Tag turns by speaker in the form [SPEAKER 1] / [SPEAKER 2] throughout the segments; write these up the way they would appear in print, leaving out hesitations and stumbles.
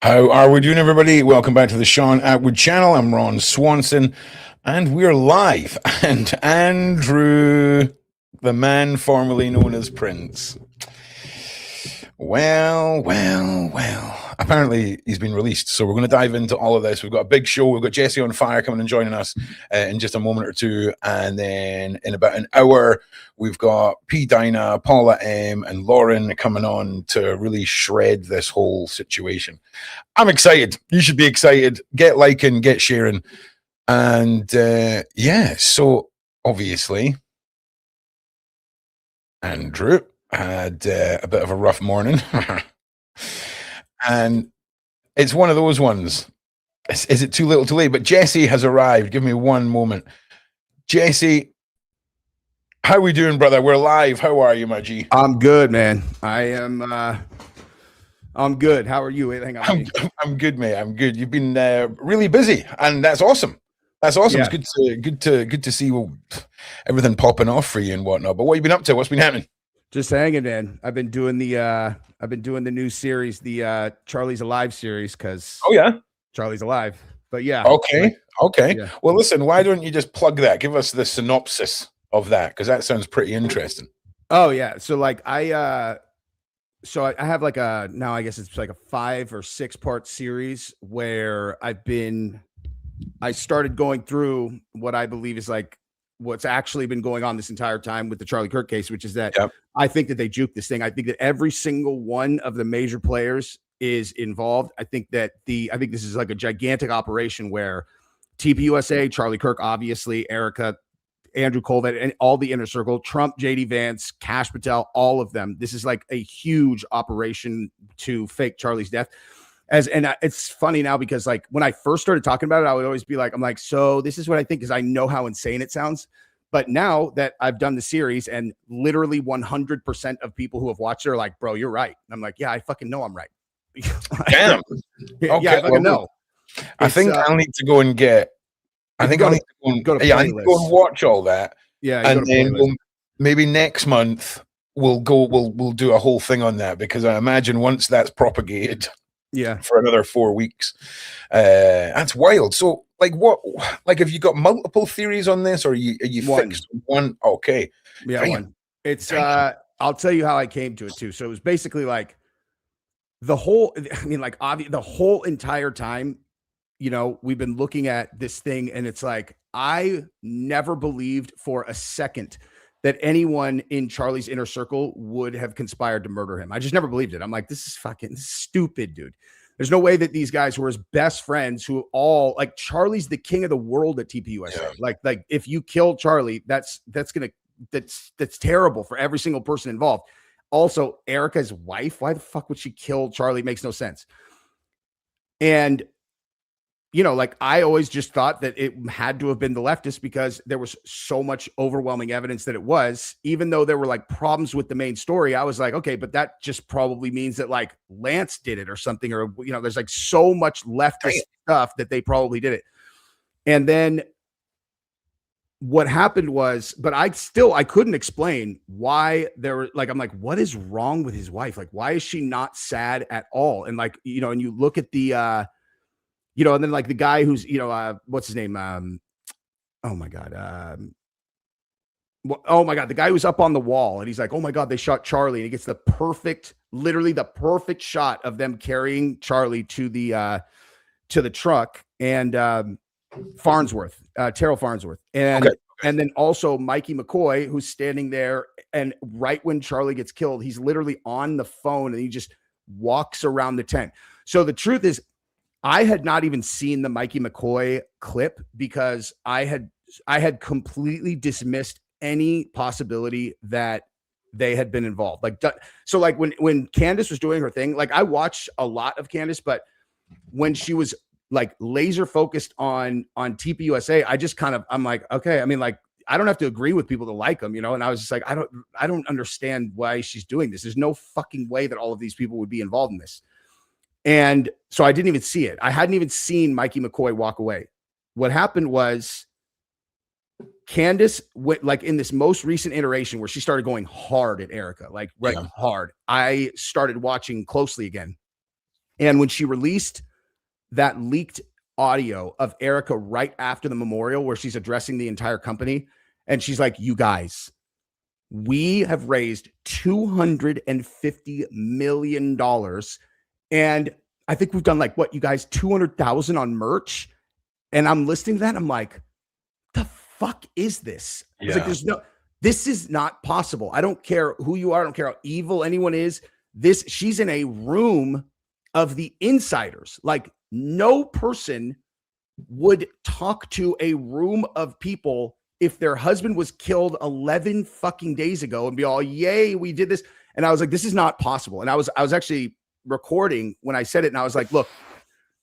[SPEAKER 1] How are we doing, everybody? Welcome back to the Sean Atwood channel. I'm Ron Swanson, and we're live. And Andrew, the man formerly known as Prince. Well. Apparently, he's been released. So we're going to dive into all of this. We've got a big show. We've got Jesse on Fire coming and joining us in just a moment or two. And then in about an hour, we've got Pdina, Paula M, and Lauren coming on to really shred this whole situation. I'm excited. You should be excited. Get liking, get sharing. And so obviously, Andrew had a bit of a rough morning. And it's one of those ones. Is it too little too late? But Jesse has arrived. Give me one moment. Jesse, how are we doing, brother? We're live. How are you, my G?
[SPEAKER 2] I'm good, man. I'm good. How are you?
[SPEAKER 1] I'm good, mate. I'm good. You've been really busy, and that's awesome. That's awesome.
[SPEAKER 2] Yeah.
[SPEAKER 1] It's good to see everything popping off for you and whatnot. But what have you been up to? What's been happening?
[SPEAKER 2] Just hanging, man. I've been doing the new series, the Charlie's Alive series, because Charlie's alive. But yeah.
[SPEAKER 1] Okay.
[SPEAKER 2] Yeah.
[SPEAKER 1] Well, listen, why don't you just plug that? Give us the synopsis of that, because that sounds pretty interesting.
[SPEAKER 2] Oh yeah. So like I have like now I guess it's like a 5 or 6 part series where I started going through what I believe is like what's actually been going on this entire time with the Charlie Kirk case, which is that I think that they juked this thing. I think that every single one of the major players is involved. I think this is like a gigantic operation where TPUSA, Charlie Kirk, obviously, Erica, Andrew Colvett, and all the inner circle, Trump, JD Vance, Kash Patel, all of them. This is like a huge operation to fake Charlie's death. It's funny now because like when I first started talking about it, I would always be like, I'm like, so this is what I think, because I know how insane it sounds. But now that I've done the series and literally 100% of people who have watched it are like, bro, you're right. And I'm like, yeah, I fucking know I'm right.
[SPEAKER 1] Damn.
[SPEAKER 2] Yeah, I fucking know.
[SPEAKER 1] I think I'll need to go and get. I need to go and watch all that.
[SPEAKER 2] Yeah,
[SPEAKER 1] and then maybe next month we'll do a whole thing on that, because I imagine once that's propagated, for another 4 weeks, that's wild. So, have you got multiple theories on this, or are you fixed on one? Okay,
[SPEAKER 2] one. It's I'll tell you how I came to it too. So it was basically like the whole entire time, we've been looking at this thing, and it's like, I never believed for a second that anyone in Charlie's inner circle would have conspired to murder him. I just never believed it. I'm like, this is fucking stupid, dude. There's no way that these guys who are his best friends, who all like, Charlie's the king of the world at TPUSA. Yeah. Like if you kill Charlie, that's terrible for every single person involved. Also, Erica's wife, why the fuck would she kill Charlie? It makes no sense. And like I always just thought that it had to have been the leftists, because there was so much overwhelming evidence that it was, even though there were like problems with the main story. I was like, okay, but that just probably means that like Lance did it or something, or, there's like so much leftist stuff that they probably did it. And then what happened was, but I couldn't explain why there were like, I'm like, what is wrong with his wife? Like, why is she not sad at all? And like, and you look at the, and then like the guy who's, what's his name? Oh my God, the guy who's up on the wall, and he's like, oh my God, they shot Charlie. And he gets literally the perfect shot of them carrying Charlie to the truck, and Farnsworth, Terrell Farnsworth. And then also Mikey McCoy, who's standing there. And right when Charlie gets killed, he's literally on the phone, and he just walks around the tent. So the truth is, I had not even seen the Mikey McCoy clip, because I had completely dismissed any possibility that they had been involved. Like, so like when Candace was doing her thing, like I watched a lot of Candace, but when she was like laser focused on TPUSA, I just I'm like, okay, I mean, like, I don't have to agree with people to like them, and I was just like, I don't understand why she's doing this. There's no fucking way that all of these people would be involved in this. And so I didn't even see it. I hadn't even seen Mikey McCoy walk away. What happened was Candace went, like in this most recent iteration where she started going hard at Erica, like hard. I started watching closely again. And when she released that leaked audio of Erica right after the memorial where she's addressing the entire company, and she's like, you guys, we have raised $250 million. And I think we've done like, what, you guys, 200,000 on merch. And I'm listening to that. I'm like, the fuck is this? It's like, this is not possible. I don't care who you are. I don't care how evil anyone is. She's in a room of the insiders. Like, no person would talk to a room of people if their husband was killed 11 fucking days ago and be all, yay, we did this. And I was like, this is not possible. And I was actually recording when I said it. And I was like, look,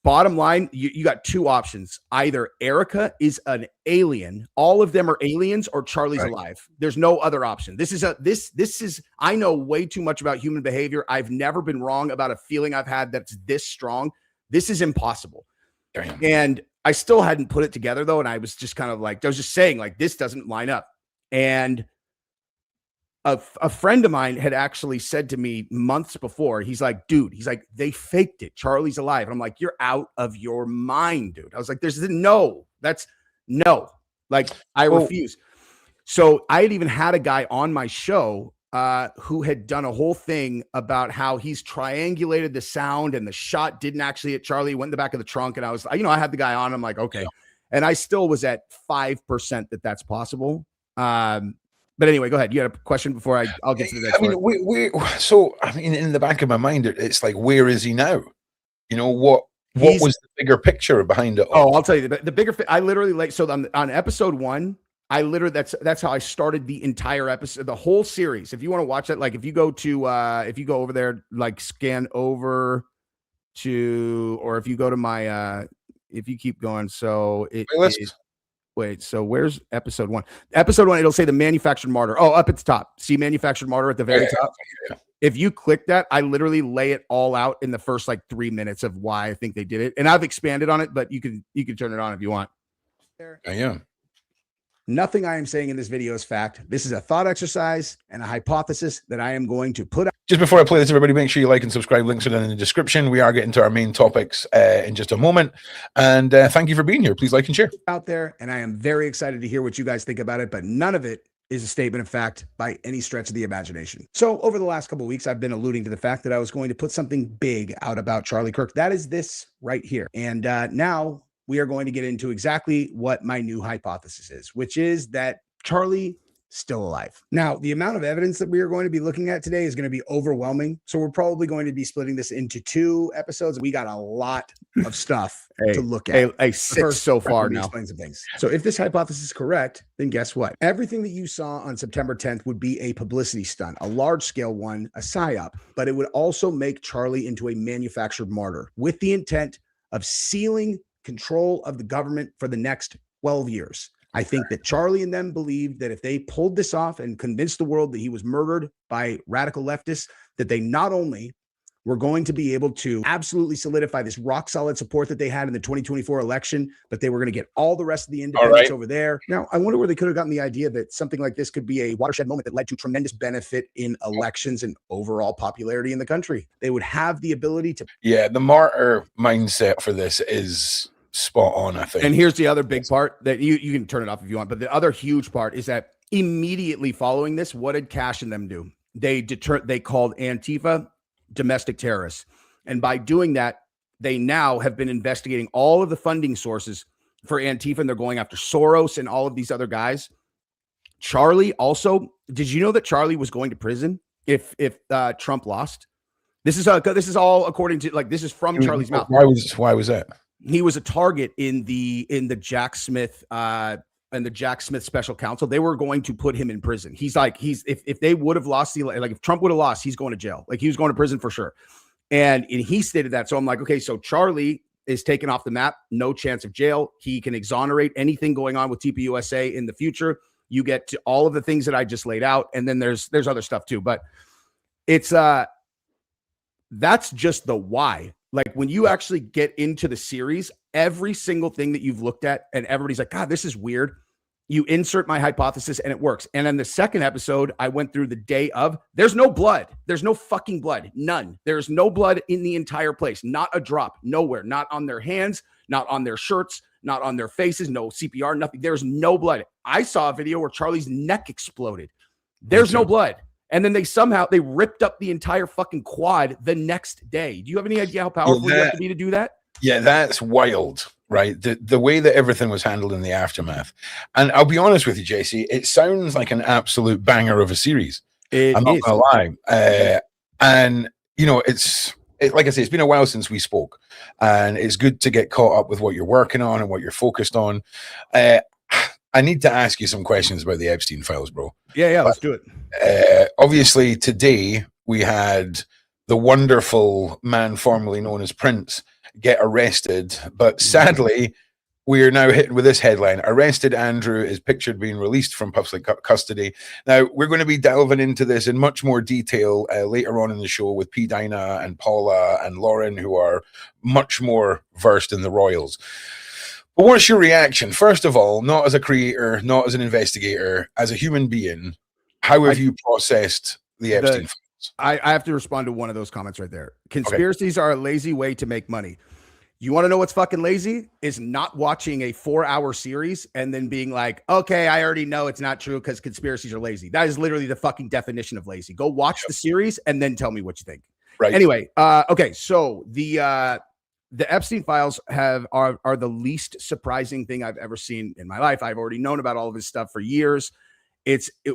[SPEAKER 2] bottom line, you got two options. Either Erica is an alien, all of them are aliens, or Charlie's alive. There's no other option. This is, I know way too much about human behavior. I've never been wrong about a feeling I've had that's this strong. This is impossible. Damn. And I still hadn't put it together though. And I was just kind of like, I was just saying like, this doesn't line up. And a friend of mine had actually said to me months before, he's like, dude, they faked it. Charlie's alive. And I'm like, you're out of your mind, dude. I was like, no, like I refuse. So I had even had a guy on my show who had done a whole thing about how he's triangulated the sound and the shot didn't actually hit Charlie, went in the back of the trunk. And I was, I had the guy on, I'm like, okay. Yeah. And I still was at 5% that's possible. But anyway, go ahead. You had a question before I'll get to the next
[SPEAKER 1] one. In the back of my mind, it's like, where is he now? What was the bigger picture behind it all?
[SPEAKER 2] Oh, I'll tell you the bigger. I literally on episode 1, I literally that's how I started the entire episode, the whole series. If you want to watch it, like if you go over there, like scan over to, or if you go to my if you keep going, so it is. Wait, so where's episode 1? Episode 1, it'll say the manufactured martyr. Oh, up at the top. See manufactured martyr at the very top? Yeah. If you click that, I literally lay it all out in the first like 3 minutes of why I think they did it. And I've expanded on it, but you can turn it on if you want.
[SPEAKER 1] I am.
[SPEAKER 2] Nothing I am saying in this video is fact. This is a thought exercise and a hypothesis that I am going to put out.
[SPEAKER 1] Just before I play this, everybody, make sure you like and subscribe. Links are down in the description. We are getting to our main topics in just a moment. And thank you for being here. Please like and share.
[SPEAKER 2] Out there, and I am very excited to hear what you guys think about it, but none of it is a statement of fact by any stretch of the imagination. So over the last couple of weeks, I've been alluding to the fact that I was going to put something big out about Charlie Kirk. That is this right here. And now we are going to get into exactly what my new hypothesis is, which is that Charlie still alive. Now, the amount of evidence that we are going to be looking at today is going to be overwhelming. So we're probably going to be splitting this into 2 episodes. We got a lot of stuff to look at.
[SPEAKER 3] A 6 so far now.
[SPEAKER 2] Explain some things. So if this hypothesis is correct, then guess what? Everything that you saw on September 10th would be a publicity stunt, a large scale one, a psyop, but it would also make Charlie into a manufactured martyr with the intent of sealing control of the government for the next 12 years. I think that Charlie and them believed that if they pulled this off and convinced the world that he was murdered by radical leftists, that they not only were going to be able to absolutely solidify this rock solid support that they had in the 2024 election, but they were going to get all the rest of the independents over there. Now, I wonder where they could have gotten the idea that something like this could be a watershed moment that led to tremendous benefit in elections and overall popularity in the country. They would have the ability to.
[SPEAKER 1] Yeah, the martyr mindset for this is spot on, I think.
[SPEAKER 2] And here's the other big part that you can turn it off if you want, but the other huge part is that immediately following this, what did Cash and them do? They called Antifa domestic terrorists. And by doing that, they now have been investigating all of the funding sources for Antifa, and they're going after Soros and all of these other guys. Charlie also, did you know that Charlie was going to prison if Trump lost? This is all according to, like, this is from Charlie's mouth.
[SPEAKER 1] Why was that?
[SPEAKER 2] He was a target in the Jack Smith and the Jack Smith special counsel. They were going to put him in prison. If they would have lost if Trump would have lost, he's going to jail. Like, he was going to prison for sure. And he stated that. So I'm like, okay, so Charlie is taken off the map, no chance of jail. He can exonerate anything going on with TPUSA in the future. You get to all of the things that I just laid out. And then there's other stuff too, but it's that's just the why. Like, when you actually get into the series, every single thing that you've looked at and everybody's like, God, this is weird. You insert my hypothesis and it works. And then the second episode, I went through the day of, there's no blood. There's no fucking blood. None. There's no blood in the entire place. Not a drop. Nowhere. Not on their hands, not on their shirts, not on their faces. No CPR, nothing. There's no blood. I saw a video where Charlie's neck exploded. There's no blood. And then they ripped up the entire fucking quad the next day. Do you have any idea how powerful you have to be to do that?
[SPEAKER 1] Yeah, that's wild, right? The way that everything was handled in the aftermath. And I'll be honest with you, JC, it sounds like an absolute banger of a series. I'm not gonna lie. And it's like I say, it's been a while since we spoke, and it's good to get caught up with what you're working on and what you're focused on. I need to ask you some questions about the Epstein files, bro.
[SPEAKER 2] Yeah, let's do it.
[SPEAKER 1] Obviously, today we had the wonderful man formerly known as Prince get arrested, but sadly we are now hitting with this headline: arrested Andrew is pictured being released from public custody. Now we're going to be delving into this in much more detail later on in the show with Pdina and Paula and Lauren, who are much more versed in the royals. But what's your reaction, first of all, not as a creator, not as an investigator, as a human being? How have you processed the Epstein files?
[SPEAKER 2] I have to respond to one of those comments right there. Conspiracies are a lazy way to make money. You want to know what's fucking lazy? Is not watching a 4-hour series and then being like, okay, I already know it's not true because conspiracies are lazy. That is literally the fucking definition of lazy. Go watch the series and then tell me what you think. Right. Anyway, okay, so the Epstein files are the least surprising thing I've ever seen in my life. I've already known about all of his stuff for years.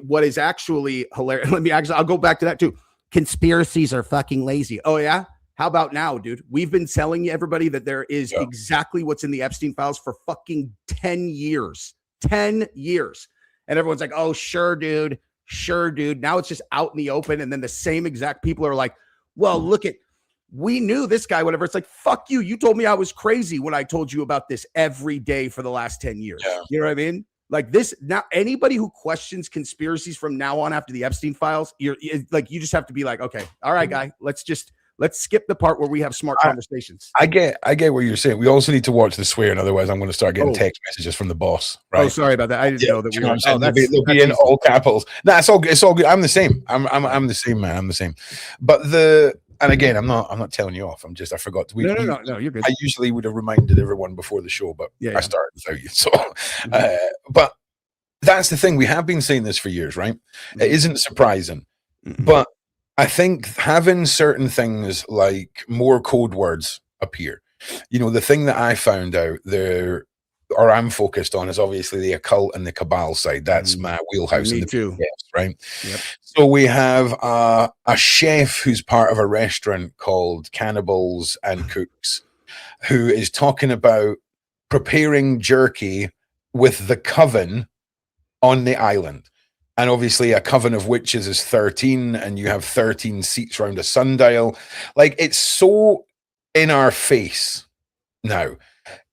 [SPEAKER 2] What is actually hilarious. I'll go back to that too. Conspiracies are fucking lazy. Oh yeah. How about now, dude? We've been telling everybody that there is exactly what's in the Epstein files for fucking 10 years. 10 years. And everyone's like, oh, sure, dude. Sure, dude. Now it's just out in the open. And then the same exact people are like, well, look at, we knew this guy, whatever. It's like, fuck you. You told me I was crazy when I told you about this every day for the last 10 years. Yeah. You know what I mean? Like this, now anybody who questions conspiracies from now on after the Epstein files, you just have to be like, okay, all right, guy, let's skip the part where we have smart conversations. I get what you're saying. We also need to watch the swearing, otherwise I'm going to start getting text messages from the boss. Right? Oh, sorry about that. I didn't know that.
[SPEAKER 1] They'll be in all capitals. Nah, it's all good. I'm the same. I'm the same, man. I'm the same. But and again, I'm not telling you off. I forgot to.
[SPEAKER 2] No, you're good.
[SPEAKER 1] I usually would have reminded everyone before the show, but I started without you. So, but that's the thing. We have been saying this for years, right? It isn't surprising, but I think having certain things like more code words appear. The thing that I found out there, or I'm focused on, is obviously the occult and the cabal side. That's my wheelhouse.
[SPEAKER 2] Me too.
[SPEAKER 1] Right.
[SPEAKER 2] Yep.
[SPEAKER 1] So we have a chef who's part of a restaurant called Cannibals and Cooks, who is talking about preparing jerky with the coven on the island. And obviously a coven of witches is 13, and you have 13 seats around a sundial. Like, it's so in our face now.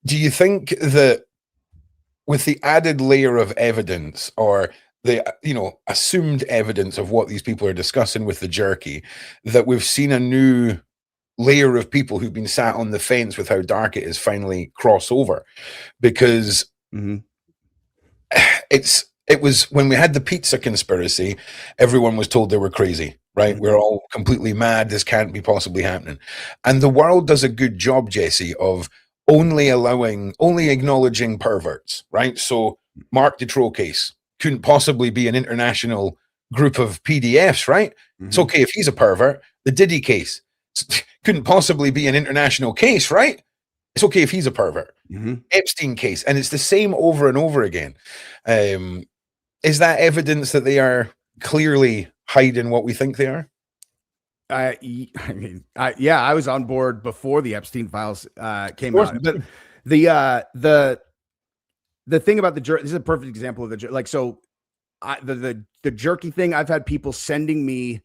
[SPEAKER 1] Do you think that with the added layer of evidence, or the assumed evidence of what these people are discussing with the jerky, that we've seen a new layer of people who've been sat on the fence with how dark it is finally cross over? Because it was when we had the pizza conspiracy, everyone was told they were crazy, right? We're all completely mad. This can't be possibly happening. And the world does a good job, Jesse, of only acknowledging perverts, right? So Mark Dutroux case couldn't possibly be an international group of PDFs, right? It's okay if he's a pervert. The Diddy case couldn't possibly be an international case, right? It's okay if he's a pervert. Epstein case. And it's the same over and over again. Is that evidence that they are clearly hiding what we think they are?
[SPEAKER 2] I was on board before the Epstein files came out. But the thing about the jerky, this is a perfect example of the jerky. Like, so the jerky thing, I've had people sending me,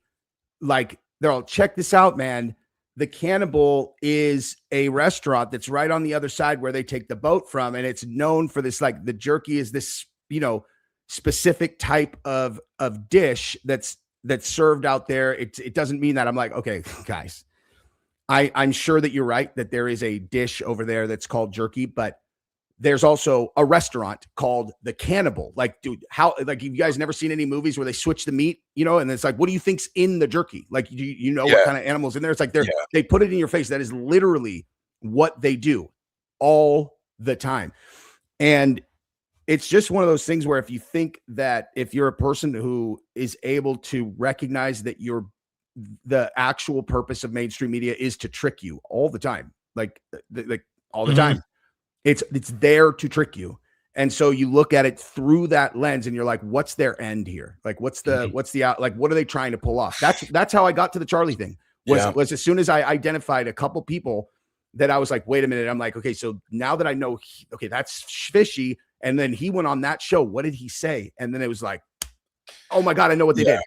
[SPEAKER 2] like, they're all, check this out, man. The Cannibal is a restaurant that's right on the other side where they take the boat from, and it's known for this, like, the jerky is this, specific type of dish that's served out there. It doesn't mean that. I'm like, okay, guys, I'm sure that you're right, that there is a dish over there that's called jerky, but there's also a restaurant called The Cannibal. Like, dude, how, like, you guys never seen any movies where they switch the meat, you know, and it's like, what do you think's in the jerky? Like, you know what kind of animals in there? It's like they put it in your face. That is literally what they do all the time. And it's just one of those things where if you think that if you're a person who is able to recognize that the actual purpose of mainstream media is to trick you all the time, like all the time, it's there to trick you. And so you look at it through that lens and you're like, what's their end here? Like, what's the out, like, what are they trying to pull off? That's how I got to the Charlie thing was as soon as I identified a couple people that I was like, wait a minute. I'm like, okay, so now that I know, okay, that's fishy. And then he went on that show. What did he say? And then it was like, oh my God, I know what they did.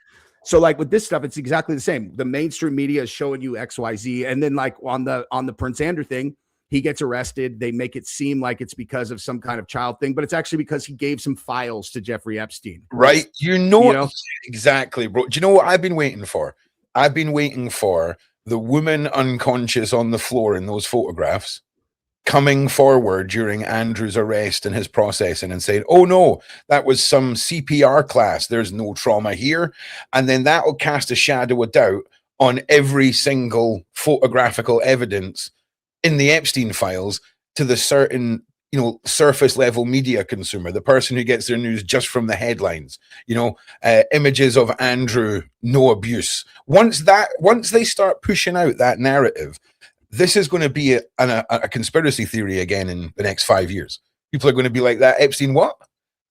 [SPEAKER 2] So like with this stuff, it's exactly the same. The mainstream media is showing you X, Y, Z. And then like on the Prince Andrew thing, he gets arrested. They make it seem like it's because of some kind of child thing, but it's actually because he gave some files to Jeffrey Epstein.
[SPEAKER 1] Right. You know? Exactly, bro. Do you know what I've been waiting for? I've been waiting for the woman unconscious on the floor in those photographs coming forward during Andrew's arrest and his processing and saying, oh no, that was some CPR class. There's no trauma here. And then that will cast a shadow of doubt on every single photographical evidence in the Epstein files to the certain, you know, surface level media consumer, the person who gets their news just from the headlines, you know, images of Andrew, no abuse. Once they start pushing out that narrative, this is going to be a conspiracy theory again in the next 5 years. People are going to be like, that Epstein what?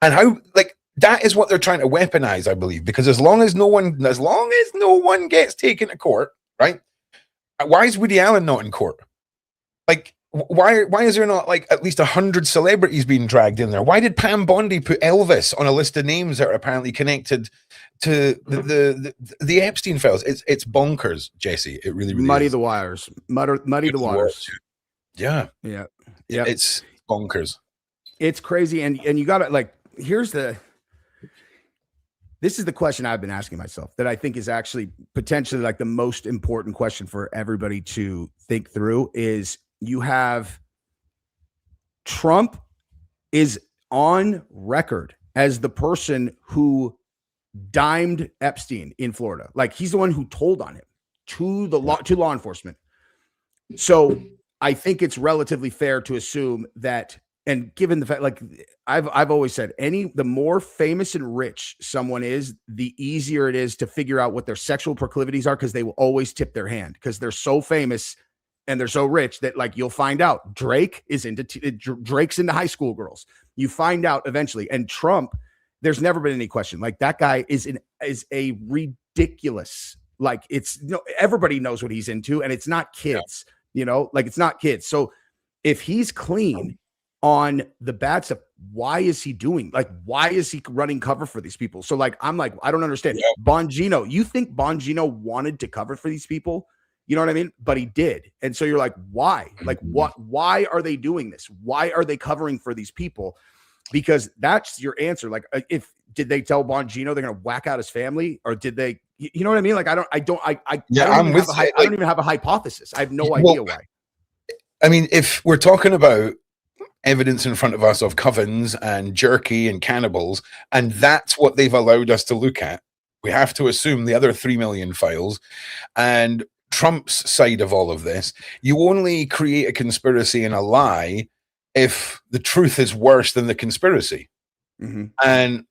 [SPEAKER 1] And how, like, that is what they're trying to weaponize, I believe, because as long as no one gets taken to court, right? Why is Woody Allen not in court? Like, why is there not like at least 100 celebrities being dragged in there? Why did Pam Bondi put Elvis on a list of names that are apparently connected to the Epstein files? It's bonkers, Jesse. It really
[SPEAKER 2] muddy
[SPEAKER 1] is.
[SPEAKER 2] the wires. Muddy the waters.
[SPEAKER 1] Yeah.
[SPEAKER 2] It's
[SPEAKER 1] bonkers.
[SPEAKER 2] It's crazy, and you got to like. This is the question I've been asking myself that I think is actually potentially like the most important question for everybody to think through is you have Trump is on record as the person who dimed Epstein in Florida. Like he's the one who told on him to law enforcement. So I think it's relatively fair to assume that, and given the fact, like I've always said, the more famous and rich someone is, the easier it is to figure out what their sexual proclivities are, because they will always tip their hand because they're so famous and they're so rich that like you'll find out Drake's into high school girls. You find out eventually. And Trump, there's never been any question. Like that guy is a ridiculous, like it's, you know, everybody knows what he's into, and it's not kids, you know, like it's not kids. So if he's clean on the bad stuff, why is he doing, like, why is he running cover for these people? So like, I'm like, I don't understand. Bongino, you think Bongino wanted to cover for these people? You know what I mean? But he did. And so you're like, why? Like why are they doing this? Why are they covering for these people? Because that's your answer. Like, did they tell Bongino they're going to whack out his family, or did they, you know what I mean? Like, I don't even have a hypothesis. I have no idea why.
[SPEAKER 1] I mean, if we're talking about evidence in front of us of covens and jerky and cannibals, and that's what they've allowed us to look at, we have to assume the other 3 million files and Trump's side of all of this. You only create a conspiracy and a lie if the truth is worse than the conspiracy. And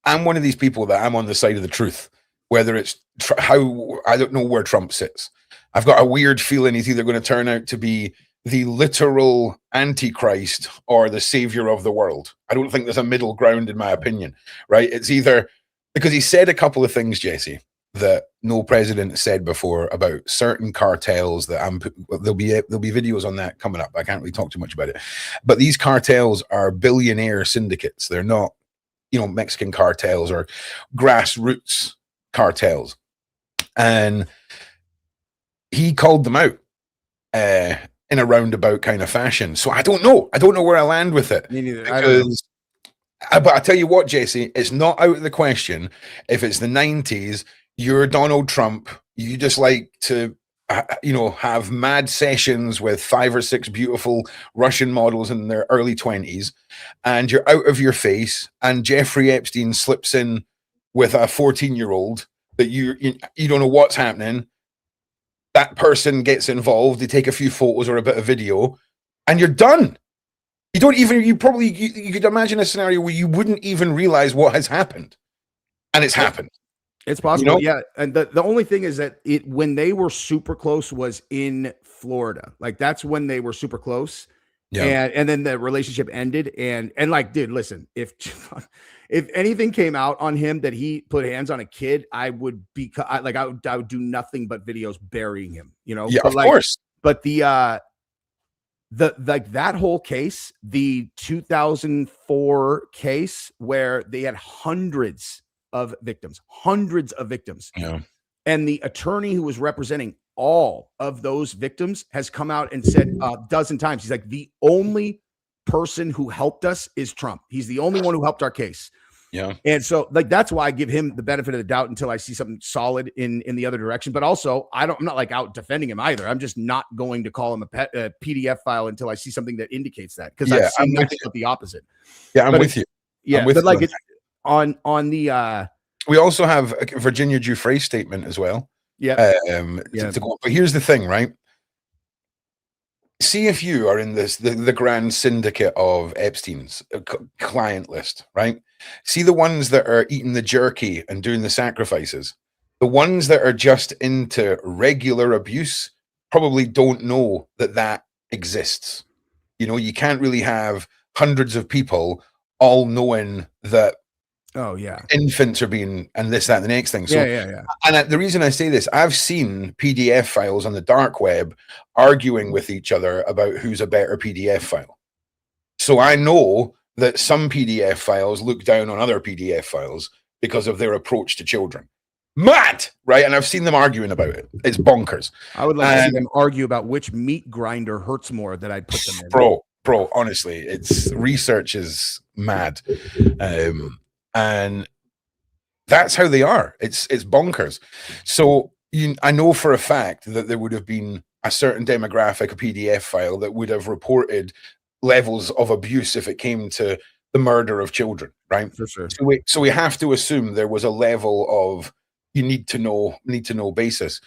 [SPEAKER 1] I'm one of these people that I'm on the side of the truth, whether it's how, I don't know where Trump sits. I've got a weird feeling he's either going to turn out to be the literal antichrist or the savior of the world. I don't think there's a middle ground, in my opinion, right? It's either, because he said a couple of things, Jesse, that no president said before about certain cartels that there'll be videos on that coming up. I can't really talk too much about it, but these cartels are billionaire syndicates. They're not, you know, Mexican cartels or grassroots cartels. And he called them out in a roundabout kind of fashion. So I don't know where I land with it.
[SPEAKER 2] Me neither.
[SPEAKER 1] But I tell you what, Jesse, it's not out of the question. If it's the 90s, you're Donald Trump, you just like to have mad sessions with 5 or 6 beautiful Russian models in their early 20s, and you're out of your face, and Jeffrey Epstein slips in with a 14-year-old that you don't know what's happening. That person gets involved, they take a few photos or a bit of video, and you're done. You could imagine a scenario where you wouldn't even realize what has happened, and it's happened.
[SPEAKER 2] It's possible, yeah. And the only thing is that when they were super close was in Florida. Like, that's when they were super close. Yeah. And then the relationship ended. And like, dude, listen, if anything came out on him that he put hands on a kid, I would do nothing but videos burying him,
[SPEAKER 1] Yeah, of course.
[SPEAKER 2] But that whole case, the 2004 case where they had hundreds of victims, yeah. And the attorney who was representing all of those victims has come out and said a dozen times, he's like, the only person who helped us is Trump. He's the only one who helped our case.
[SPEAKER 1] Yeah.
[SPEAKER 2] And so, like, that's why I give him the benefit of the doubt until I see something solid in the other direction. But also, I'm not like out defending him either. I'm just not going to call him a PDF file until I see something that indicates that, because I've seen nothing but the opposite.
[SPEAKER 1] Yeah, I'm with you.
[SPEAKER 2] Yeah, but like it's on the.
[SPEAKER 1] We also have a Virginia Giuffre statement as well.
[SPEAKER 2] Yeah.
[SPEAKER 1] But here's the thing, right? See if you are in the grand syndicate of Epstein's client list, right? See the ones that are eating the jerky and doing the sacrifices. The ones that are just into regular abuse probably don't know that exists. You can't really have hundreds of people all knowing that.
[SPEAKER 2] Oh yeah,
[SPEAKER 1] infants are being, and this, that, and the next thing. So
[SPEAKER 2] yeah.
[SPEAKER 1] And the reason I say this, I've seen PDF files on the dark web arguing with each other about who's a better PDF file. So I know that some PDF files look down on other PDF files because of their approach to children. Mad, right? And I've seen them arguing about it. It's bonkers.
[SPEAKER 2] I would like to see them argue about which meat grinder hurts more that I put them in.
[SPEAKER 1] Bro, honestly, it's research is mad. And that's how they are. It's bonkers. So I know for a fact that there would have been a certain demographic, a PDF file that would have reported levels of abuse if it came to the murder of children, right?
[SPEAKER 2] For sure.
[SPEAKER 1] So we have to assume there was a level of you need to know basis.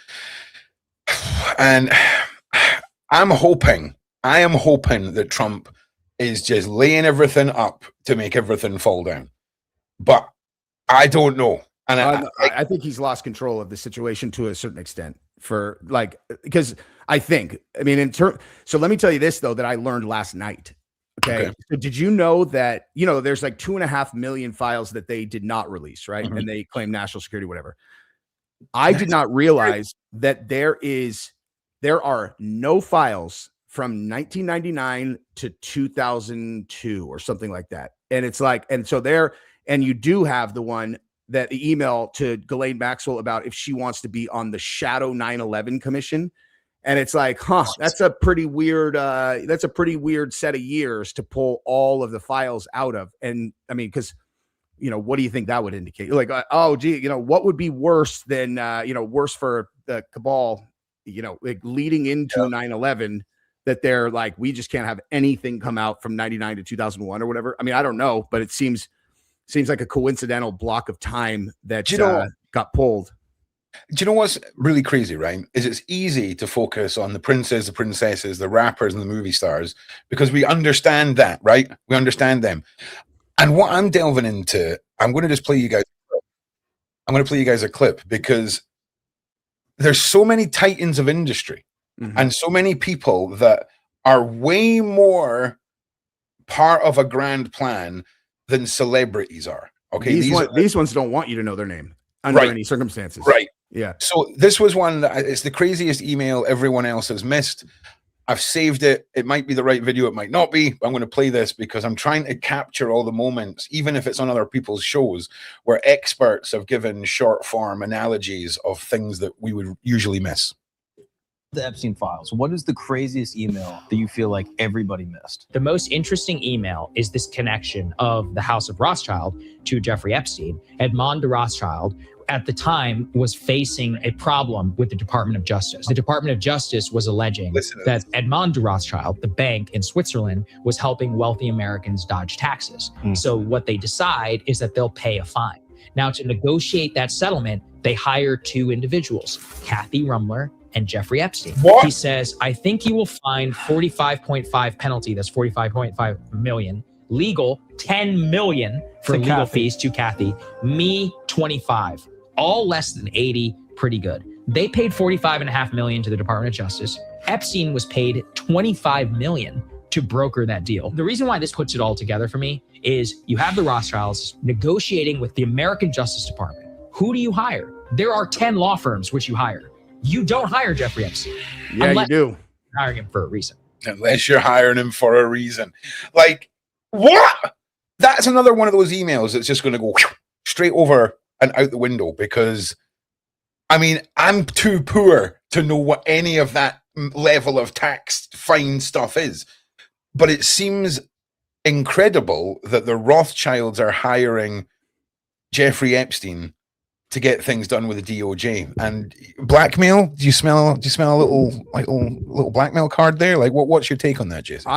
[SPEAKER 1] And I am hoping that Trump is just laying everything up to make everything fall down. But I don't know. And
[SPEAKER 2] I think he's lost control of the situation to a certain extent so let me tell you this, though, that I learned last night. Okay. So did you know that, there's like 2.5 million files that they did not release, right? Mm-hmm. And they claim national security, whatever. I did not realize that there are no files from 1999 to 2002 or something like that. And it's like, and you do have the one that the email to Ghislaine Maxwell about if she wants to be on the Shadow 9/11 Commission. And it's like, that's a pretty weird set of years to pull all of the files out of. And I mean, because, what do you think that would indicate? Like, what would be worse than, worse for the cabal, like leading into 9/11, that they're like, we just can't have anything come out from 99 to 2001 or whatever. I mean, I don't know, but it seems like a coincidental block of time that got pulled.
[SPEAKER 1] Do you know what's really crazy, right? Is it's easy to focus on the princes, the princesses, the rappers, and the movie stars because we understand that, right? We understand them. And what I'm delving into, I'm going to just play you guys. I'm going to play you guys a clip because there's so many titans of industry and so many people that are way more part of a grand plan than celebrities are. Okay,
[SPEAKER 2] these ones don't want you to know their name under any circumstances.
[SPEAKER 1] Right.
[SPEAKER 2] Yeah.
[SPEAKER 1] So this was one that it's the craziest email everyone else has missed. I've saved it. It might be the right video. It might not be. I'm going to play this because I'm trying to capture all the moments, even if it's on other people's shows, where experts have given short form analogies of things that we would usually miss.
[SPEAKER 3] The Epstein files. What is the craziest email that you feel like everybody missed?
[SPEAKER 4] The most interesting email is this connection of the House of Rothschild to Jeffrey Epstein. Edmond de Rothschild at the time was facing a problem with the Department of Justice. The Department of Justice was alleging that Edmond de Rothschild, the bank in Switzerland, was helping wealthy Americans dodge taxes. So what they decide is that they'll pay a fine. Now, to negotiate that settlement, they hire two individuals, Kathy Rumler and Jeffrey Epstein.
[SPEAKER 1] What?
[SPEAKER 4] He says, I think you will find 45.5 penalty, that's 45.5 million. Legal, 10 million for
[SPEAKER 2] To
[SPEAKER 4] legal
[SPEAKER 2] Kathy.
[SPEAKER 4] fees to Kathy. Me, 25. All less than 80, pretty good. They paid 45.5 million to the Department of Justice. Epstein was paid 25 million to broker that deal. The reason why this puts it all together for me is you have the Rothschilds negotiating with the American Justice Department. Who do you hire? There are 10 law firms which you hire. You don't hire Jeffrey Epstein.
[SPEAKER 2] Yeah, you do.
[SPEAKER 4] You're hiring him for a reason.
[SPEAKER 1] Unless you're hiring him for a reason. Like, what? That's another one of those emails that's just going to go straight over and out the window because, I mean, I'm too poor to know what any of that level of tax fine stuff is. But it seems incredible that the Rothschilds are hiring Jeffrey Epstein to get things done with the DOJ and blackmail. Do you smell a little blackmail card there? Like, what's your take on that, Jason?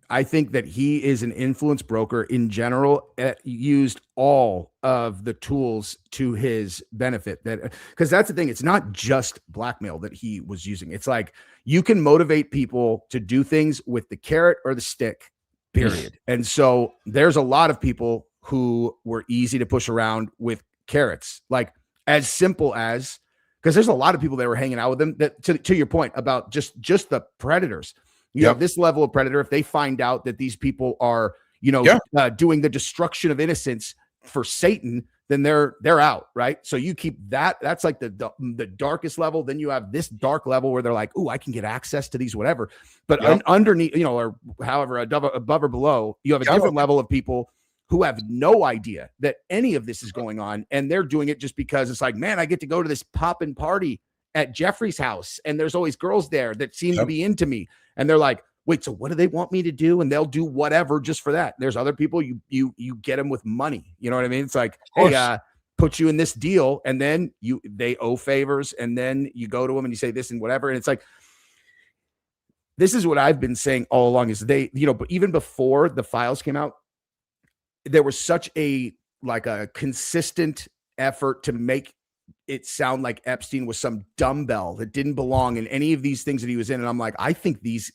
[SPEAKER 2] I think that he is an influence broker in general, used all of the tools to his benefit. That because that's the thing, it's not just blackmail that he was using. It's like you can motivate people to do things with the carrot or the stick, period. And so there's a lot of people who were easy to push around with carrots, like as simple as, because there's a lot of people that were hanging out with them that to your point about just the predators. You have this level of predator. If they find out that these people are, doing the destruction of innocence for Satan, then they're out, right? So you keep that. That's like the darkest level. Then you have this dark level where they're like, "Oh, I can get access to these, whatever." But underneath, or however, above or below, you have a different level of people who have no idea that any of this is going on, and they're doing it just because it's like, man, I get to go to this poppin' party at Jeffrey's house, and there's always girls there that seem to be into me. And they're like, wait, so what do they want me to do? And they'll do whatever just for that. There's other people you get them with money. You know what I mean? It's like, hey, put you in this deal, and then they owe favors, and then you go to them and you say this and whatever. And it's like, this is what I've been saying all along is but even before the files came out, there was such a consistent effort to make it sound like Epstein was some dumbbell that didn't belong in any of these things that he was in. And I'm like, I think this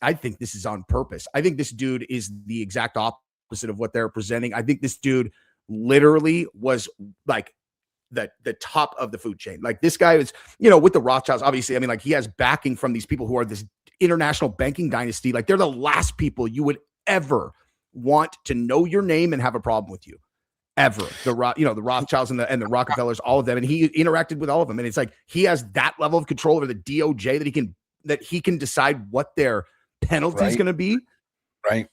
[SPEAKER 2] is on purpose. I think this dude is the exact opposite of what they're presenting. I think this dude literally was like the top of the food chain. Like this guy is, with the Rothschilds, obviously, I mean, like he has backing from these people who are this international banking dynasty. Like they're the last people you would ever want to know your name and have a problem with you. Ever. The Rothschilds and the Rockefellers, all of them. And he interacted with all of them. And it's like, he has that level of control over the DOJ that he can decide what their penalty is going to be.
[SPEAKER 1] Right.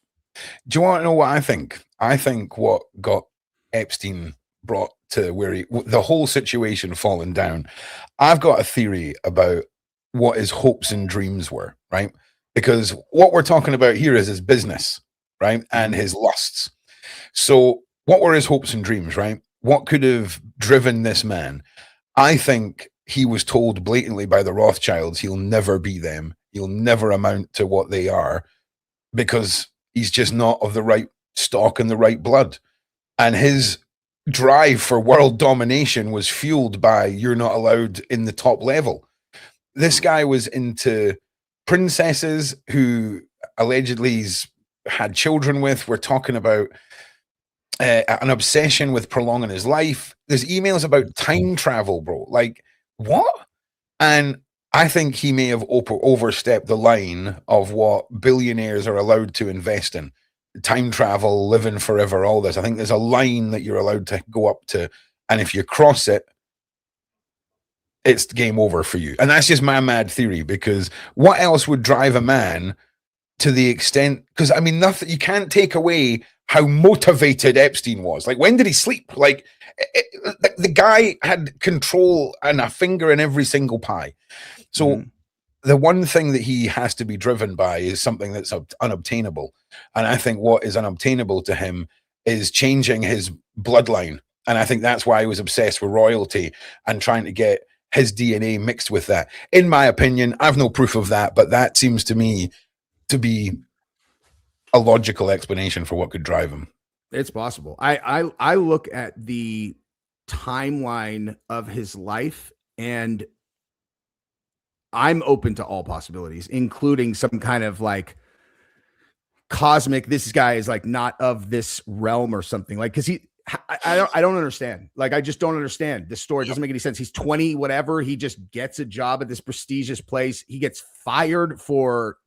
[SPEAKER 1] Do you want to know what I think? I think what got Epstein brought to where the whole situation falling down. I've got a theory about what his hopes and dreams were, right? Because what we're talking about here is his business, right? And his lusts. So what were his hopes and dreams, right? What could have driven this man? I think he was told blatantly by the Rothschilds, he'll never be them. He'll never amount to what they are because he's just not of the right stock and the right blood. And his drive for world domination was fueled by you're not allowed in the top level. This guy was into princesses who allegedly he's had children with. We're talking about an obsession with prolonging his life. There's emails about time travel, bro. Like, what? And I think he may have overstepped the line of what billionaires are allowed to invest in. Time travel, living forever, all this. I think there's a line that you're allowed to go up to. And if you cross it, it's game over for you. And that's just my mad theory, because what else would drive a man to the extent, because I mean, nothing, you can't take away how motivated Epstein was. Like, when did he sleep? Like, the guy had control and a finger in every single pie. So the one thing that he has to be driven by is something that's unobtainable. And I think what is unobtainable to him is changing his bloodline And I think that's why he was obsessed with royalty and trying to get his DNA mixed with that. In my opinion, I've no proof of that, but that seems to me to be a logical explanation for what could drive him.
[SPEAKER 2] It's possible. I look at the timeline of his life, and I'm open to all possibilities, including some kind of like cosmic, this guy is like not of this realm or something, like, because I don't understand. Like, I just don't understand. This story doesn't make any sense. He's 20, whatever. He just gets a job at this prestigious place. He gets fired for,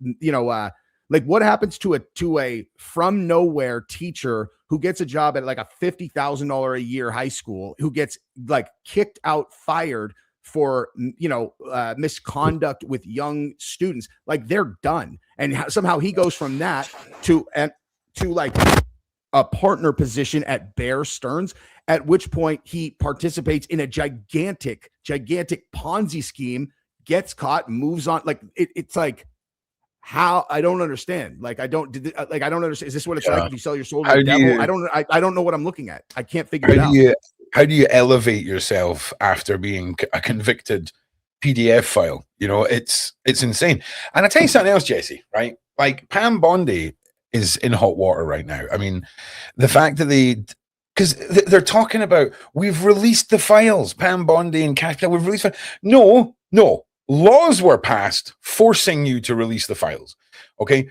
[SPEAKER 2] like, what happens to a from nowhere teacher who gets a job at like a $50,000 a year high school, who gets like kicked out, fired for, misconduct with young students? Like, they're done. And somehow he goes from that to like a partner position at Bear Stearns, at which point he participates in a gigantic Ponzi scheme, gets caught, moves on. Like, it's like, how? I don't understand. Like, I don't understand. Is this what it's like if you sell your soul to the devil? I don't know what I'm looking at. I can't figure it out.
[SPEAKER 1] How do you elevate yourself after being a convicted PDF file? It's insane. And I tell you something else, Jesse, right? Like, Pam Bondi is in hot water right now. I mean, the fact that because they're talking about, we've released the files, Pam Bondi and Cash Patel, we've released files. No, laws were passed forcing you to release the files. Okay.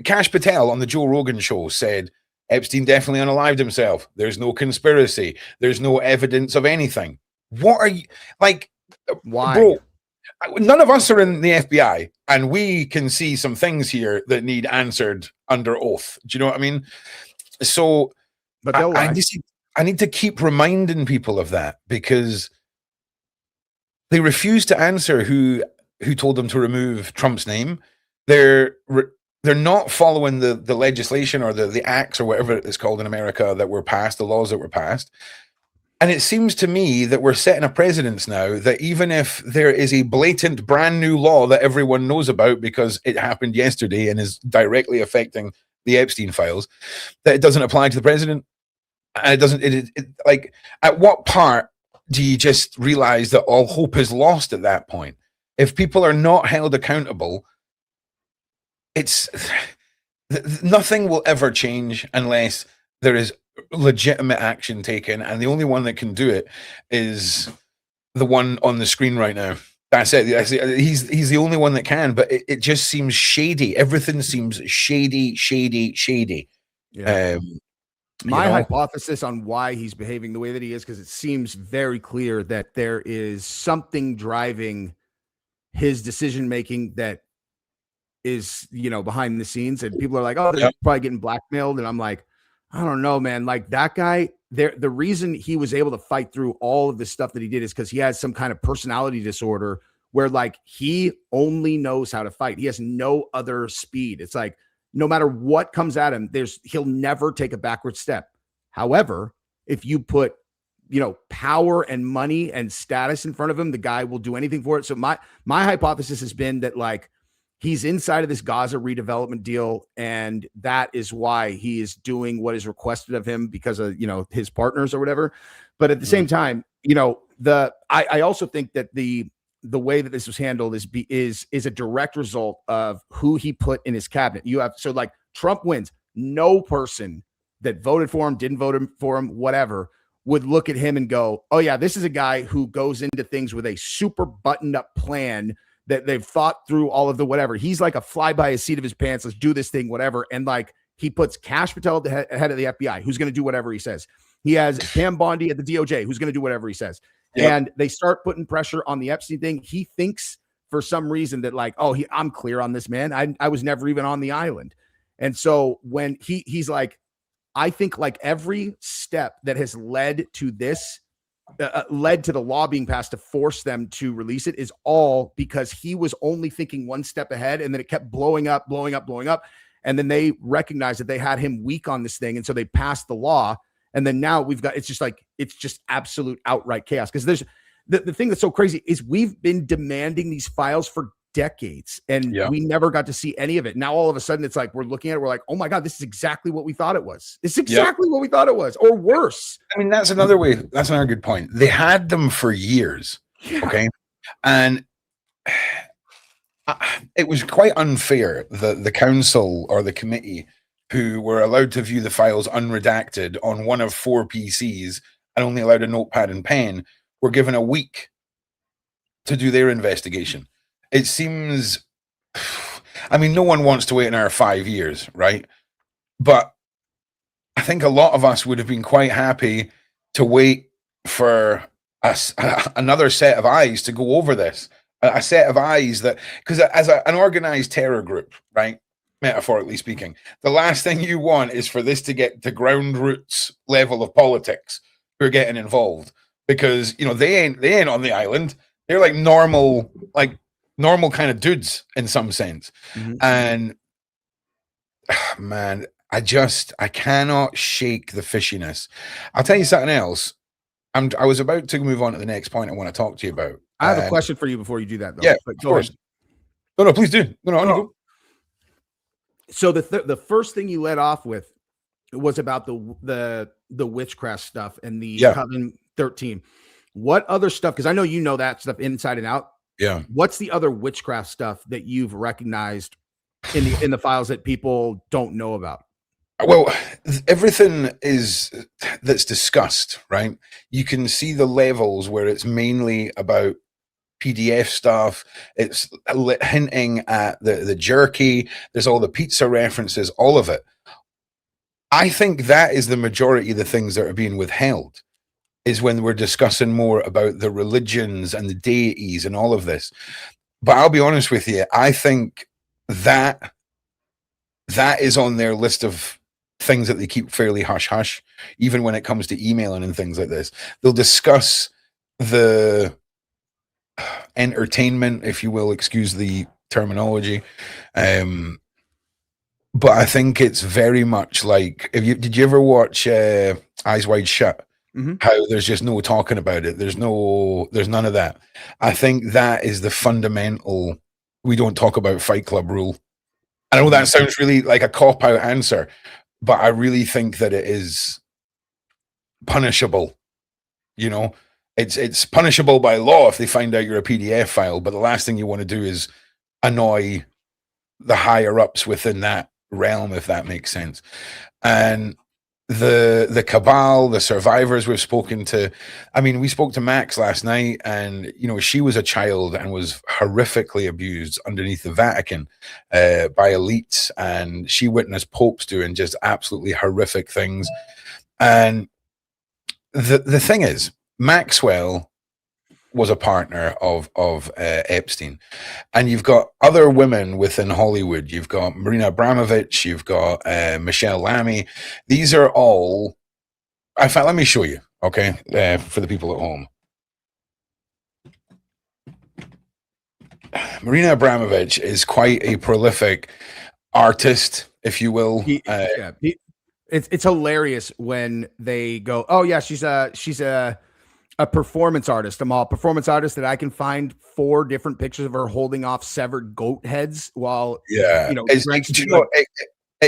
[SPEAKER 1] Cash Patel on the Joe Rogan show said Epstein definitely unalived himself. There's no conspiracy. There's no evidence of anything. What are you, like,
[SPEAKER 2] why?
[SPEAKER 1] Bro, none of us are in the FBI, and we can see some things here that need answered under oath. Do you know what I mean? So
[SPEAKER 2] but
[SPEAKER 1] I need to keep reminding people of that, because they refuse to answer who told them to remove Trump's name. They're not following the legislation or the acts or whatever it's called in America that were passed, the laws that were passed. And it seems to me that we're setting a precedence now that even if there is a blatant brand new law that everyone knows about because it happened yesterday and is directly affecting the Epstein files, that it doesn't apply to the president. And it doesn't, like, at what part do you just realize that all hope is lost at that point? If people are not held accountable, nothing will ever change unless there is legitimate action taken, and the only one that can do it is the one on the screen right now. That's it. He's the only one that can, but it just seems shady. Everything seems shady.
[SPEAKER 2] Yeah. My hypothesis on why he's behaving the way that he is, because it seems very clear that there is something driving his decision making that is, behind the scenes, and people are like, oh, they're probably getting blackmailed, and I'm like, I don't know, man. Like, that guy, the reason he was able to fight through all of the stuff that he did is because he has some kind of personality disorder where, like, he only knows how to fight. He has no other speed. It's like, no matter what comes at him, he'll never take a backward step. However, if you put, power and money and status in front of him, the guy will do anything for it. So my hypothesis has been that, like, he's inside of this Gaza redevelopment deal, and that is why he is doing what is requested of him because of, his partners or whatever. But at the same time, I also think that the way that this was handled is a direct result of who he put in his cabinet. So like, Trump wins. No person that voted for him, didn't vote for him, whatever, would look at him and go, oh yeah, this is a guy who goes into things with a super buttoned up plan that they've thought through all of the whatever. He's like a fly by his seat of his pants. Let's do this thing, whatever. And like, he puts Cash Patel at the head of the FBI, who's going to do whatever he says. He has Pam Bondi at the DOJ, who's going to do whatever he says. Yep. And they start putting pressure on the Epstein thing. He thinks for some reason that, like, oh, I'm clear on this, man. I was never even on the island. And so when he's like, I think, like, every step that has led to this, led to the law being passed to force them to release it, is all because he was only thinking one step ahead, and then it kept blowing up. And then they recognized that they had him weak on this thing. And so they passed the law. And then now it's just absolute outright chaos. Because there's the thing that's so crazy is we've been demanding these files for decades, and
[SPEAKER 1] Yeah.
[SPEAKER 2] we never got to see any of it. Now all of a sudden it's like we're looking at it, we're like, oh my God, this is exactly what we thought it was. It's exactly what we thought it was, or worse.
[SPEAKER 1] I mean, that's another way. That's another good point. They had them for years. Okay. And it was quite unfair that the council or the committee who were allowed to view the files unredacted on one of 4 PCs and only allowed a notepad and pen were given a week to do their investigation. It seems, I mean, no one wants to wait another 5 years, right? But I think a lot of us would have been quite happy to wait for another set of eyes to go over this. A set of eyes that, because as an organized terror group, right, metaphorically speaking, the last thing you want is for this to get to ground roots level of politics who are getting involved, because you know they ain't on the island. They're like normal kind of dudes in some sense. And man, I cannot shake the fishiness. I'll tell you something else. I was about to move on to the next point I want to talk to you about.
[SPEAKER 2] I have a question for you before you do that, though.
[SPEAKER 1] Yeah,
[SPEAKER 2] but
[SPEAKER 1] of
[SPEAKER 2] go
[SPEAKER 1] course.
[SPEAKER 2] ahead.
[SPEAKER 1] No, please do. No.
[SPEAKER 2] So the first thing you led off with was about the witchcraft stuff and the Coven 13. What other stuff? Because I know you know that stuff inside and out.
[SPEAKER 1] Yeah.
[SPEAKER 2] What's the other witchcraft stuff that you've recognized in the files that people don't know about?
[SPEAKER 1] Well, everything that's discussed, right? You can see the levels where it's mainly about PDF stuff. It's hinting at the jerky. There's all the pizza references, all of it. I think that is the majority of the things that are being withheld, is when we're discussing more about the religions and the deities and all of this. But I'll be honest with you, I think that is on their list of things that they keep fairly hush-hush, even when it comes to emailing and things like this. They'll discuss the entertainment, if you will, excuse the terminology. But I think it's very much like, did you ever watch Eyes Wide Shut? How there's just no talking about it. There's none of that. I think that is the fundamental, we don't talk about Fight Club rule. I know that sounds really like a cop-out answer, but I really think that it is punishable. You know, it's punishable by law if they find out you're a PDF file, but the last thing you want to do is annoy the higher ups within that realm, if that makes sense. And the cabal, the survivors we've spoken to, I mean, we spoke to Max last night, and you know, she was a child and was horrifically abused underneath the Vatican by elites, and she witnessed popes doing just absolutely horrific things. And the thing is, Maxwell was a partner of Epstein, and you've got other women within Hollywood. You've got Marina Abramovich, you've got Michelle Lamy. These are all, in fact, let me show you, okay, for the people at home. Marina Abramovich is quite a prolific artist, if you will.
[SPEAKER 2] It's hilarious when they go, oh yeah, she's a performance artist. I'm a performance artist that I can find 4 different pictures of her holding off severed goat heads while
[SPEAKER 1] it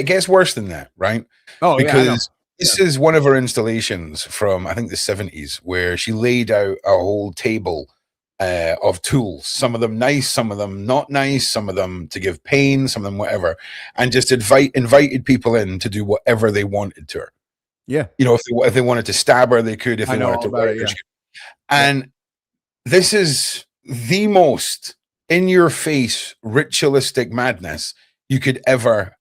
[SPEAKER 1] gets worse than that, right?
[SPEAKER 2] Oh,
[SPEAKER 1] because this is one of her installations from, I think, the 70s, where she laid out a whole table of tools, some of them nice, some of them not nice, some of them to give pain, some of them whatever, and just invited people in to do whatever they wanted to her.
[SPEAKER 2] Yeah,
[SPEAKER 1] you know, if they wanted to stab her, they could. If they wanted to write her, and this is the most in-your-face ritualistic madness you could ever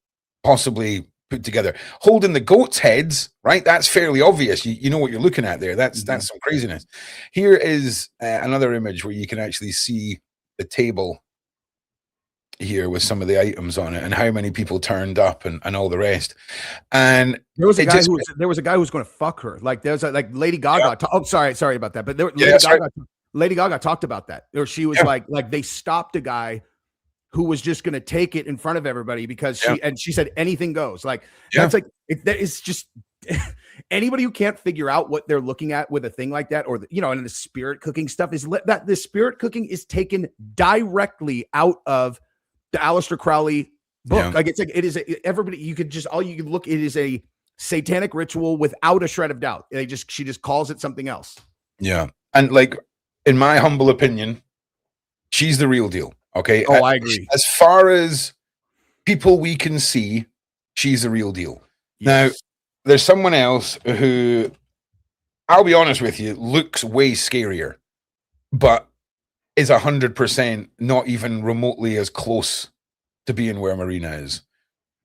[SPEAKER 1] possibly put together. Holding the goats' heads, right? That's fairly obvious. You know what you're looking at there. That's some craziness. Here is another image where you can actually see the table here with some of the items on it and how many people turned up and all the rest. And
[SPEAKER 2] there was a guy who was going to fuck her. Like there's like Lady Gaga. Sorry about that. But Lady Gaga talked about that. Or she was like they stopped a guy who was just going to take it in front of everybody because she said anything goes. Like that's like that is just anybody who can't figure out what they're looking at with a thing like that, or and the spirit cooking stuff that the spirit cooking is taken directly out of the Aleister Crowley book. Like it is everybody. You can look. It is a satanic ritual without a shred of doubt. She just calls it something else.
[SPEAKER 1] Yeah, and like in my humble opinion, she's the real deal. Okay.
[SPEAKER 2] Oh, I agree.
[SPEAKER 1] As far as people we can see, she's the real deal. Yes. Now, there's someone else who, I'll be honest with you, looks way scarier, but is 100% not even remotely as close to being where Marina is,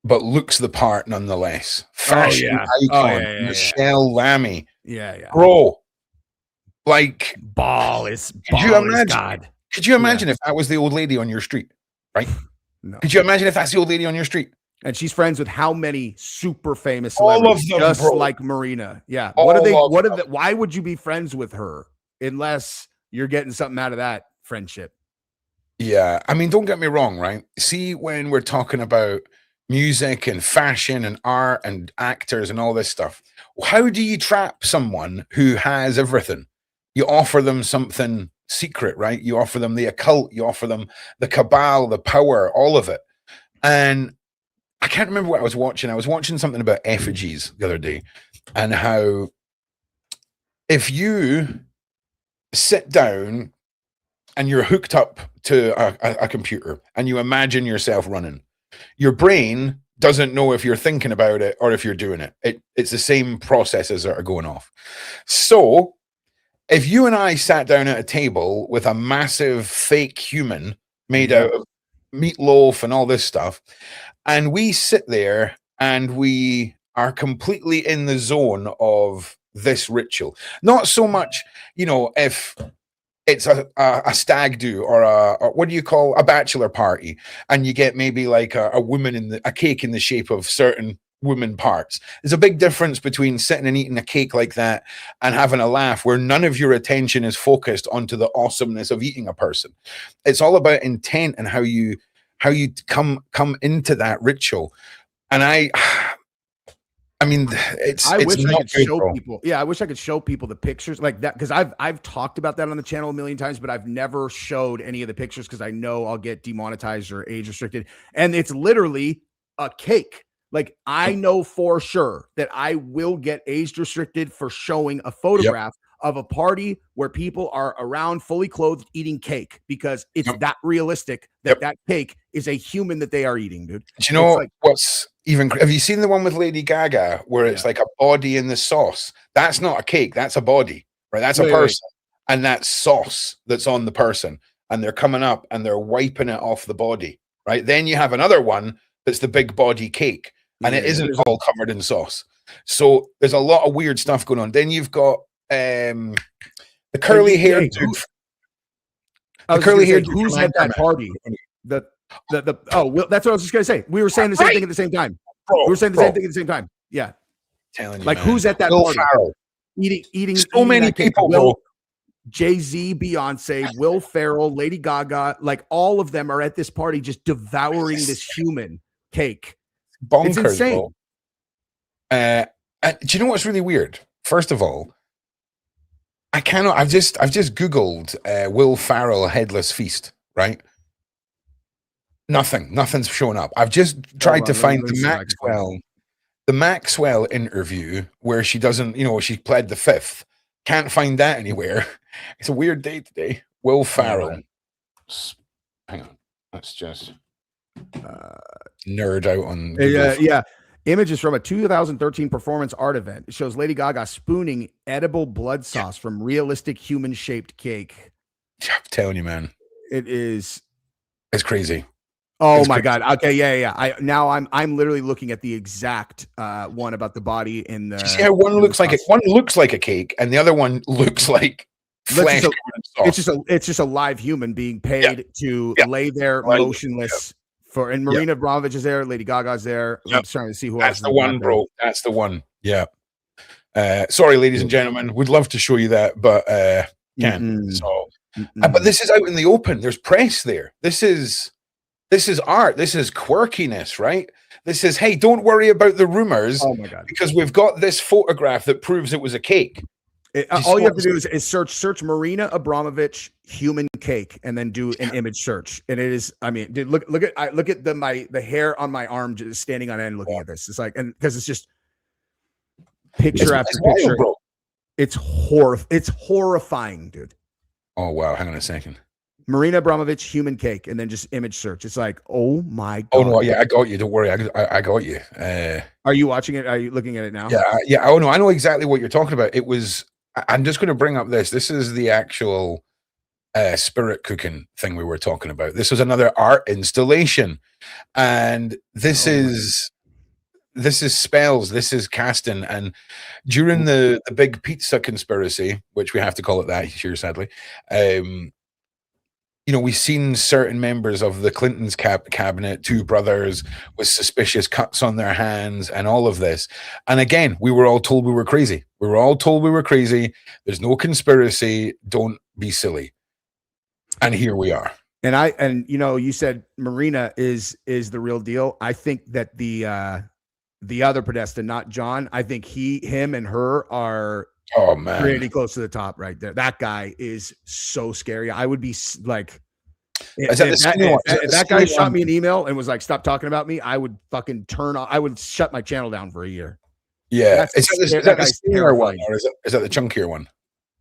[SPEAKER 1] but looks the part nonetheless. Fashion icon, Michelle Lamy.
[SPEAKER 2] Yeah.
[SPEAKER 1] Bro, like,
[SPEAKER 2] could you imagine?
[SPEAKER 1] Could you imagine if that was the old lady on your street, right?
[SPEAKER 2] No.
[SPEAKER 1] Could you imagine if that's the old lady on your street?
[SPEAKER 2] And she's friends with how many super famous celebrities?
[SPEAKER 1] All of them,
[SPEAKER 2] just
[SPEAKER 1] bro.
[SPEAKER 2] Like Marina. Yeah.
[SPEAKER 1] All
[SPEAKER 2] why would you be friends with her unless you're getting something out of that friendship?
[SPEAKER 1] Yeah. I mean, don't get me wrong, right? See, when we're talking about music and fashion and art and actors and all this stuff, how do you trap someone who has everything? You offer them something secret, right? You offer them the occult, you offer them the cabal, the power, all of it. And I can't remember what I was watching. I was watching something about effigies the other day, and how if you sit down and you're hooked up to a computer and you imagine yourself running, your brain doesn't know if you're thinking about it or if you're doing it. It's the same processes that are going off. So if you and I sat down at a table with a massive fake human made out of meatloaf and all this stuff, and we sit there and we are completely in the zone of this ritual, not so much, if it's a stag do or a what do you call a bachelor party, and you get maybe like a woman a cake in the shape of certain women parts. There's a big difference between sitting and eating a cake like that and having a laugh where none of your attention is focused onto the awesomeness of eating a person. It's all about intent and how you come into that ritual. And I mean, I wish I could show people.
[SPEAKER 2] Yeah, I wish I could show people the pictures like that, because I've talked about that on the channel a million times, but I've never showed any of the pictures because I know I'll get demonetized or age restricted. And it's literally a cake. Like, I know for sure that I will get age restricted for showing a photograph of a party where people are around fully clothed eating cake, because it's that realistic that that cake is a human that they are eating, dude.
[SPEAKER 1] Do you know what's even, have you seen the one with Lady Gaga where it's like a body in the sauce? That's not a cake, that's a body, right? That's a person. And that sauce that's on the person, and they're coming up and they're wiping it off the body, right? Then you have another one that's the big body cake, and it isn't all covered in sauce. So there's a lot of weird stuff going on. Then you've got the curly haired dude.
[SPEAKER 2] The curly haired dude. Who's at that party? Well, that's what I was just gonna say. We were saying the same thing at the same time. We were saying the same thing at the same time. Yeah.
[SPEAKER 1] Telling you,
[SPEAKER 2] like, man. Who's at that party? Eating
[SPEAKER 1] so many people, bro.
[SPEAKER 2] Jay-Z, Beyonce, Will Ferrell, Lady Gaga, like all of them are at this party just devouring this human cake.
[SPEAKER 1] Bonkers,
[SPEAKER 2] it's insane.
[SPEAKER 1] Bro. Do you know what's really weird? First of all, I've just Googled Will Ferrell headless feast, right? Nothing's showing up. I've just tried to find the Maxwell interview where she doesn't, she pled the fifth. Can't find that anywhere. It's a weird day today. Will Ferrell. Hang on. Let's just nerd out on.
[SPEAKER 2] Yeah. Images from a 2013 performance art event. It shows Lady Gaga spooning edible blood sauce from realistic human-shaped cake.
[SPEAKER 1] I'm telling you, man.
[SPEAKER 2] It's
[SPEAKER 1] crazy.
[SPEAKER 2] Oh my God. Okay. Yeah. I'm literally looking at the exact one about the body in the.
[SPEAKER 1] See how one looks like one looks like a cake, and the other one looks like flesh.
[SPEAKER 2] It's just a live human being paid to lay there motionless. And Marina Abramovich is there, Lady Gaga's there. I'm just trying to see who else.
[SPEAKER 1] That's the one, bro. That's the one. Yeah. Sorry, ladies and gentlemen. We'd love to show you that, but can't. So, but this is out in the open. There's press there. This is This is art. This is quirkiness, right? This is, hey, don't worry about the rumors.
[SPEAKER 2] Oh my God.
[SPEAKER 1] Because we've got this photograph that proves it was a cake.
[SPEAKER 2] All you have to do is search Marina Abramovich human cake and then do an image search. And it is, I mean, dude, look at the hair on my arm just standing on end looking at this. It's like, and because it's just picture after picture.
[SPEAKER 1] Wild, bro.
[SPEAKER 2] It's horrifying, dude.
[SPEAKER 1] Oh wow, hang on a second.
[SPEAKER 2] Marina Abramovich human cake and then just image search. It's like, oh my God.
[SPEAKER 1] Oh no, yeah, I got you. Don't worry, I got you.
[SPEAKER 2] Are you watching it? Are you looking at it now?
[SPEAKER 1] Yeah. Oh no, I know exactly what you're talking about. It was. I'm just going to bring up this. This is the actual spirit cooking thing we were talking about. This was another art installation, and this is spells. This is casting. And during the big pizza conspiracy, which we have to call it that here, sadly, you know, we've seen certain members of the Clintons cabinet, two brothers with suspicious cuts on their hands and all of this. And again, we were all told we were crazy. We were all told we were crazy. There's no conspiracy. Don't be silly. And here we are.
[SPEAKER 2] And you know, you said Marina is the real deal. I think that the other Podesta, not John, I think him and her are pretty close to the top right there. That guy is so scary. I would be like, if that guy shot me an email and was like, stop talking about me, I would fucking I would shut my channel down for a year.
[SPEAKER 1] Yeah. Is that the skinnier one, or is that the chunkier one?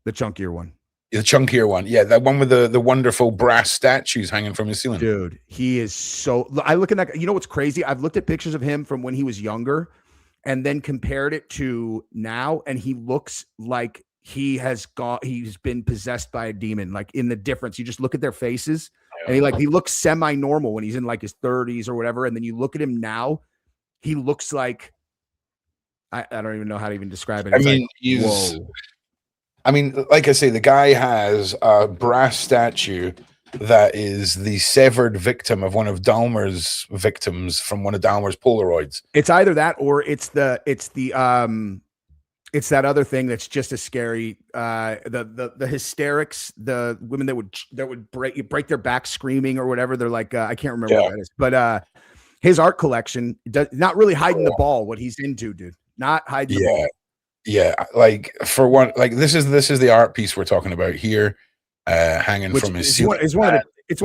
[SPEAKER 2] The chunkier one.
[SPEAKER 1] The chunkier one. Yeah, that one with the wonderful brass statues hanging from his ceiling.
[SPEAKER 2] Dude, he is so... I look at that... You know what's crazy? I've looked at pictures of him from when he was younger and then compared it to now, and he looks like he's been possessed by a demon. Like, in the difference, you just look at their faces, and he looks semi-normal when he's in like his 30s or whatever, and then you look at him now, he looks like... I don't even know how to even describe it. It's whoa.
[SPEAKER 1] I mean, like I say, the guy has a brass statue that is the severed victim of one of Dahmer's victims from one of Dahmer's Polaroids.
[SPEAKER 2] It's either that or it's that other thing that's just as scary. The hysterics, the women that would break their back screaming or whatever. They're like, I can't remember what that is, but his art collection not really hiding the ball. What he's into, dude, not hiding the ball.
[SPEAKER 1] Yeah, like for one, like this is the art piece we're talking about here, hanging from his ceiling.
[SPEAKER 2] It's one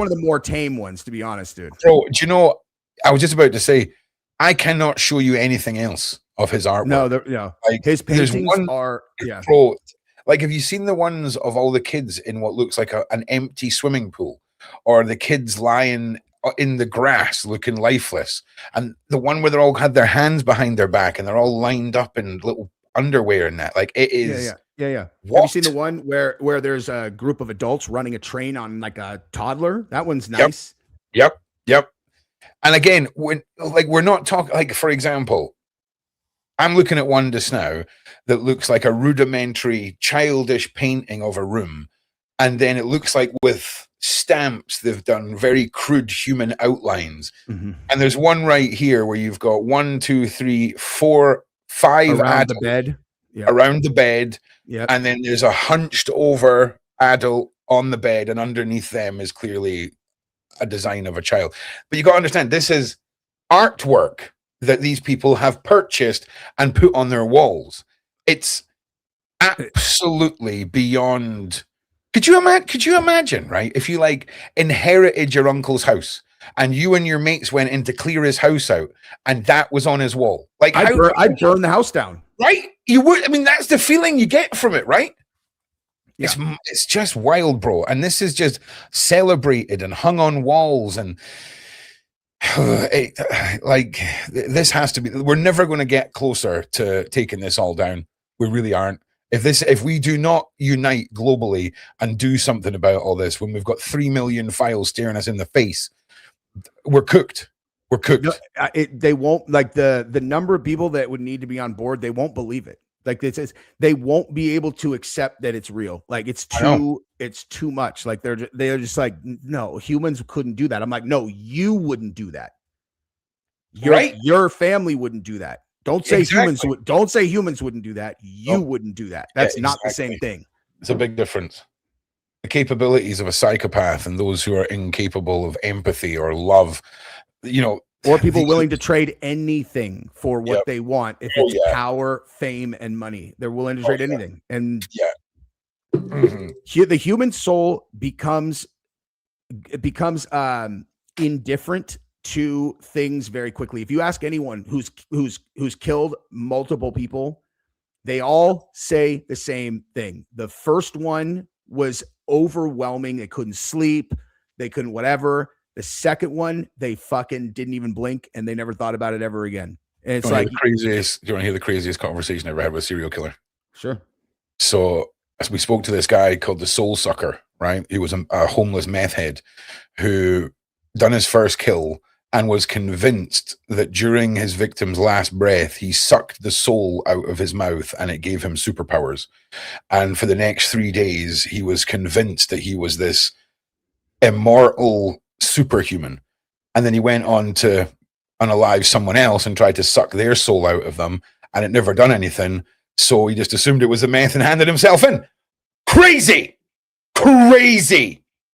[SPEAKER 2] of the more tame ones, to be honest, dude.
[SPEAKER 1] Bro, do you know? I was just about to say, I cannot show you anything else of his artwork.
[SPEAKER 2] No, like his paintings are. Yeah,
[SPEAKER 1] bro. Like, have you seen the ones of all the kids in what looks like an empty swimming pool, or the kids lying in the grass looking lifeless, and the one where they're all had their hands behind their back and they're all lined up in little underwear and that, like, it is.
[SPEAKER 2] Yeah. What? Have you seen the one where there's a group of adults running a train on like a toddler? That one's nice.
[SPEAKER 1] Yep. And again, we're not talking, like, for example, I'm looking at one just now that looks like a rudimentary childish painting of a room, and then it looks like with stamps they've done very crude human outlines. And there's one right here where you've got 1, 2, 3, 4, 5
[SPEAKER 2] around the bed,
[SPEAKER 1] around the bed, and then there's a hunched over adult on the bed, and underneath them is clearly a design of a child. But you got to understand, this is artwork that these people have purchased and put on their walls. It's absolutely beyond. Could you imagine, right? If you like inherited your uncle's house and you and your mates went in to clear his house out, and that was on his wall. Like,
[SPEAKER 2] I'd burn the house down.
[SPEAKER 1] Right? You would. I mean, that's the feeling you get from it, right? Yeah. It's just wild, bro. And this is just celebrated and hung on walls, and this has to be. We're never going to get closer to taking this all down. We really aren't. If we do not unite globally and do something about all this, when we've got 3 million files staring us in the face, we're cooked. We're cooked.
[SPEAKER 2] No, they won't, like, the number of people that would need to be on board. They won't believe it. Like, they won't be able to accept that it's real. Like, it's too much. Like, they're just like, no, humans couldn't do that. I'm like, no, you wouldn't do that. Your family wouldn't do that. Don't say humans wouldn't do that. You wouldn't do that. That's not the same thing.
[SPEAKER 1] It's a big difference. the capabilities of a psychopath and those who are incapable of empathy or love, you know,
[SPEAKER 2] or people willing to trade anything for what they want. If it's power, fame, and money, they're willing to trade anything. And the human soul becomes indifferent to things very quickly. If you ask anyone who's killed multiple people, they all say the same thing. The first one was overwhelming. They couldn't sleep. They couldn't whatever. The second one, they fucking didn't even blink, and they never thought about it ever again. And it's like
[SPEAKER 1] the craziest. Do you want to hear the craziest conversation I ever had with a serial killer?
[SPEAKER 2] Sure.
[SPEAKER 1] So as we spoke to this guy called the Soul Sucker, right? He was a homeless meth head who done his first kill and was convinced that during his victim's last breath, he sucked the soul out of his mouth and it gave him superpowers. And for the next 3 days, he was convinced that he was this immortal superhuman. And then he went on to unalive someone else and tried to suck their soul out of them, and it never done anything. So he just assumed it was the meth and handed himself in. Crazy,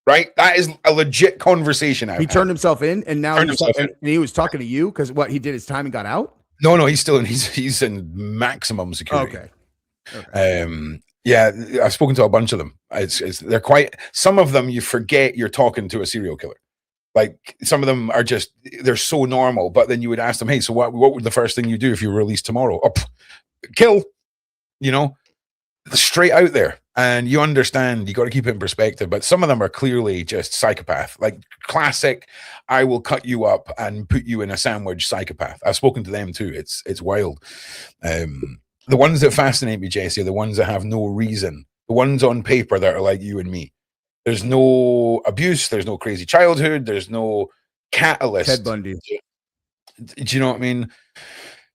[SPEAKER 1] right? That is a legit conversation.
[SPEAKER 2] He turned himself in, and now he was talking to you because what he did his time and got out.
[SPEAKER 1] No, he's still in. He's in maximum security.
[SPEAKER 2] Okay.
[SPEAKER 1] Yeah, I've spoken to a bunch of them. They're quite. Some of them you forget you're talking to a serial killer. Like some of them are just, they're so normal. But then you would ask them, hey, so what would the first thing you do if you were released tomorrow? Oh, kill. You know, straight out there. And you understand, you got to keep it in perspective. But some of them are clearly just psychopath, like classic, I will cut you up and put you in a sandwich psychopath. I've spoken to them too. It's wild. The ones that fascinate me, Jesse, are the ones that have no reason. The ones on paper that are like you and me. There's no abuse. There's no crazy childhood. There's no catalyst.
[SPEAKER 2] Ted Bundy.
[SPEAKER 1] Do you know what I mean?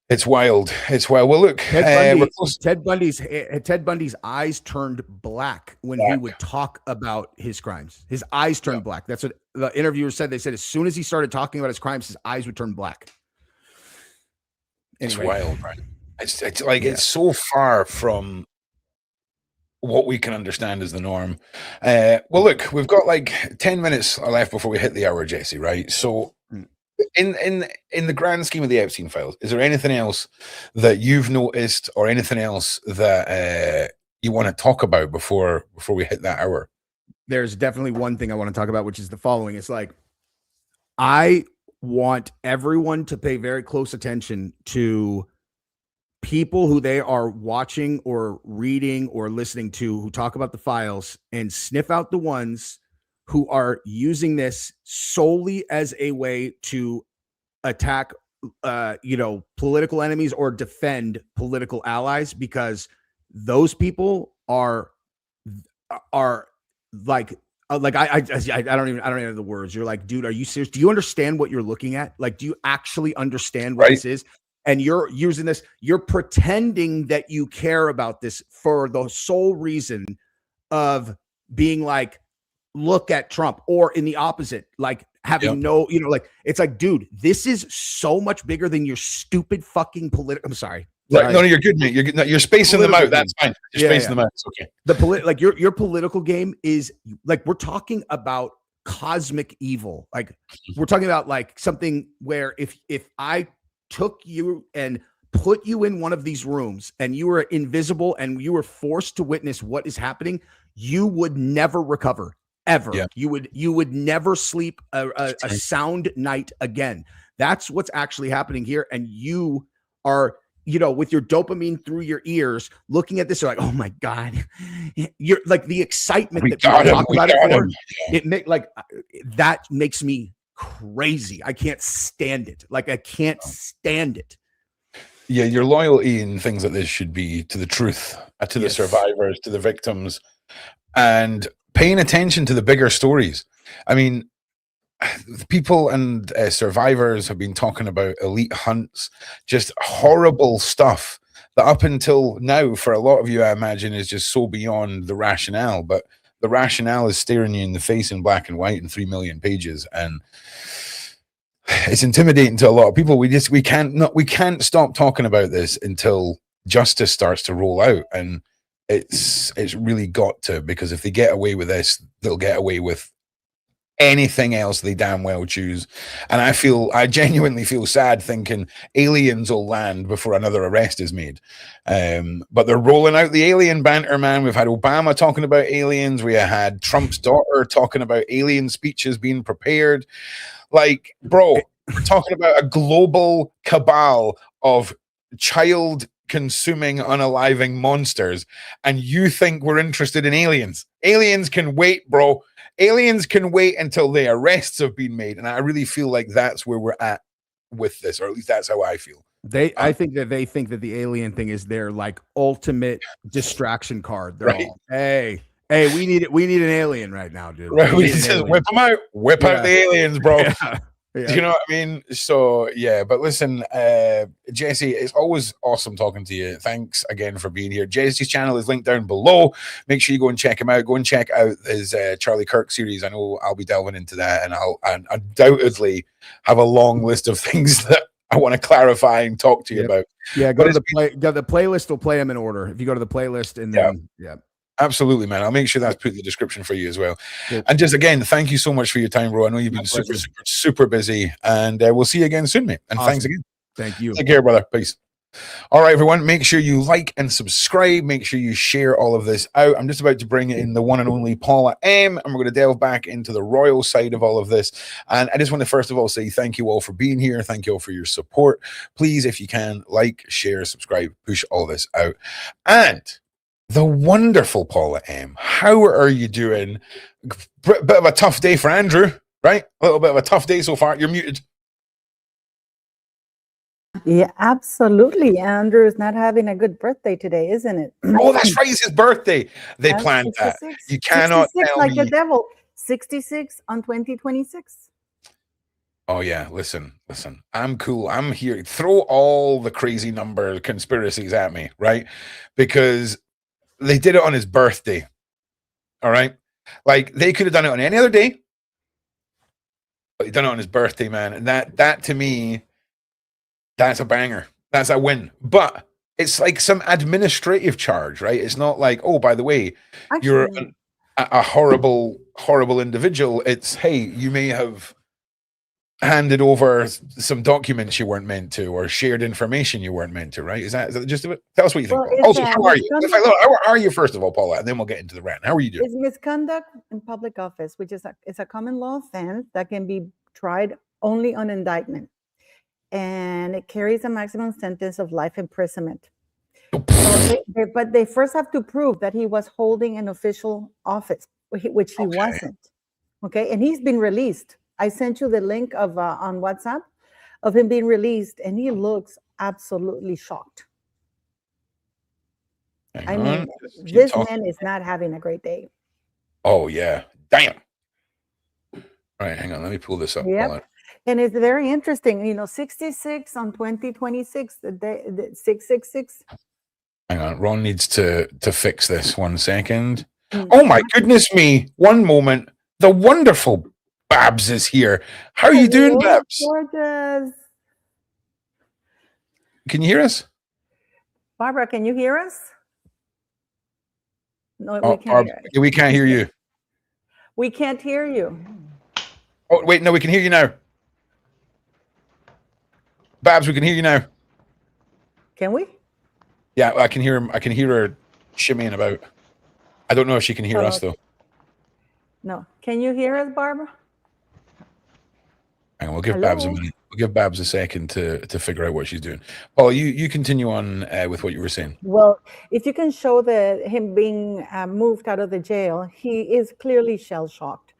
[SPEAKER 1] It's wild. It's wild. Well, look,
[SPEAKER 2] Ted Bundy's eyes turned black when he would talk about his crimes. His eyes turned black. That's what the interviewer said. They said as soon as he started talking about his crimes, his eyes would turn black.
[SPEAKER 1] Anyway. It's wild, right? It's like it's so far from what we can understand as the norm. Well, look, we've got like 10 minutes left before we hit the hour, Jesse, right? So in the grand scheme of the Epstein files, is there anything else that you've noticed or anything else that you want to talk about before we hit that hour?
[SPEAKER 2] There's definitely one thing I want to talk about, which is the following. It's like, I want everyone to pay very close attention to people who they are watching or reading or listening to who talk about the files, and sniff out the ones who are using this solely as a way to attack, political enemies or defend political allies, because those people are like I don't even have the words. You're like, dude, are you serious? Do you understand what you're looking at? Like, do you actually understand what this is? And you're using this, you're pretending that you care about this for the sole reason of being like, look at Trump, or in the opposite, like having it's like, dude, this is so much bigger than your stupid fucking political. I'm sorry.
[SPEAKER 1] Right. No, you're good, mate. You're good. No, you're spacing them out. That's fine. You're spacing them out. It's okay.
[SPEAKER 2] Your political game is like, we're talking about cosmic evil. Like we're talking about like something where if I took you and put you in one of these rooms and you were invisible and you were forced to witness what is happening, you would never recover ever. Yeah. You would never sleep a sound night again. That's what's actually happening here. And you are, with your dopamine through your ears, looking at this, you're like, oh my God, you're like the excitement that people talk about it for. That makes me crazy. I can't stand it. Like, I can't stand it.
[SPEAKER 1] Yeah, your loyalty in things like this should be to the truth, to the survivors, to the victims, and paying attention to the bigger stories. I mean, people and survivors have been talking about elite hunts, just horrible stuff that up until now, for a lot of you, I imagine, is just so beyond the rationale. But the rationale is staring you in the face in black and white in 3 million pages, and it's intimidating to a lot of people. We can't stop talking about this until justice starts to roll out. And it's really got to, because if they get away with this, they'll get away with anything else they damn well choose. And I genuinely feel sad thinking aliens will land before another arrest is made. But they're rolling out the alien banter, man. We've had Obama talking about aliens. We had Trump's daughter talking about alien speeches being prepared. Like, bro, we're talking about a global cabal of child consuming unaliving monsters, and you think we're interested in aliens? Aliens can wait, bro. Aliens can wait until the arrests have been made. And I really feel like that's where we're at with this, or at least that's how I feel.
[SPEAKER 2] I think that they think that the alien thing is their like ultimate distraction card. They're
[SPEAKER 1] Right.
[SPEAKER 2] all, hey, we need it. We need an alien right now, dude.
[SPEAKER 1] Right?
[SPEAKER 2] We
[SPEAKER 1] We
[SPEAKER 2] need an
[SPEAKER 1] just
[SPEAKER 2] alien.
[SPEAKER 1] whip them out, whip out the aliens, bro.
[SPEAKER 2] Yeah.
[SPEAKER 1] You know what I mean? So yeah, but listen, Jesse, it's always awesome talking to you. Thanks again for being here. Jesse's channel is linked down below. Make sure you go and check him out. Go and check out his Charlie Kirk series. I know I'll be delving into that, and I'll undoubtedly have a long list of things that I want to clarify and talk to you about.
[SPEAKER 2] Yeah, go to the playlist will play them in order. If you go to the playlist and then
[SPEAKER 1] Absolutely, man. I'll make sure that's put in the description for you as well.
[SPEAKER 2] Cool.
[SPEAKER 1] And just again, thank you so much for your time, bro. I know you've been super busy, and we'll see you again soon, mate. And
[SPEAKER 2] Awesome.
[SPEAKER 1] thanks again.
[SPEAKER 2] Thank you.
[SPEAKER 1] Take care, brother. Peace. All right, everyone. Make sure you like and subscribe. Make sure you share all of this out. I'm just about to bring in the one and only Paula M, and we're going to delve back into the royal side of all of this. And I just want to first of all say thank you all for being here. Thank you all for your support. Please, if you can, like, share, subscribe, push all this out. And the wonderful Paula M, how are you doing? Bit of a tough day for Andrew, right? A little bit of a tough day so far. You're muted.
[SPEAKER 5] Yeah, absolutely. Andrew is not having a good birthday today, isn't it?
[SPEAKER 1] Oh, that's right. It's his birthday. They
[SPEAKER 5] That's
[SPEAKER 1] planned that.
[SPEAKER 5] 66.
[SPEAKER 1] You cannot
[SPEAKER 5] 66
[SPEAKER 1] tell
[SPEAKER 5] like
[SPEAKER 1] me.
[SPEAKER 5] the devil. 66 on 2026.
[SPEAKER 1] Oh yeah, listen. I'm cool. I'm here. Throw all the crazy number conspiracies at me, right? Because they did it on his birthday. All right. Like, they could have done it on any other day, but they done it on his birthday, man. And that to me, that's a banger. That's a win. But it's like some administrative charge, right? It's not like, oh, by the way, you're a horrible individual. It's, hey, you may have handed over some documents you weren't meant to, or shared information you weren't meant to, right? Is that the gist of it? Tell us what you think.
[SPEAKER 5] Well,
[SPEAKER 1] Also, how are you? How are you, first of all, Paula? And then we'll get into the rant. How are you doing?
[SPEAKER 5] It's misconduct in public office, which is it's a common law offense that can be tried only on indictment. And it carries a maximum sentence of life imprisonment. So but they first have to prove that he was holding an official office, which he wasn't. Okay, and he's been released. I sent you the link of on WhatsApp of him being released, and he looks absolutely shocked. I mean, this man is not having a great day.
[SPEAKER 1] Oh yeah, damn. All right, hang on. Let me pull this up.
[SPEAKER 5] Yep. And it's very interesting. You know, 66 on 2026, the 666.
[SPEAKER 1] Hang on. Ron needs to fix this. 1 second. Oh my goodness me. One moment. The wonderful Babs is here. How are you doing, Babs?
[SPEAKER 5] Gorgeous.
[SPEAKER 1] Can you hear us?
[SPEAKER 5] Barbara, can you hear us? No,
[SPEAKER 1] we can't. We can't hear you.
[SPEAKER 5] We can't hear you.
[SPEAKER 1] Oh, wait. No, we can hear you now. Babs, we can hear you now.
[SPEAKER 5] Can we?
[SPEAKER 1] Yeah, I can hear him. I can hear her shimmying about. I don't know if she can hear us, though.
[SPEAKER 5] No. Can you hear us, Barbara?
[SPEAKER 1] Hang on, we'll give Babs a minute. We'll give Babs a second to figure out what she's doing. Paul, you continue on with what you were saying.
[SPEAKER 5] Well, if you can show him being moved out of the jail, he is clearly shell-shocked.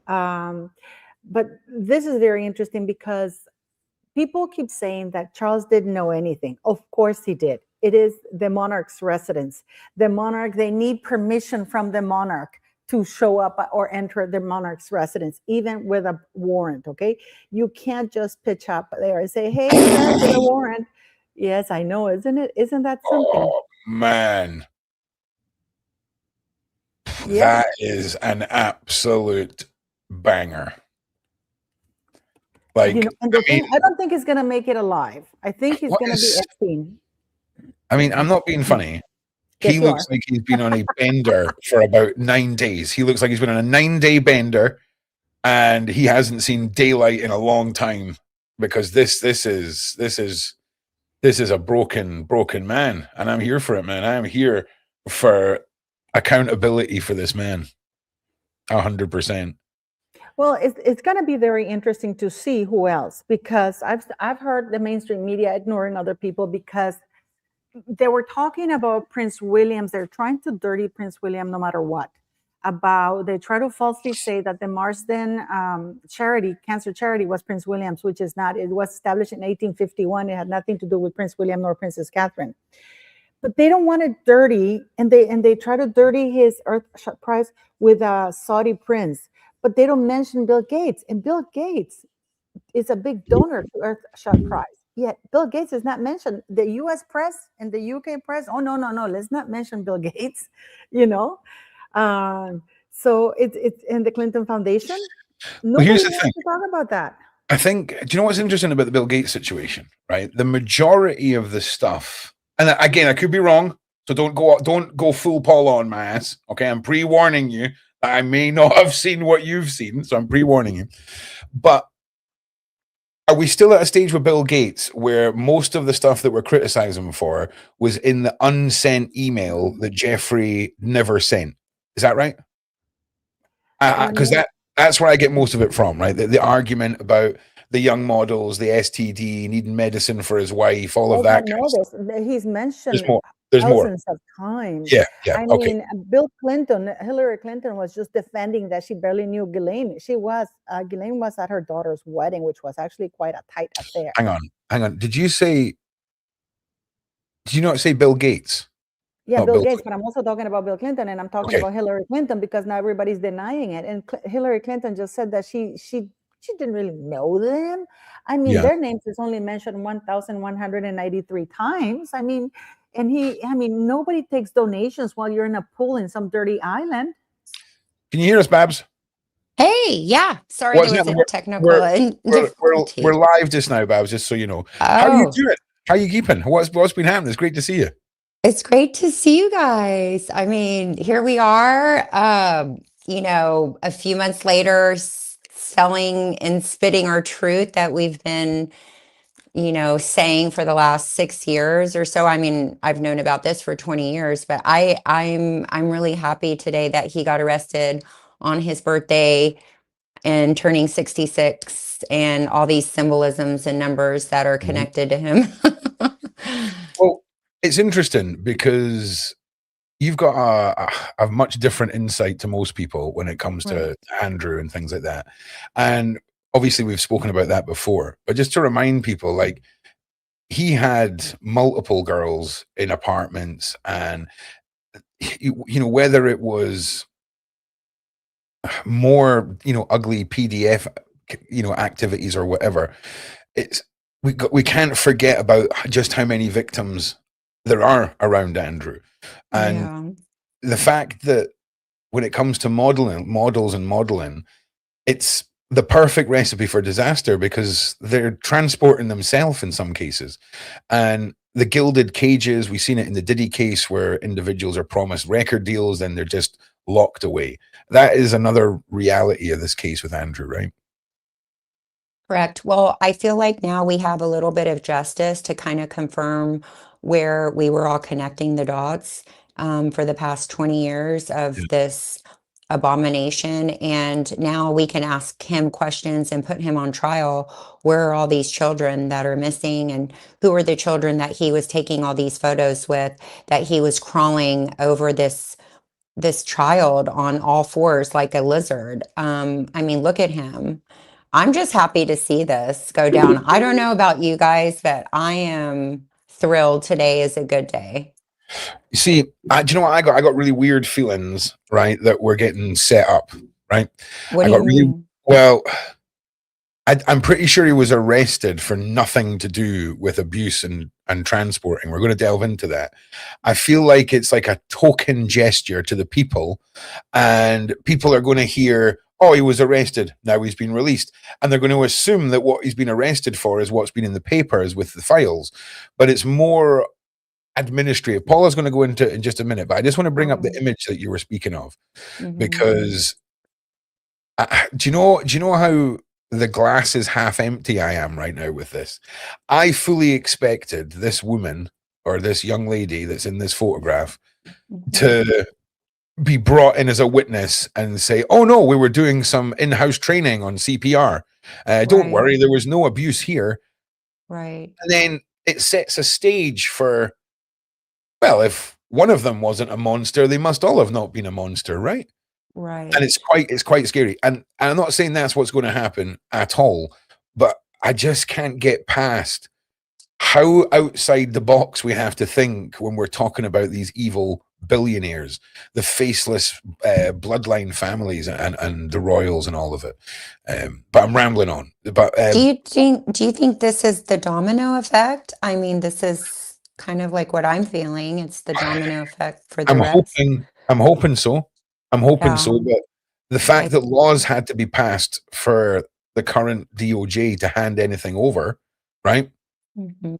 [SPEAKER 5] But this is very interesting because people keep saying that Charles didn't know anything. Of course he did. It is the monarch's residence. The monarch, they need permission from the monarch to show up or enter the monarch's residence, even with a warrant, okay? You can't just pitch up there and say, hey, yes, with a warrant. Yes, I know, isn't it? Isn't that something?
[SPEAKER 1] Oh, man. Yeah. That is an absolute banger. Like,
[SPEAKER 5] you know, and I don't think he's going to make it alive. I think he's going to be Epstein.
[SPEAKER 1] I mean, I'm not being funny.
[SPEAKER 5] Yes,
[SPEAKER 1] He
[SPEAKER 5] you
[SPEAKER 1] looks
[SPEAKER 5] are.
[SPEAKER 1] like he's been on a bender for about 9 days. He looks like he's been on a 9-day bender, and he hasn't seen daylight in a long time, because this is a broken man, and I'm here for it, man. I am here for accountability for this man, 100%.
[SPEAKER 5] Well, it's going to be very interesting to see who else, because I've heard the mainstream media ignoring other people because they were talking about Prince Williams. They're trying to dirty Prince William no matter what. They try to falsely say that the Marsden cancer charity was Prince Williams, which is not. It was established in 1851. It had nothing to do with Prince William nor Princess Catherine. But they don't want it dirty, and they try to dirty his Earthshot Prize with a Saudi prince. But they don't mention Bill Gates, and Bill Gates is a big donor to Earthshot Prize. Yet Bill Gates is not mentioned. The U.S. press and the UK press, oh no, let's not mention Bill Gates, So it's in the Clinton Foundation. Nobody
[SPEAKER 1] Here's the
[SPEAKER 5] wants
[SPEAKER 1] thing.
[SPEAKER 5] to talk about that.
[SPEAKER 1] I think, do you know what's interesting about the Bill Gates situation, right? The majority of the stuff, and again, I could be wrong, so don't go full Paula on my ass, okay? I'm pre-warning you. I may not have seen what you've seen, so I'm pre-warning you. But are we still at a stage with Bill Gates where most of the stuff that we're criticizing him for was in the unsent email that Jeffrey never sent? Is that right? Because that's where I get most of it from, right? The argument about the young models, the STD, needing medicine for his wife, all of that.
[SPEAKER 5] He's mentioned
[SPEAKER 1] There's
[SPEAKER 5] thousands of times.
[SPEAKER 1] Yeah.
[SPEAKER 5] I mean, Hillary Clinton was just defending that she barely knew Ghislaine. Ghislaine was at her daughter's wedding, which was actually quite a tight affair.
[SPEAKER 1] Hang on. Did you not say Bill Gates?
[SPEAKER 5] Yeah, Bill Gates, but I'm also talking about Bill Clinton, and I'm talking about Hillary Clinton because now everybody's denying it. And Hillary Clinton just said that she didn't really know them. I mean, their names is only mentioned 1,193 times. I mean, nobody takes donations while you're in a pool in some dirty island.
[SPEAKER 1] Can you hear us, Babs?
[SPEAKER 6] Hey, yeah. Sorry, there was a technical.
[SPEAKER 1] We're live just now, Babs. Just so you know. How are you doing? How are you keeping? What's been happening? It's great to see you.
[SPEAKER 6] It's great to see you guys. I mean, here we are. A few months later, selling and spitting our truth that we've been, saying for the last 6 years or so. I mean, I've known about this for 20 years, but I'm really happy today that he got arrested on his birthday and turning 66, and all these symbolisms and numbers that are connected to him.
[SPEAKER 1] Well, it's interesting because you've got a much different insight to most people when it comes to Andrew and things like that. And obviously we've spoken about that before, but just to remind people, like, he had multiple girls in apartments, and whether it was more ugly PDF activities or whatever, we can't forget about just how many victims there are around Andrew. And the fact that when it comes to models and modeling, it's the perfect recipe for disaster because they're transporting themselves in some cases. And the gilded cages, we've seen it in the Diddy case where individuals are promised record deals and they're just locked away. That is another reality of this case with Andrew, right?
[SPEAKER 6] Correct. Well, I feel like now we have a little bit of justice to kind of confirm where we were all connecting the dots for the past 20 years of this abomination. And now we can ask him questions and put him on trial. Where are all these children that are missing? And who are the children that he was taking all these photos with, that he was crawling over this child on all fours like a lizard? I mean, look at him. I'm just happy to see this go down. I don't know about you guys, but I am thrilled. Today is a good day.
[SPEAKER 1] You see, do you know what I got? I got really weird feelings, right, that we're getting set up, right?
[SPEAKER 6] What do you mean?
[SPEAKER 1] Well, I'm pretty sure he was arrested for nothing to do with abuse and transporting. We're going to delve into that. I feel like it's like a token gesture to the people, and people are going to hear, oh, he was arrested, now he's been released. And they're going to assume that what he's been arrested for is what's been in the papers with the files. But it's more administrative. Paula's going to go into it in just a minute, but I just want to bring up the
[SPEAKER 6] Mhm.
[SPEAKER 1] image that you were speaking of,
[SPEAKER 6] Mhm.
[SPEAKER 1] because do you know how the glass is half empty I am right now with this? I fully expected this woman or this young lady that's in this photograph
[SPEAKER 6] Mhm.
[SPEAKER 1] to be brought in as a witness and say, oh no, we were doing some in-house training on CPR. Don't
[SPEAKER 6] Right.
[SPEAKER 1] worry, there was no abuse here.
[SPEAKER 6] Right.
[SPEAKER 1] And then it sets a stage for, well, if one of them wasn't a monster, they must all have not been a monster, right? And
[SPEAKER 6] Right.
[SPEAKER 1] it's quite scary. And I'm not saying that's what's going to happen at all, but I just can't get past how outside the box we have to think when we're talking about these evil billionaires, the faceless bloodline families, and the royals and all of it. But I'm rambling on. But
[SPEAKER 6] Do you think this is the domino effect? I mean, this is kind of like what I'm feeling. It's the domino effect for the
[SPEAKER 1] I'm
[SPEAKER 6] rest.
[SPEAKER 1] hoping so. I'm hoping so.
[SPEAKER 6] Yeah.
[SPEAKER 1] But the fact
[SPEAKER 6] I
[SPEAKER 1] that laws had to be passed for the current DOJ to hand anything over, right?
[SPEAKER 6] Mhm.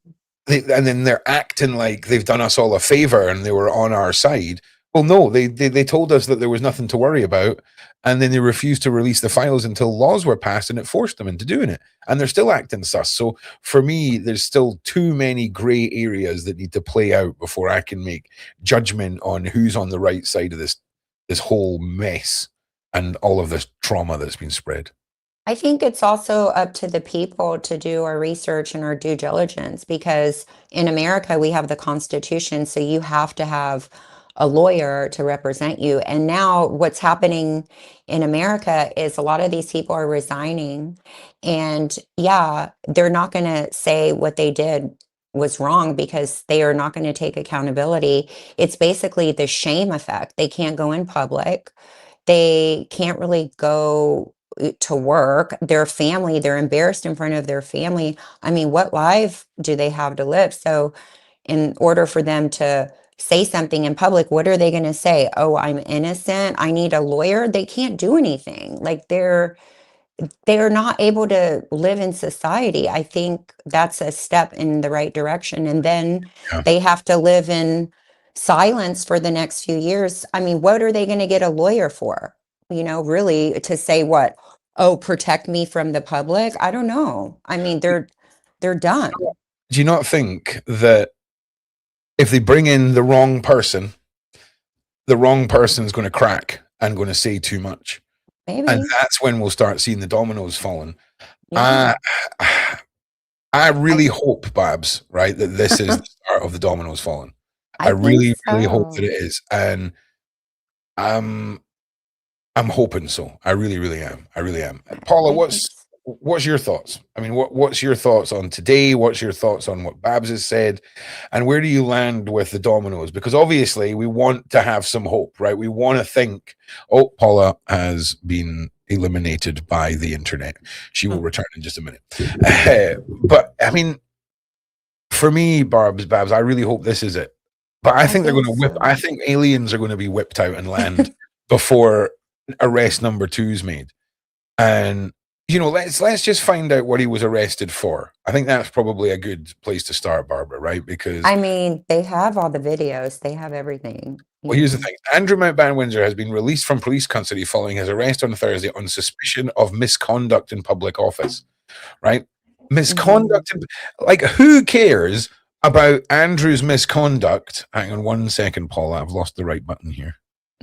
[SPEAKER 1] And then they're acting like they've done us all a favor and they were on our side. Well, no, they told us that there was nothing to worry about, and then they refused to release the files until laws were passed, and it forced them into doing it. And they're still acting sus. So for me, there's still too many gray areas that need to play out before I can make judgment on who's on the right side of this whole mess and all of this trauma that's been spread.
[SPEAKER 6] I think it's also up to the people to do our research and our due diligence, because in America we have the Constitution, so you have to have a lawyer to represent you. And now what's happening in America is a lot of these people are resigning, and yeah, they're not going to say what they did was wrong because they are not going to take accountability. It's basically the shame effect. They can't go in public. They can't really go to work. Their family, they're embarrassed in front of their family. I mean, what life do they have to live? So in order for them to say something in public, what are they going to say? Oh, I'm innocent. I need a lawyer. They can't do anything. Like they're not able to live in society. I think that's a step in the right direction. And then
[SPEAKER 1] Yeah.
[SPEAKER 6] they have to live in silence for the next few years. I mean, what are they going to get a lawyer for? You know, really to say what? Oh, protect me from the public? I don't know. I mean, they're done.
[SPEAKER 1] Do you not think that if they bring in the wrong person's going to crack and going to say too much?
[SPEAKER 6] Maybe.
[SPEAKER 1] And that's when we'll start seeing the dominoes falling.
[SPEAKER 6] Yeah.
[SPEAKER 1] I really hope, Babs, right, that this is the start of the dominoes falling. I
[SPEAKER 6] think
[SPEAKER 1] really hope that
[SPEAKER 6] so.
[SPEAKER 1] it is. And I'm hoping so. I really am. I really am. Paula,
[SPEAKER 6] I think
[SPEAKER 1] what's your thoughts? I mean, what's your thoughts on today? What's your thoughts on what Babs has said? And where do you land with the dominoes? Because obviously we want to have some hope, right? We want to think, oh, Paula has been eliminated by the internet. She will return in just a minute. But I mean, for me, Babs, I really hope this is it. But I think they're going to whip.
[SPEAKER 6] so.
[SPEAKER 1] I think aliens are going to be whipped out and land before arrest number 2 is made. And you know, let's just find out what he was arrested for. I think that's probably a good place to start, Barbara, right? Because
[SPEAKER 6] I mean, they have all the videos, they have everything.
[SPEAKER 1] well, here's the thing. Andrew Mountbatten Windsor has been released from police custody following his arrest on Thursday on suspicion of misconduct in public office, right? Misconduct. Like, who cares about Andrew's misconduct? Hang on 1 second, Paula. I've lost the right button here.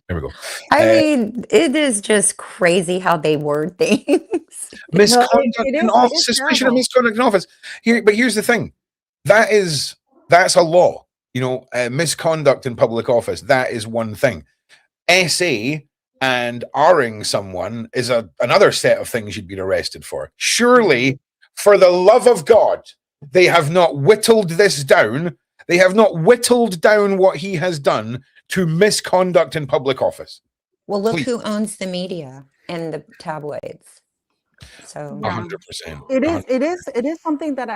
[SPEAKER 1] There we go.
[SPEAKER 6] I mean, it is just crazy how they word things.
[SPEAKER 1] Misconduct
[SPEAKER 5] it
[SPEAKER 1] in
[SPEAKER 5] is-
[SPEAKER 1] office,
[SPEAKER 5] it is
[SPEAKER 1] suspicion of
[SPEAKER 5] terrible.
[SPEAKER 1] misconduct in office. But here's the thing. That's a law. You know, misconduct in public office. That is one thing. SA and R-ing someone is another set of things you'd be arrested for. Surely, for the love of God, they have not whittled this down. They have not whittled down what he has done to misconduct in public office.
[SPEAKER 6] Well, look
[SPEAKER 1] Please.
[SPEAKER 6] who owns the media and the tabloids. So
[SPEAKER 5] Yeah.
[SPEAKER 1] 100%.
[SPEAKER 5] It is something that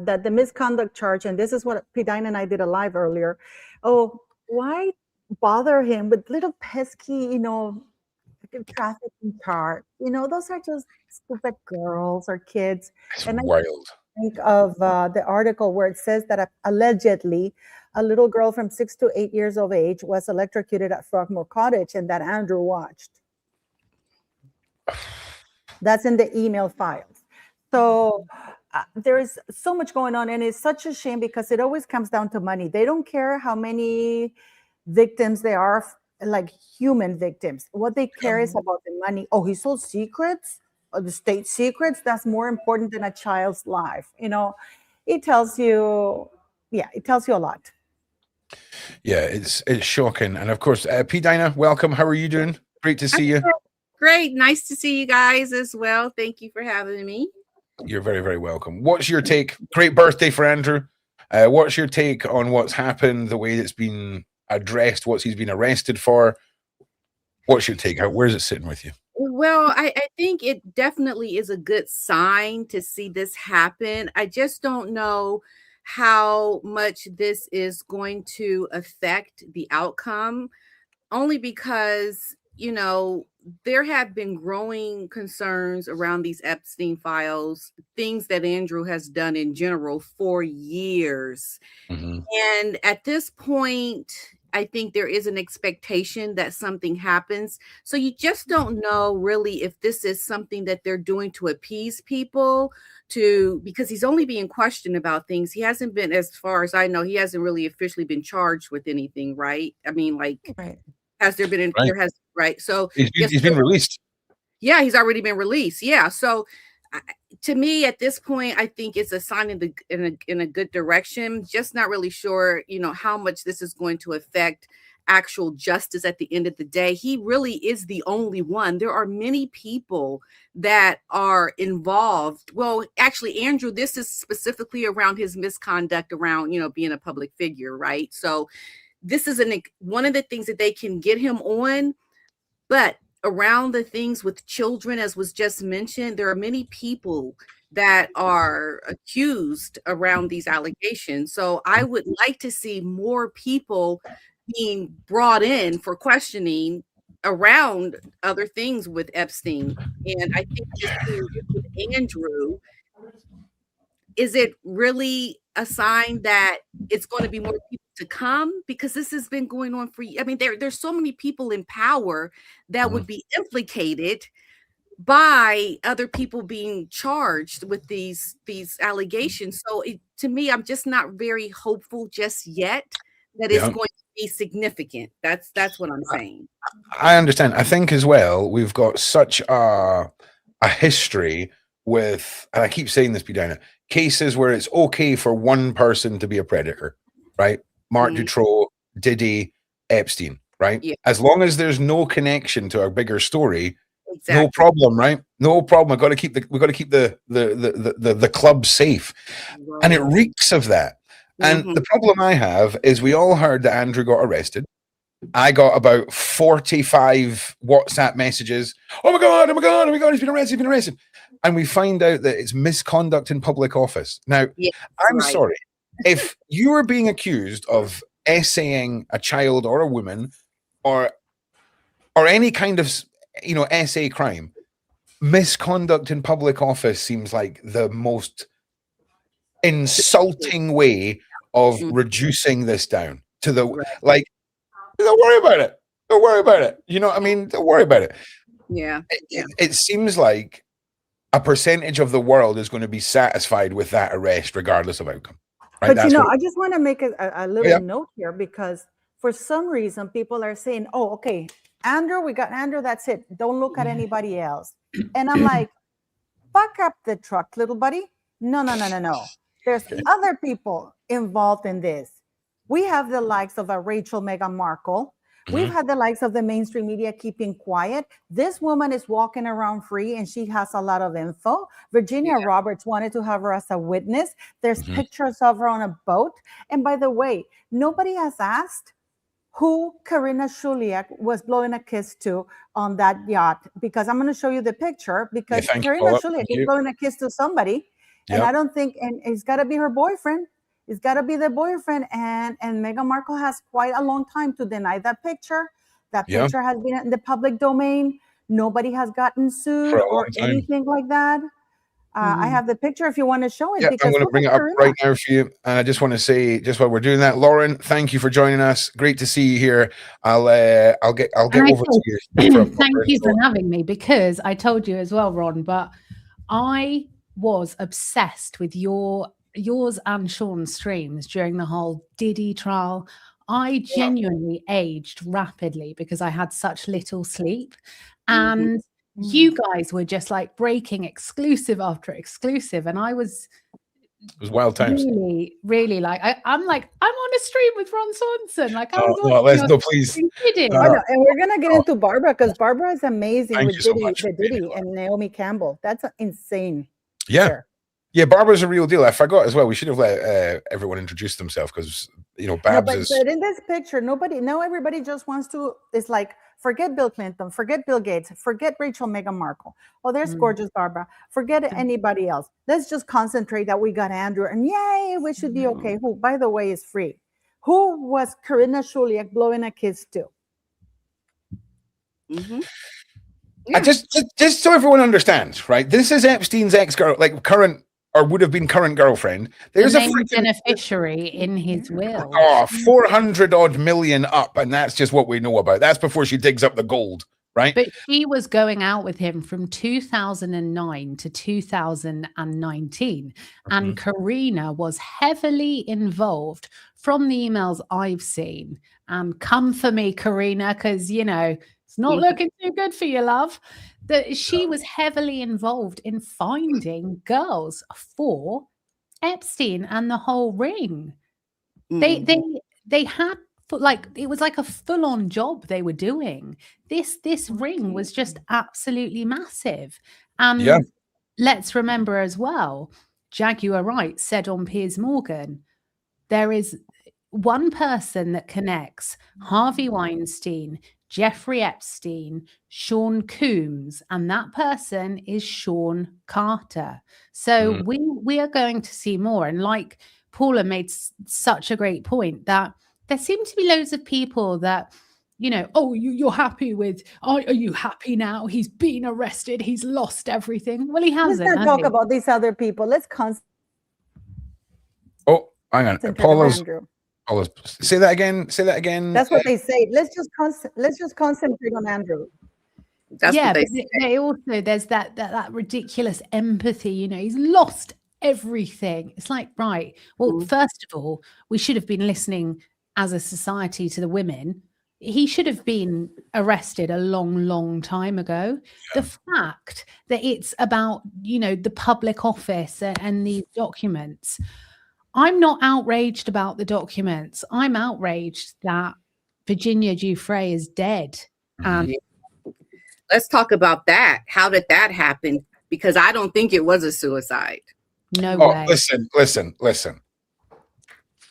[SPEAKER 5] that the misconduct charge, and this is what Pdina and I did a live earlier. Oh, why bother him with little pesky, trafficking car? Those are just stupid girls or kids.
[SPEAKER 1] It's
[SPEAKER 5] And
[SPEAKER 1] wild.
[SPEAKER 5] think of the article where it says that allegedly a little girl from 6 to 8 years of age was electrocuted at Frogmore Cottage and that Andrew watched. That's in the email files. So there is so much going on, and it's such a shame because it always comes down to money. They don't care how many victims there are, like human victims. What they care is about the money. Oh, he sold secrets, or the state secrets. That's more important than a child's life. You know, it tells you, it tells you a lot.
[SPEAKER 1] Yeah, it's shocking. And of course, Pdina, welcome. How are you doing? Great to see you.
[SPEAKER 7] Great. Nice to see you guys as well. Thank you for having me.
[SPEAKER 1] You're very, very welcome. What's your take? Great birthday for Andrew. What's your take on what's happened, the way it's been addressed, what he's been arrested for? What's your take? Where's it sitting with you?
[SPEAKER 7] Well, I think it definitely is a good sign to see this happen. I just don't know how much this is going to affect the outcome, only because, you know, there have been growing concerns around these Epstein files, things that Andrew has done in general for years. And at this point, I think there is an expectation that something happens. So you just don't know really if this is something that they're doing to appease people, because he's only being questioned about things. He hasn't been, as far as I know, he hasn't really officially been charged with anything, right? I mean, like, has there been, right? So
[SPEAKER 1] he's been released.
[SPEAKER 7] Yeah, he's already been released. Yeah. So to me, at this point, I think it's a sign in a good direction. Just not really sure, you know, how much this is going to affect actual justice at the end of the day. He really is the only one. There are many people that are involved. Well, actually, Andrew, this is specifically around his misconduct around, you know, being a public figure, right? So this is one of the things that they can get him on, but around the things with children, as was just mentioned, there are many people that are accused around these allegations. So I would like to see more people being brought in for questioning around other things with Epstein. And I think just with Andrew, is it really a sign that it's going to be more people to come? Because this has been going on for, I mean, there's so many people in power that would be implicated by other people being charged with these allegations. So to me, I'm just not very hopeful just yet that it's going to be significant. That's what I'm saying.
[SPEAKER 1] I understand. I think as well, we've got such a history with, and I keep saying this, Pdina, cases where it's okay for one person to be a predator, right? Mark Dutroux, Diddy, Epstein, right? Yeah. As long as there's no connection to our bigger story, no problem, right? No problem. We've got to keep the club safe, and it reeks of that. And the problem I have is we all heard that Andrew got arrested. I got about 45 WhatsApp messages. Oh my God, he's been arrested. And we find out that it's misconduct in public office. Now, I'm sorry. If you are being accused of essaying a child or a woman or any kind of, you know, essay crime, misconduct in public office seems like the most insulting way of reducing this down to the, like, don't worry about it. Don't worry about it. You know what I mean? Don't worry about it.
[SPEAKER 7] Yeah.
[SPEAKER 1] It seems like a percentage of the world is going to be satisfied with that arrest, regardless of outcome. Right?
[SPEAKER 5] But, you know, I just want to make a little note here, because for some reason, people are saying, oh, okay, Andrew, we got Andrew, that's it. Don't look at anybody else. And I'm like, back up the truck, little buddy. No. There's other people involved in this. We have the likes of a Rachel Meghan Markle. We've had the likes of the mainstream media keeping quiet. This woman is walking around free and she has a lot of info. Virginia Roberts wanted to have her as a witness. There's pictures of her on a boat. And by the way, nobody has asked who Karina Shuliak was blowing a kiss to on that yacht, because I'm going to show you the picture, because Karina Shuliak is blowing a kiss to somebody. And I don't think, and it's got to be her boyfriend. It's got to be the boyfriend, and Meghan Markle has quite a long time to deny that picture. That picture has been in the public domain. Nobody has gotten sued or anything like that. I have the picture if you want to show it.
[SPEAKER 1] Yeah, I'm
[SPEAKER 5] because
[SPEAKER 1] going to
[SPEAKER 5] look
[SPEAKER 1] bring it
[SPEAKER 5] at
[SPEAKER 1] up
[SPEAKER 5] Karina.
[SPEAKER 1] right now for you. And I just want to say, just while we're doing that, Lauren, thank you for joining us. Great to see you here. I'll get over to you. For a
[SPEAKER 8] Thank you for
[SPEAKER 1] intro.
[SPEAKER 8] having me, because I told you as well, Ron, but I was obsessed with yours and Sean's streams during the whole Diddy trial. I genuinely aged rapidly because I had such little sleep. And you guys were just like breaking exclusive after exclusive. And I was
[SPEAKER 1] It was wild times.
[SPEAKER 8] really like, I'm on a stream with Ron Swanson. Like, I was
[SPEAKER 1] No,
[SPEAKER 8] watching
[SPEAKER 1] please.
[SPEAKER 8] Diddy.
[SPEAKER 5] I know, and we're gonna get into Barbara, because Barbara is amazing
[SPEAKER 1] Thank
[SPEAKER 5] with
[SPEAKER 1] you so
[SPEAKER 5] Diddy,
[SPEAKER 1] much for
[SPEAKER 5] with
[SPEAKER 1] being
[SPEAKER 5] Diddy
[SPEAKER 1] here,
[SPEAKER 5] and Naomi Campbell. That's insane.
[SPEAKER 1] Yeah.
[SPEAKER 5] there.
[SPEAKER 1] Yeah, Barbara's a real deal. I forgot as well. We should have let everyone introduce themselves, because
[SPEAKER 5] No,
[SPEAKER 1] Babs
[SPEAKER 5] but,
[SPEAKER 1] is.
[SPEAKER 5] but in this picture, everybody just wants to. It's like, forget Bill Clinton, forget Bill Gates, forget Rachel Meghan Markle. Oh, there's gorgeous Barbara. Forget anybody else. Let's just concentrate that we got Andrew, and yay, we should be okay. Who, by the way, is free. Who was Karina Shuliak blowing a kiss to?
[SPEAKER 1] I just so everyone understands, right? This is Epstein's ex-girl, like current, or would have been current girlfriend. There's
[SPEAKER 8] the
[SPEAKER 1] a
[SPEAKER 8] main
[SPEAKER 1] freaking
[SPEAKER 8] beneficiary in his will.
[SPEAKER 1] 400 odd million up, and that's just what we know about. That's before she digs up the gold, right?
[SPEAKER 8] But she was going out with him from 2009 to 2019. And Karina was heavily involved from the emails I've seen. And come for me, Karina, because, it's not looking too good for you, love. That she was heavily involved in finding girls for Epstein and the whole ring. They had, like, it was like a full-on job they were doing. This ring was just absolutely massive. And let's remember as well, Jaguar Wright said on Piers Morgan, there is one person that connects Harvey Weinstein, Jeffrey Epstein, Sean Combs, and that person is Sean Carter. So we are going to see more. And like Paula made such a great point, that there seem to be loads of people that, you're happy with, are you happy now? He's been arrested. He's lost everything. Well, he hasn't.
[SPEAKER 5] Let's not talk about these other people. Let's
[SPEAKER 1] Oh, hang on.
[SPEAKER 5] concentrate on
[SPEAKER 1] Paula's.
[SPEAKER 5] Andrew.
[SPEAKER 1] Say that again. Say that again.
[SPEAKER 5] That's what they say. Let's just concentrate on Andrew.
[SPEAKER 7] That's what they say.
[SPEAKER 8] They also, there's that ridiculous empathy. He's lost everything. It's like, right. Well, first of all, we should have been listening as a society to the women. He should have been arrested a long, long time ago. Yeah. The fact that it's about, the public office and these documents. I'm not outraged about the documents. I'm outraged that Virginia Giuffre is dead.
[SPEAKER 7] Let's talk about that. How did that happen? Because I don't think it was a suicide.
[SPEAKER 8] No way.
[SPEAKER 1] Listen.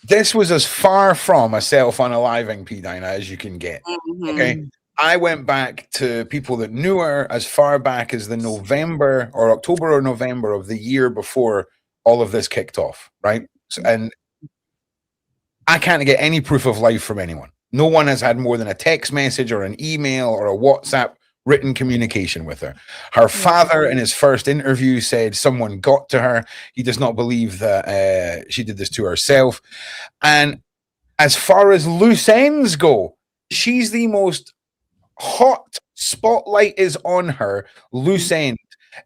[SPEAKER 1] This was as far from a self-unaliving, Pdina, as you can get. Okay. I went back to people that knew her as far back as the October or November of the year before all of this kicked off, right? And I can't get any proof of life from anyone. No one has had more than a text message or an email or a WhatsApp written communication with her. Her father, in his first interview, said someone got to her. He does not believe that she did this to herself. And as far as loose ends go, she's the most hot spotlight is on her loose end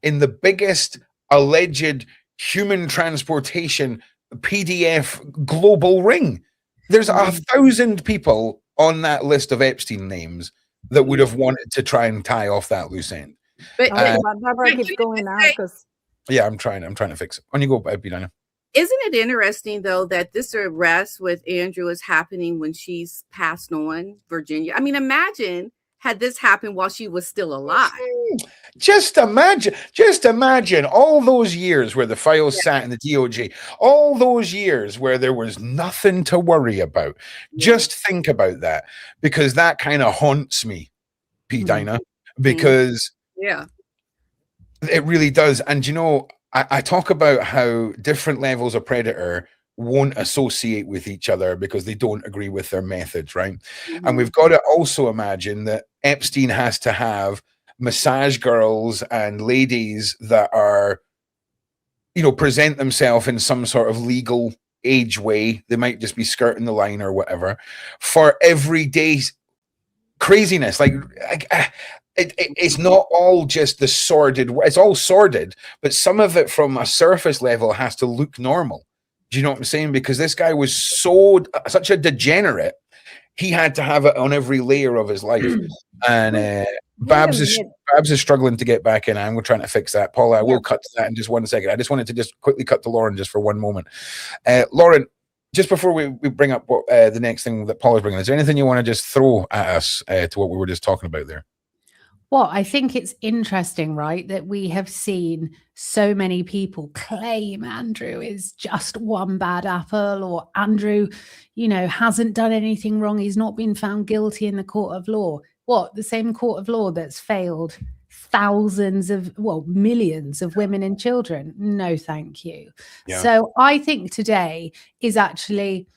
[SPEAKER 1] in the biggest alleged human transportation PDF global ring. There's 1,000 people on that list of Epstein names that would have wanted to try and tie off that loose end.
[SPEAKER 5] But Barbara keeps going now because
[SPEAKER 1] I'm trying to fix it. On you go, Pdina.
[SPEAKER 7] Isn't it interesting though that this arrest with Andrew is happening when she's passed on, Virginia? I mean, imagine had this happened while she was still alive.
[SPEAKER 1] Just imagine all those years where the files sat in the DOJ, all those years where there was nothing to worry about. Just think about that, because that kind of haunts me, Pdina, because it really does. And I talk about how different levels of predator won't associate with each other because they don't agree with their methods, right? And we've got to also imagine that Epstein has to have massage girls and ladies that are present themselves in some sort of legal age way. They might just be skirting the line or whatever for everyday craziness. Like it's not all just the sordid. It's all sordid, but some of it from a surface level has to look normal. Do you know what I'm saying? Because this guy was such a degenerate. He had to have it on every layer of his life. And Babs is struggling to get back in. I'm trying to fix that. Paula, I will cut to that in just 1 second. I just wanted to just quickly cut to Lauren just for one moment. Lauren, just before we bring up what, the next thing that Paula's bringing, is there anything you want to just throw at us to what we were just talking about there?
[SPEAKER 8] Well, I think it's interesting, right, that we have seen so many people claim Andrew is just one bad apple, or Andrew, hasn't done anything wrong. He's not been found guilty in the court of law. What? The same court of law that's failed millions of women and children? No, thank you. Yeah. So I think today is actually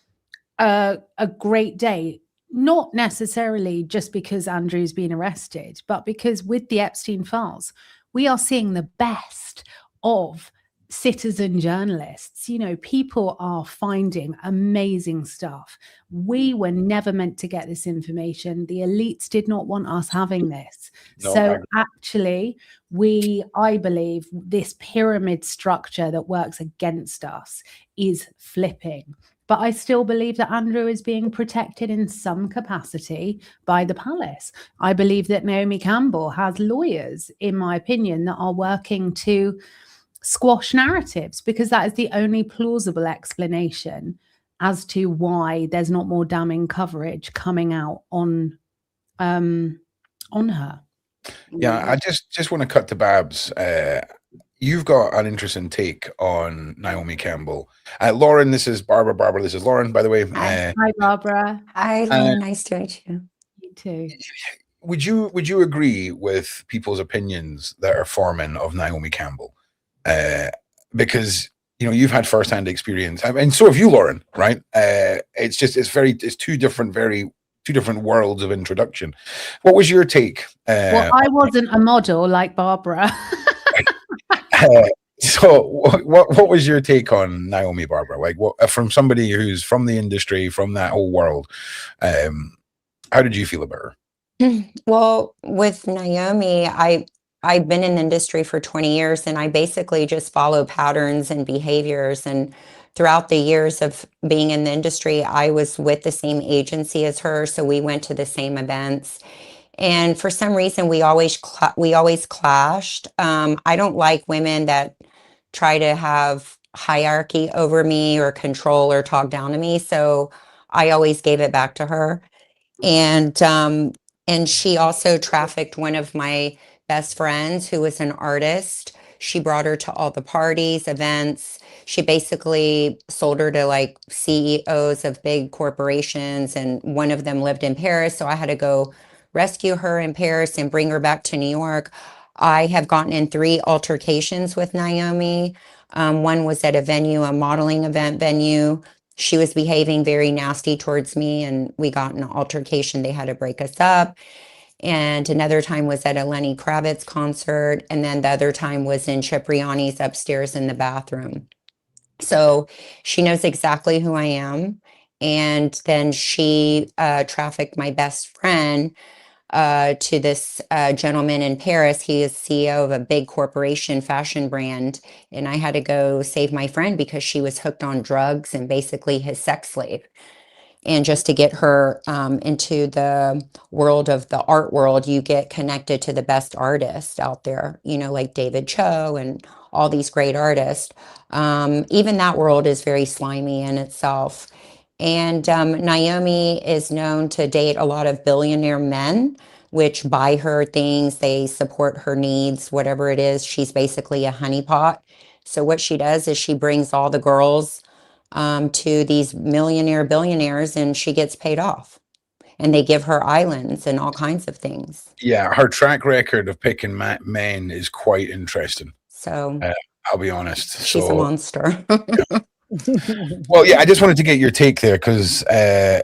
[SPEAKER 8] a great day. Not necessarily just because Andrew's been arrested, but because with the Epstein files, we are seeing the best of citizen journalists. People are finding amazing stuff. We were never meant to get this information. The elites did not want us having this. No, so actually, I believe this pyramid structure that works against us is flipping. But I still believe that Andrew is being protected in some capacity by the palace. I believe that Naomi Campbell has lawyers, in my opinion, that are working to squash narratives, because that is the only plausible explanation as to why there's not more damning coverage coming out on her.
[SPEAKER 1] Yeah, I just want to cut to Babs. You've got an interesting take on Naomi Campbell. Lauren, this is Barbara. Barbara, this is Lauren, by the way.
[SPEAKER 8] Hi, Barbara.
[SPEAKER 6] Hi, Lauren. Nice to meet you.
[SPEAKER 8] You too.
[SPEAKER 1] Would you agree with people's opinions that are forming of Naomi Campbell? Because you've had firsthand experience, and so have you, Lauren. Right? It's two different worlds of introduction. What was your take?
[SPEAKER 8] Well, I wasn't a model like Barbara.
[SPEAKER 1] So what was your take on Naomi, Barbara? Like, what, from somebody who's from the industry, from that whole world, how did you feel about her?
[SPEAKER 6] Well, with Naomi, I've been in the industry for 20 years, and I basically just follow patterns and behaviors. And throughout the years of being in the industry, I was with the same agency as her, so we went to the same events. And for some reason, we always clashed. I don't like women that try to have hierarchy over me or control or talk down to me. So I always gave it back to her. And she also trafficked one of my best friends who was an artist. She brought her to all the parties, events. She basically sold her to like CEOs of big corporations. And one of them lived in Paris. So I had to go rescue her in Paris and bring her back to New York. I have gotten in 3 altercations with Naomi. One was at a venue, a modeling event venue. She was behaving very nasty towards me, and we got in an altercation. They had to break us up. And another time was at a Lenny Kravitz concert. And then the other time was in Cipriani's upstairs in the bathroom. So she knows exactly who I am. And then she trafficked my best friend to this gentleman in Paris. He is CEO of a big corporation fashion brand. And I had to go save my friend because she was hooked on drugs and basically his sex slave. And just to get her into the world of the art world, you get connected to the best artists out there, like David Cho and all these great artists. Even that world is very slimy in itself. And Naomi is known to date a lot of billionaire men, which buy her things. They support her needs, whatever it is. She's basically a honeypot. So what she does is she brings all the girls to these billionaires, and she gets paid off. And they give her islands and all kinds of things.
[SPEAKER 1] Yeah, her track record of picking men is quite interesting.
[SPEAKER 6] So
[SPEAKER 1] I'll be honest.
[SPEAKER 6] She's a monster.
[SPEAKER 1] Well, yeah, I just wanted to get your take there because,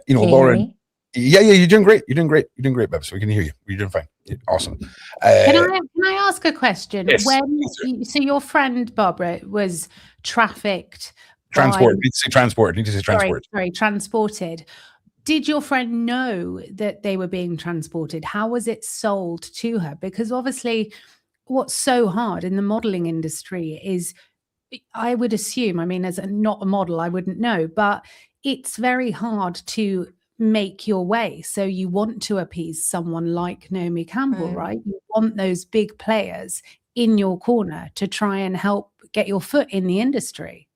[SPEAKER 1] Lauren, Yeah, you're doing great. You're doing great. You're doing great, Babs. We can hear you. You're doing fine. You're awesome.
[SPEAKER 8] Can I ask a question?
[SPEAKER 1] Yes.
[SPEAKER 8] So your friend Barbara was trafficked.
[SPEAKER 1] Transport. Need to say transport. Need to say transport.
[SPEAKER 8] Sorry, transported. Did your friend know that they were being transported? How was it sold to her? Because obviously, what's so hard in the modeling industry is, I would assume, I mean, as not a model, I wouldn't know, but it's very hard to make your way. So you want to appease someone like Naomi Campbell, right? You want those big players in your corner to try and help get your foot in the industry.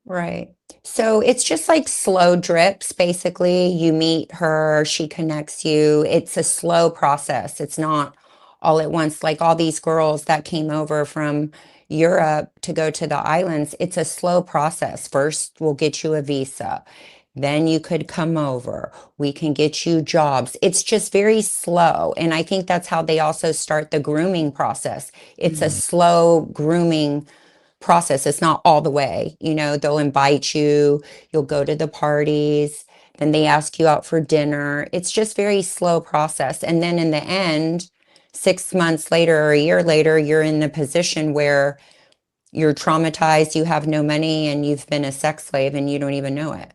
[SPEAKER 6] Right. So it's just like slow drips, basically. You meet her, she connects you. It's a slow process. It's not all at once. Like all these girls that came over from Europe to go to the islands, it's a slow process. First, we'll get you a visa. Then you could come over. We can get you jobs. It's just very slow. And I think that's how they also start the grooming process. It's a slow grooming process. It's not all the way. You know, they'll invite you, you'll go to the parties, then they ask you out for dinner. It's just very slow process. And then in the end, 6 months later or a year later, you're in a position where you're traumatized, you have no money, and you've been a sex slave and you don't even know it.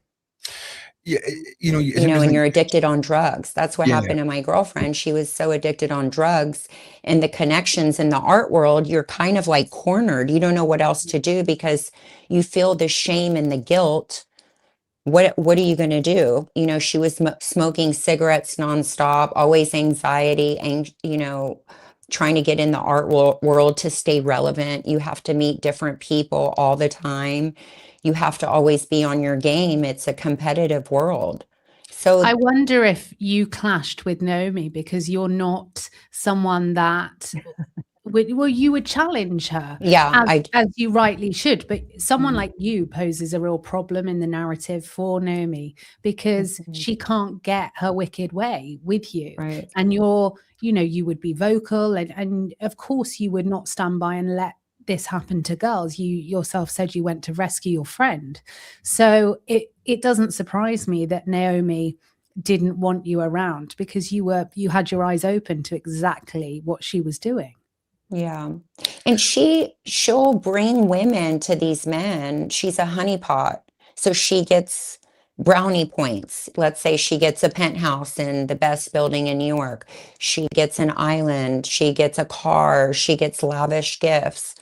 [SPEAKER 1] Yeah,
[SPEAKER 6] And you're addicted on drugs. That's what
[SPEAKER 1] Yeah.
[SPEAKER 6] happened to my girlfriend. She was so addicted on drugs, and the connections in the art world, you're kind of like cornered. You don't know what else to do because you feel the shame and the guilt. What are you going to do? You know, she was smoking cigarettes nonstop, always anxiety, and trying to get in the art world to stay relevant. You have to meet different people all the time. You have to always be on your game. It's a competitive world. So
[SPEAKER 8] I wonder if you clashed with Naomi because you're not someone that you would challenge her.
[SPEAKER 6] Yeah,
[SPEAKER 8] as you rightly should. But someone like you poses a real problem in the narrative for Naomi because she can't get her wicked way with you.
[SPEAKER 6] Right.
[SPEAKER 8] And you would be vocal and of course you would not stand by and let this happen to girls. You yourself said you went to rescue your friend. So it doesn't surprise me that Naomi didn't want you around because you had your eyes open to exactly what she was doing.
[SPEAKER 6] Yeah. And she'll bring women to these men. She's a honeypot. So she gets brownie points. Let's say she gets a penthouse in the best building in New York. She gets an island. She gets a car. She gets lavish gifts.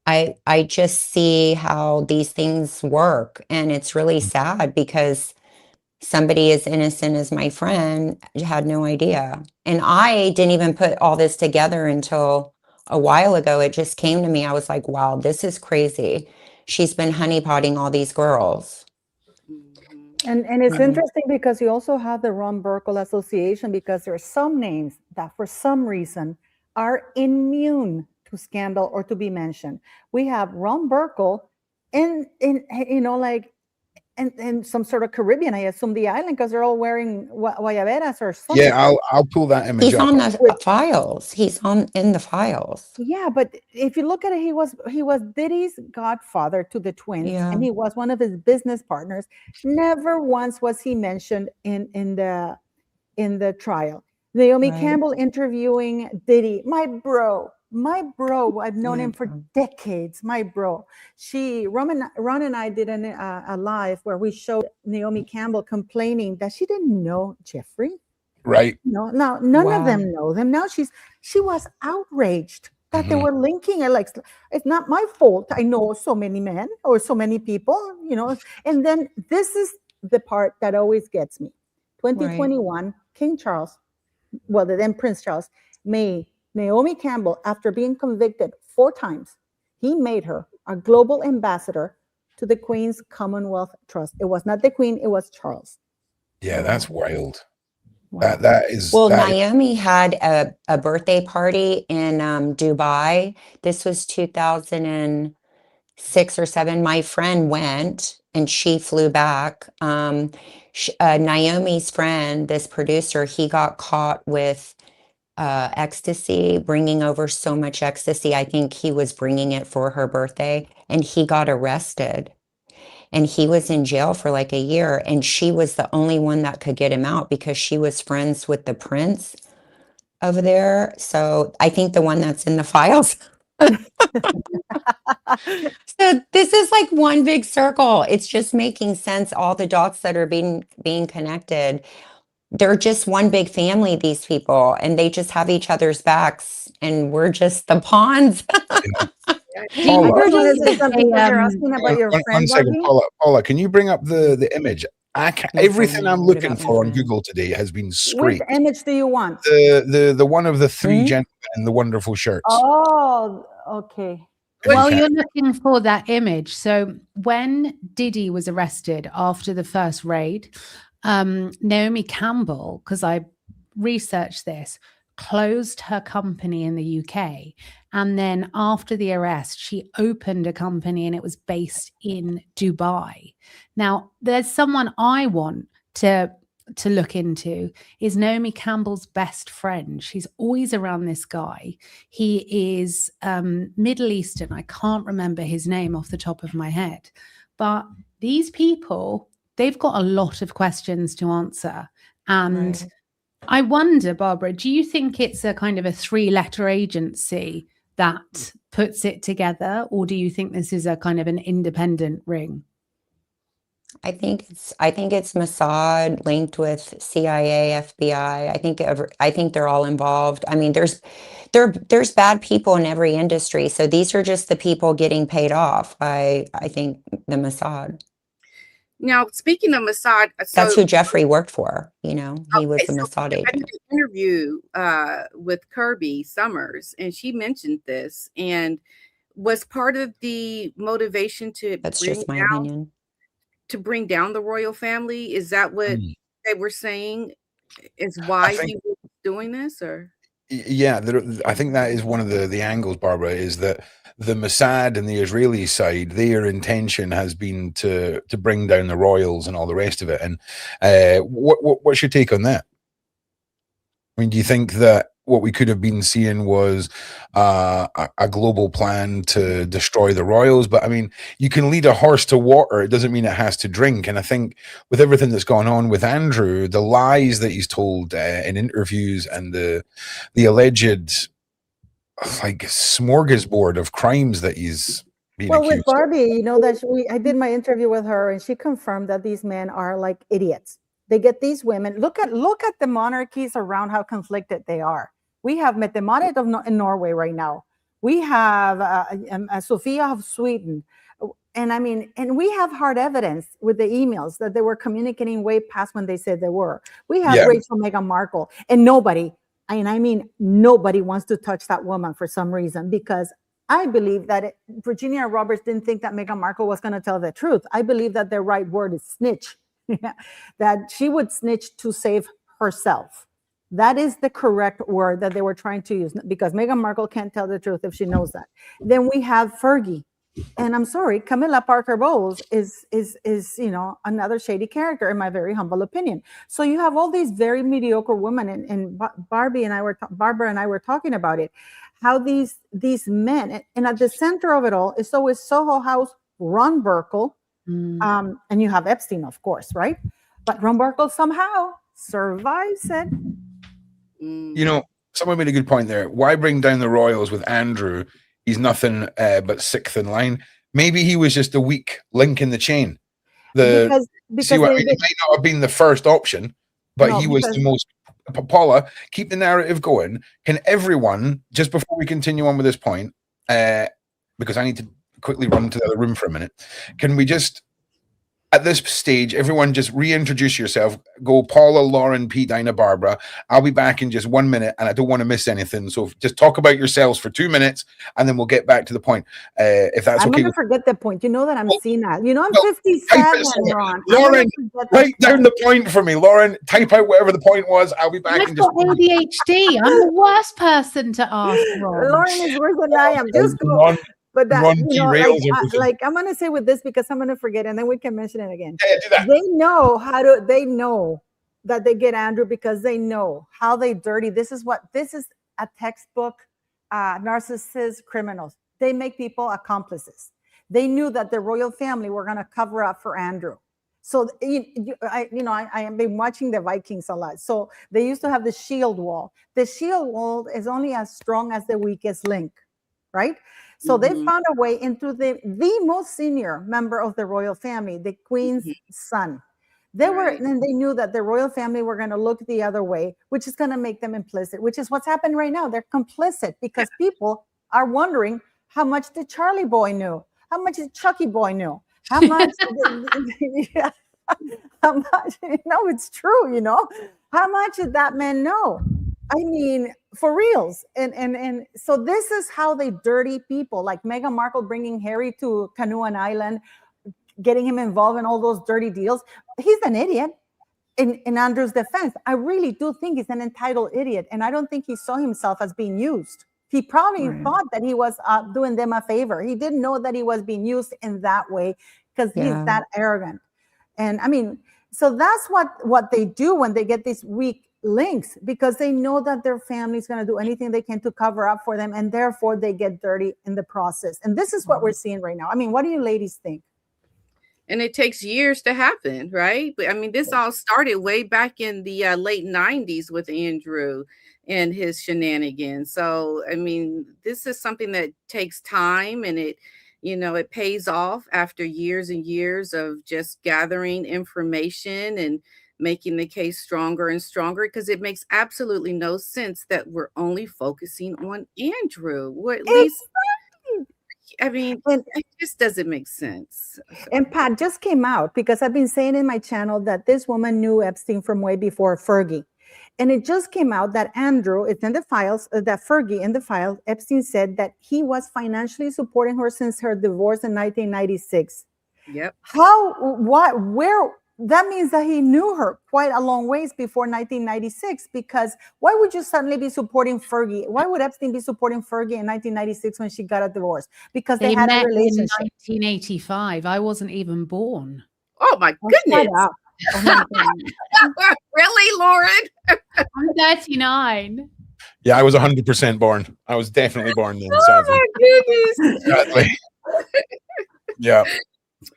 [SPEAKER 6] I just see how these things work. And it's really sad because somebody as innocent as my friend had no idea. And I didn't even put all this together until a while ago. It just came to me. I was like, wow, this is crazy. She's been honeypotting all these girls.
[SPEAKER 5] And it's interesting because you also have the Ron Burkle Association because there are some names that for some reason are immune to scandal or to be mentioned. We have Ron Burkle in some sort of Caribbean, I assume the island, because they're all wearing guayaberas or something.
[SPEAKER 1] Yeah, I'll pull that image
[SPEAKER 6] He's
[SPEAKER 1] up.
[SPEAKER 6] on the files. He's in the files.
[SPEAKER 5] Yeah, but if you look at it, he was Diddy's godfather to the twins, and he was one of his business partners. Never once was he mentioned in the trial. Naomi Campbell interviewing Diddy, my bro. I've known him for decades. My bro. Ron and I did a live where we showed Naomi Campbell complaining that she didn't know Jeffrey.
[SPEAKER 1] Right.
[SPEAKER 5] No, now none of them know them. Now she was outraged that they were linking it. Like, it's not my fault. I know so many men or so many people, And then this is the part that always gets me. 2021, King Charles, then Prince Charles, made Naomi Campbell, after being convicted 4 times, he made her a global ambassador to the Queen's Commonwealth Trust. It was not the Queen, it was Charles.
[SPEAKER 1] Yeah, that's wild.
[SPEAKER 5] Wow.
[SPEAKER 1] That is.
[SPEAKER 6] Naomi had a birthday party in Dubai. This was 2006 or 7. My friend went and she flew back. Naomi's friend, this producer, he got caught with ecstasy, bringing over so much ecstasy. I think he was bringing it for her birthday, and he got arrested. and he was in jail for like a year, and she was the only one that could get him out because she was friends with the prince over there. So I think the one that's in the files. So this is like one big circle. It's just making sense. All the dots that are being connected. They're just one big family, these people, and they just have each other's backs, and we're just the pawns.
[SPEAKER 1] Paula,
[SPEAKER 5] I just want to say
[SPEAKER 8] Hey,
[SPEAKER 5] something because you're asking about your
[SPEAKER 1] one
[SPEAKER 5] friend,
[SPEAKER 1] second,
[SPEAKER 5] Barbie.
[SPEAKER 1] Paula, can you bring up the image? Everything I'm
[SPEAKER 6] What
[SPEAKER 1] looking
[SPEAKER 6] about my
[SPEAKER 1] for on
[SPEAKER 6] friend?
[SPEAKER 1] Google today has been
[SPEAKER 5] Which
[SPEAKER 1] scraped.
[SPEAKER 5] image do you want?
[SPEAKER 1] The one of the three
[SPEAKER 6] Hmm?
[SPEAKER 1] gentlemen in the wonderful shirts.
[SPEAKER 5] Oh, okay.
[SPEAKER 8] Well,
[SPEAKER 1] Okay.
[SPEAKER 8] you're looking for that image. So when Diddy was arrested after the first raid, Naomi Campbell, because I researched this, closed her company in the UK. And then after the arrest, she opened a company and it was based in Dubai. Now, there's someone I want to look into is Naomi Campbell's best friend. She's always around this guy. He is Middle Eastern. I can't remember his name off the top of my head. But these people, they've got a lot of questions to answer. And
[SPEAKER 5] Right.
[SPEAKER 8] I wonder, Barbara, do you think it's a kind of a 3-letter agency that puts it together? Or do you think this is a kind of an independent ring?
[SPEAKER 6] I think it's Mossad linked with CIA, FBI. I think they're all involved. I mean, there's bad people in every industry. So these are just the people getting paid off by, I think, the Mossad.
[SPEAKER 7] Now, speaking of Mossad,
[SPEAKER 6] That's
[SPEAKER 7] so
[SPEAKER 6] who Jeffrey worked for. You know, he was
[SPEAKER 7] okay,
[SPEAKER 6] a
[SPEAKER 7] so
[SPEAKER 6] Mossad
[SPEAKER 7] I did
[SPEAKER 6] agent.
[SPEAKER 7] an interview with Kirby Summers, and she mentioned this and was part of the motivation to
[SPEAKER 6] That's
[SPEAKER 7] bring
[SPEAKER 6] just my
[SPEAKER 7] down
[SPEAKER 6] opinion.
[SPEAKER 7] the royal family. Is that what they were saying? Is
[SPEAKER 1] I
[SPEAKER 7] why
[SPEAKER 1] think
[SPEAKER 7] he was doing this, or?
[SPEAKER 1] Yeah, I think that is one of the angles, Barbara, is that the Mossad and the Israeli side, their intention has been to bring down the royals and all the rest of it. And what's your take on that? I mean, do you think that what we could have been seeing was a global plan to destroy the royals? But I mean, you can lead a horse to water. It doesn't mean it has to drink. And I think with everything that's gone on with Andrew, the lies that he's told in interviews and the alleged like smorgasbord of crimes that he's being
[SPEAKER 5] Well,
[SPEAKER 1] accused
[SPEAKER 5] with Barbie, you know that I did my interview with her, and she confirmed that these men are like idiots. They get these women. Look at the monarchies around how conflicted they are. We have Mette Marit in Norway right now. We have Sophia of Sweden, and I mean, and we have hard evidence with the emails that they were communicating way past when they said they were. We have
[SPEAKER 1] Yeah.
[SPEAKER 5] Rachel, Meghan Markle, and nobody. And I mean, nobody wants to touch that woman for some reason, because I believe that Virginia Roberts didn't think that Meghan Markle was going to tell the truth. I believe that the right word is snitch, that she would snitch to save herself. That is the correct word that they were trying to use, because Meghan Markle can't tell the truth if she knows that. Then we have Fergie. And I'm sorry, Camilla Parker Bowles is another shady character, in my very humble opinion. So you have all these very mediocre women, and Barbara and I were talking about it, how these men, and at the center of it all is always Soho House, Ron Burkle, and you have Epstein, of course, right? But Ron Burkle somehow survives it.
[SPEAKER 1] You know, someone made a good point there. Why bring down the royals with Andrew? He's nothing but sixth in line. Maybe he was just a weak link in the chain.
[SPEAKER 5] Because
[SPEAKER 1] see what I mean? He might not have been the first option, but he was the most. Paula, keep the narrative going. Can everyone, just before we continue on with this point, because I need to quickly run to the other room for a minute, can we just, at this stage, everyone just reintroduce yourself. Go Paula, Lauren, Pdina, Barbara. I'll be back in just 1 minute, and I don't want to miss anything. So just talk about yourselves for 2 minutes, and then we'll get back to the point. If that's
[SPEAKER 5] I'm
[SPEAKER 1] okay.
[SPEAKER 5] going to forget the point. You know that I'm seeing that. You know, I'm 57, Ron.
[SPEAKER 1] Lauren, write down the point for me. Lauren, type out whatever the point was. I'll be back in just
[SPEAKER 8] ADHD. I'm the worst person to ask, Ron.
[SPEAKER 5] Lauren is worse than I am. Just go. But that, you know, like I'm going to say with this, because I'm going to forget, and then we can mention it again.
[SPEAKER 1] Yeah, do that.
[SPEAKER 5] They know that they get Andrew because they know how they dirty. This is a textbook narcissist criminals. They make people accomplices. They knew that the royal family were going to cover up for Andrew. So I have been watching the Vikings a lot. So they used to have the shield wall. The shield wall is only as strong as the weakest link, right? So they found a way into the most senior member of the royal family, the queen's son. And they knew that the royal family were going to look the other way, which is going to make them implicit, which is what's happened right now. They're complicit because people are wondering how much the Charlie boy knew, how much the Chucky boy knew. How much? How much? It's true. How much did that man know? I mean, for reals. And so this is how they dirty people, like Meghan Markle bringing Harry to Canoan Island, getting him involved in all those dirty deals. He's an idiot. In Andrew's defense, I really do think he's an entitled idiot, and I don't think he saw himself as being used. He probably thought that he was doing them a favor. He didn't know that he was being used in that way because he's that arrogant. And I mean, so that's what they do when they get these weak links, because they know that their family's going to do anything they can to cover up for them, and therefore they get dirty in the process. And this is what we're seeing right now. I mean, what do you ladies think?
[SPEAKER 7] And it takes years to happen, right? But I mean, this all started way back in the late 90s with Andrew and his shenanigans. So, I mean, this is something that takes time, and it pays off after years and years of just gathering information and making the case stronger and stronger, because it makes absolutely no sense that we're only focusing on Andrew. Or at least, I mean, it just doesn't make sense.
[SPEAKER 5] And Pat just came out, because I've been saying in my channel that this woman knew Epstein from way before Fergie. And it just came out that Andrew, it's in the files, that Fergie in the file, Epstein said that he was financially supporting her since her divorce in 1996.
[SPEAKER 7] Yep.
[SPEAKER 5] Where? That means that he knew her quite a long ways before 1996, because why would you suddenly be supporting Fergie? Why would Epstein be supporting Fergie in 1996 when she got a divorce? Because they had a relationship.
[SPEAKER 8] In 1985. I wasn't even born.
[SPEAKER 7] Oh my goodness.
[SPEAKER 5] Oh my God.
[SPEAKER 7] Really, Lauren?
[SPEAKER 8] I'm 39.
[SPEAKER 1] Yeah, I was 100% born. I was definitely born then.
[SPEAKER 7] Oh my goodness.
[SPEAKER 1] Exactly. Yeah.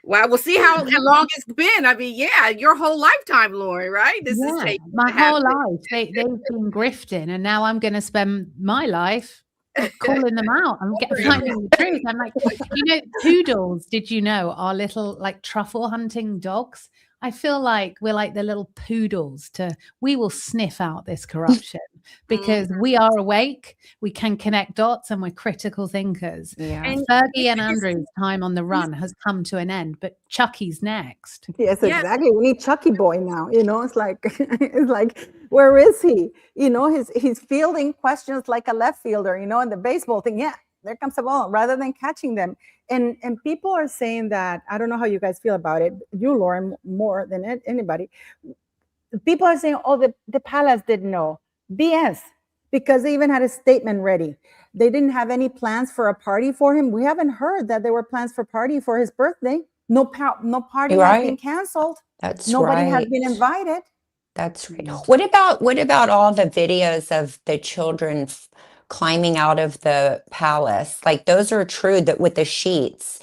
[SPEAKER 7] Well, we'll see how long it's been. I mean, yeah, your whole lifetime, Lauren, right? This is
[SPEAKER 8] my whole life. They've been grifting, and now I'm going to spend my life calling them out. I'm finding the truth. I'm like, poodles, did you know, are little like truffle hunting dogs? I feel like we're like the little poodles we will sniff out this corruption because we are awake, we can connect dots, and we're critical thinkers.
[SPEAKER 6] Yeah.
[SPEAKER 8] And Fergie and Andrew's time on the run has come to an end, but Chucky's next.
[SPEAKER 5] Yes, exactly. We need Chucky boy now. It's like, where is he? He's fielding questions like a left fielder, in the baseball thing. Yeah, there comes the ball, rather than catching them. And people are saying that, I don't know how you guys feel about it, you, Lauren, more than anybody. People are saying, the palace didn't know. BS, because they even had a statement ready. They didn't have any plans for a party for him. We haven't heard that there were plans for party for his birthday. No party has been canceled. Nobody has been invited.
[SPEAKER 6] That's right. What about all the videos of the children climbing out of the palace? Like, those are true, that with the sheets,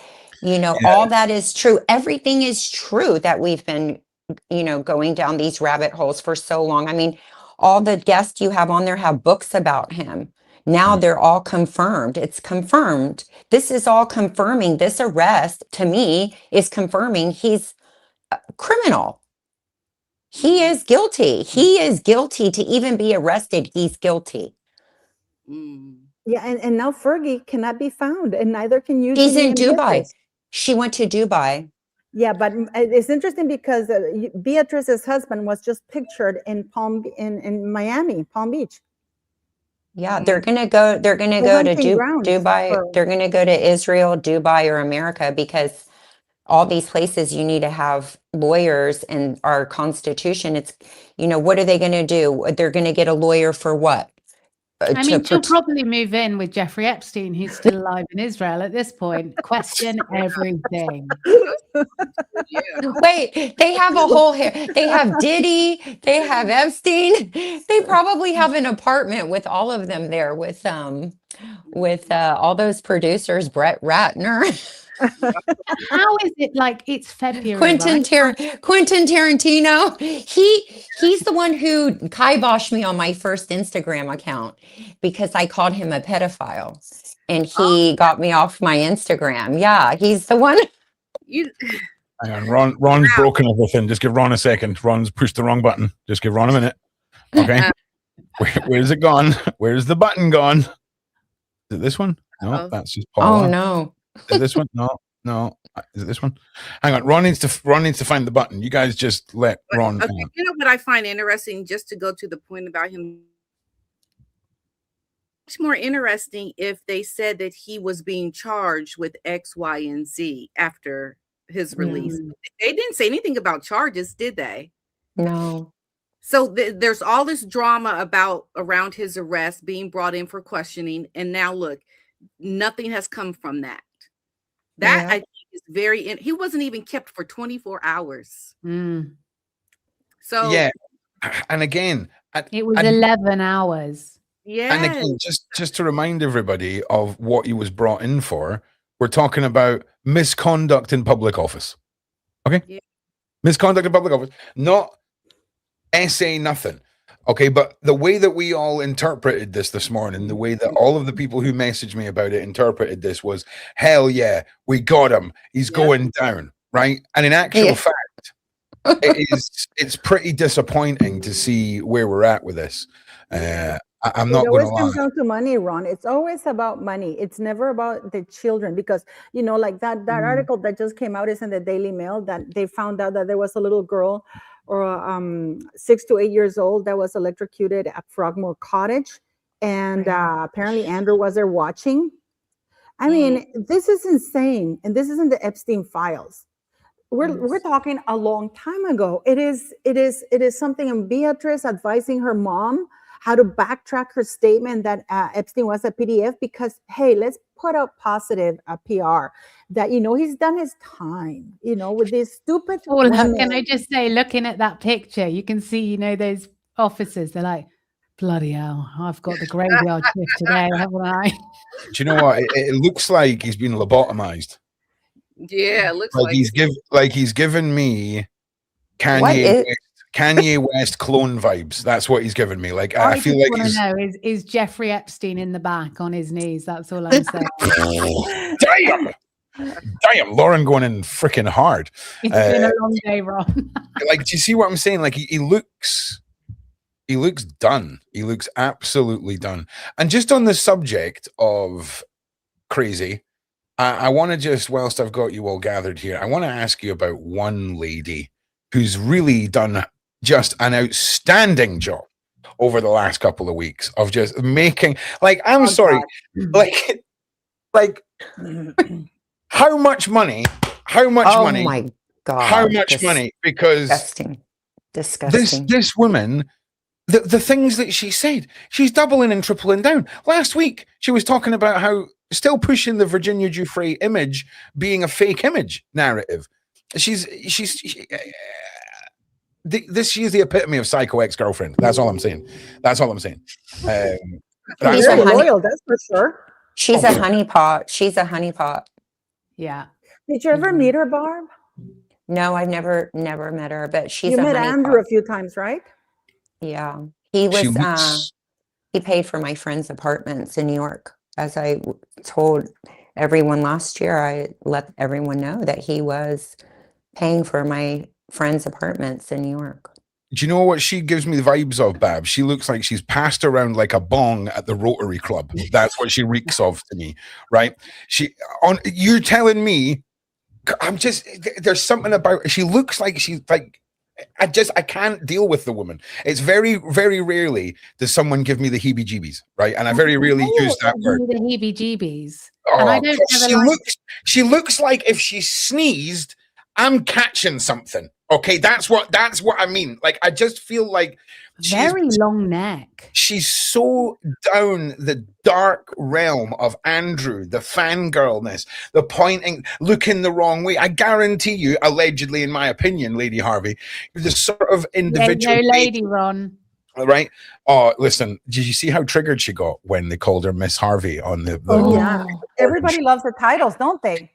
[SPEAKER 6] all that is true. Everything is true that we've been, going down these rabbit holes for so long. I mean, all the guests you have on there have books about him. Now they're all confirmed. It's confirmed. This is all confirming. This arrest, to me, is confirming he's a criminal. He is guilty. He is guilty to even be arrested. He's guilty.
[SPEAKER 5] Yeah, and now Fergie cannot be found, and neither can you.
[SPEAKER 6] He's in Dubai. She went to Dubai.
[SPEAKER 5] Yeah, but it's interesting because Beatrice's husband was just pictured in Miami, Palm Beach.
[SPEAKER 6] Yeah, they're gonna go. They're gonna go to Dubai. They're gonna go to Israel, Dubai, or America, because all these places you need to have lawyers, and our Constitution. It's, what are they going to do? They're going to get a lawyer for what?
[SPEAKER 8] I mean, she'll probably move in with Jeffrey Epstein, who's still alive in Israel at this point. Question everything.
[SPEAKER 6] Wait, they have a whole they have Diddy, they have Epstein. They probably have an apartment with all of them there, with all those producers, Brett Ratner.
[SPEAKER 8] How is it like it's February?
[SPEAKER 6] Quentin
[SPEAKER 8] right?
[SPEAKER 6] Quentin Tarantino. He's the one who kiboshed me on my first Instagram account because I called him a pedophile, and he got me off my Instagram. Yeah, he's the one.
[SPEAKER 7] You,
[SPEAKER 1] Hang on, Ron's broken everything. Just give Ron a second. Ron's pushed the wrong button. Just give Ron a minute. Okay. Where's it gone? Where's the button gone? Is it this one? No, that's just Paula.
[SPEAKER 6] Oh no.
[SPEAKER 1] Is it this one? No. Is it this one? Hang on. Ron needs to find the button. You guys just let Ron.
[SPEAKER 7] okay, you know what I find interesting, just to go to the point about him. It's more interesting if they said that he was being charged with X, Y, and Z after his release. They didn't say anything about charges, did they?
[SPEAKER 6] No.
[SPEAKER 7] So there's all this drama around his arrest, being brought in for questioning, and now look, nothing has come from that. That I think is very. He wasn't even kept for 24 hours. So
[SPEAKER 1] yeah, and again,
[SPEAKER 8] it was 11 hours.
[SPEAKER 7] Yeah,
[SPEAKER 1] and again, just to remind everybody of what he was brought in for, we're talking about misconduct in public office. Okay, misconduct in public office, not SA nothing. Okay, but the way that we all interpreted this morning, the way that all of the people who messaged me about it interpreted this was, hell yeah, we got him. He's going down, right? And in actual fact, it's pretty disappointing to see where we're at with this. I'm not going to lie.
[SPEAKER 5] It always comes down to money, Ron. It's always about money. It's never about the children, because, you know, like that article that just came out is in the Daily Mail, that they found out that there was a little girl, or 6 to 8 years old, that was electrocuted at Frogmore Cottage, and apparently Andrew was there watching. I mean, this is insane, and this isn't the Epstein files. We're talking a long time ago. It is something, and Beatrice advising her mom how to backtrack her statement that Epstein was a PDF, because, hey, let's put a positive PR that, you know, he's done his time, you know, with this stupid.
[SPEAKER 8] Well, can I just say, looking at that picture, you can see, you know, those officers, they're like, bloody hell, I've got the graveyard shift today, haven't I?
[SPEAKER 1] Do you know what? It looks like he's been lobotomized.
[SPEAKER 7] Yeah, it looks like
[SPEAKER 1] he's given me Kanye West clone vibes. That's what he's given me. Like, I feel like
[SPEAKER 8] he's... know is Jeffrey Epstein in the back on his knees? That's all I'm saying.
[SPEAKER 1] Damn, Lauren going in freaking hard.
[SPEAKER 8] It's been a long day, Ron.
[SPEAKER 1] Like, do you see what I'm saying? Like, he looks done. He looks absolutely done. And just on the subject of crazy, I want to just, whilst I've got you all gathered here, I want to ask you about one lady who's really done just an outstanding job over the last couple of weeks of just making, like, I'm sorry, like how much money? Oh
[SPEAKER 6] my God.
[SPEAKER 1] How much money? Because
[SPEAKER 6] disgusting.
[SPEAKER 1] This woman, the things that she said, she's doubling and tripling down. Last week, she was talking about how still pushing the Virginia Giuffre image being a fake image narrative. She's the epitome of psycho ex-girlfriend. That's all I'm saying. She's
[SPEAKER 5] loyal, that's for sure.
[SPEAKER 6] She's a honeypot.
[SPEAKER 8] Yeah.
[SPEAKER 5] Did you ever meet her, Barb?
[SPEAKER 6] No, I've never met her, but she's
[SPEAKER 5] you
[SPEAKER 6] a
[SPEAKER 5] met
[SPEAKER 6] honeypot.
[SPEAKER 5] Andrew a few times, right?
[SPEAKER 6] Yeah. He was he paid for my friend's apartments in New York. As I told everyone last year, I let everyone know that he was paying for my friends' apartments in New York.
[SPEAKER 1] Do you know what she gives me the vibes of, Bab? She looks like she's passed around like a bong at the Rotary Club. That's what she reeks of to me, right? You're telling me, there's something about, she looks like she's like, I can't deal with the woman. It's very, very rarely does someone give me the heebie-jeebies, right? And I very rarely use that word.
[SPEAKER 8] The heebie-jeebies.
[SPEAKER 1] And I don't she looks like if she sneezed, I'm catching something. Okay, that's what I mean. Like, I just feel like
[SPEAKER 8] very long neck.
[SPEAKER 1] She's so down the dark realm of Andrew, the fangirlness, the pointing, looking the wrong way. I guarantee you, allegedly, in my opinion, Lady Harvey, the sort of individual.
[SPEAKER 8] No lady, Ron.
[SPEAKER 1] Right? Oh, listen, did you see how triggered she got when they called her Miss Harvey on the
[SPEAKER 5] yeah. Everybody loves the titles, don't they?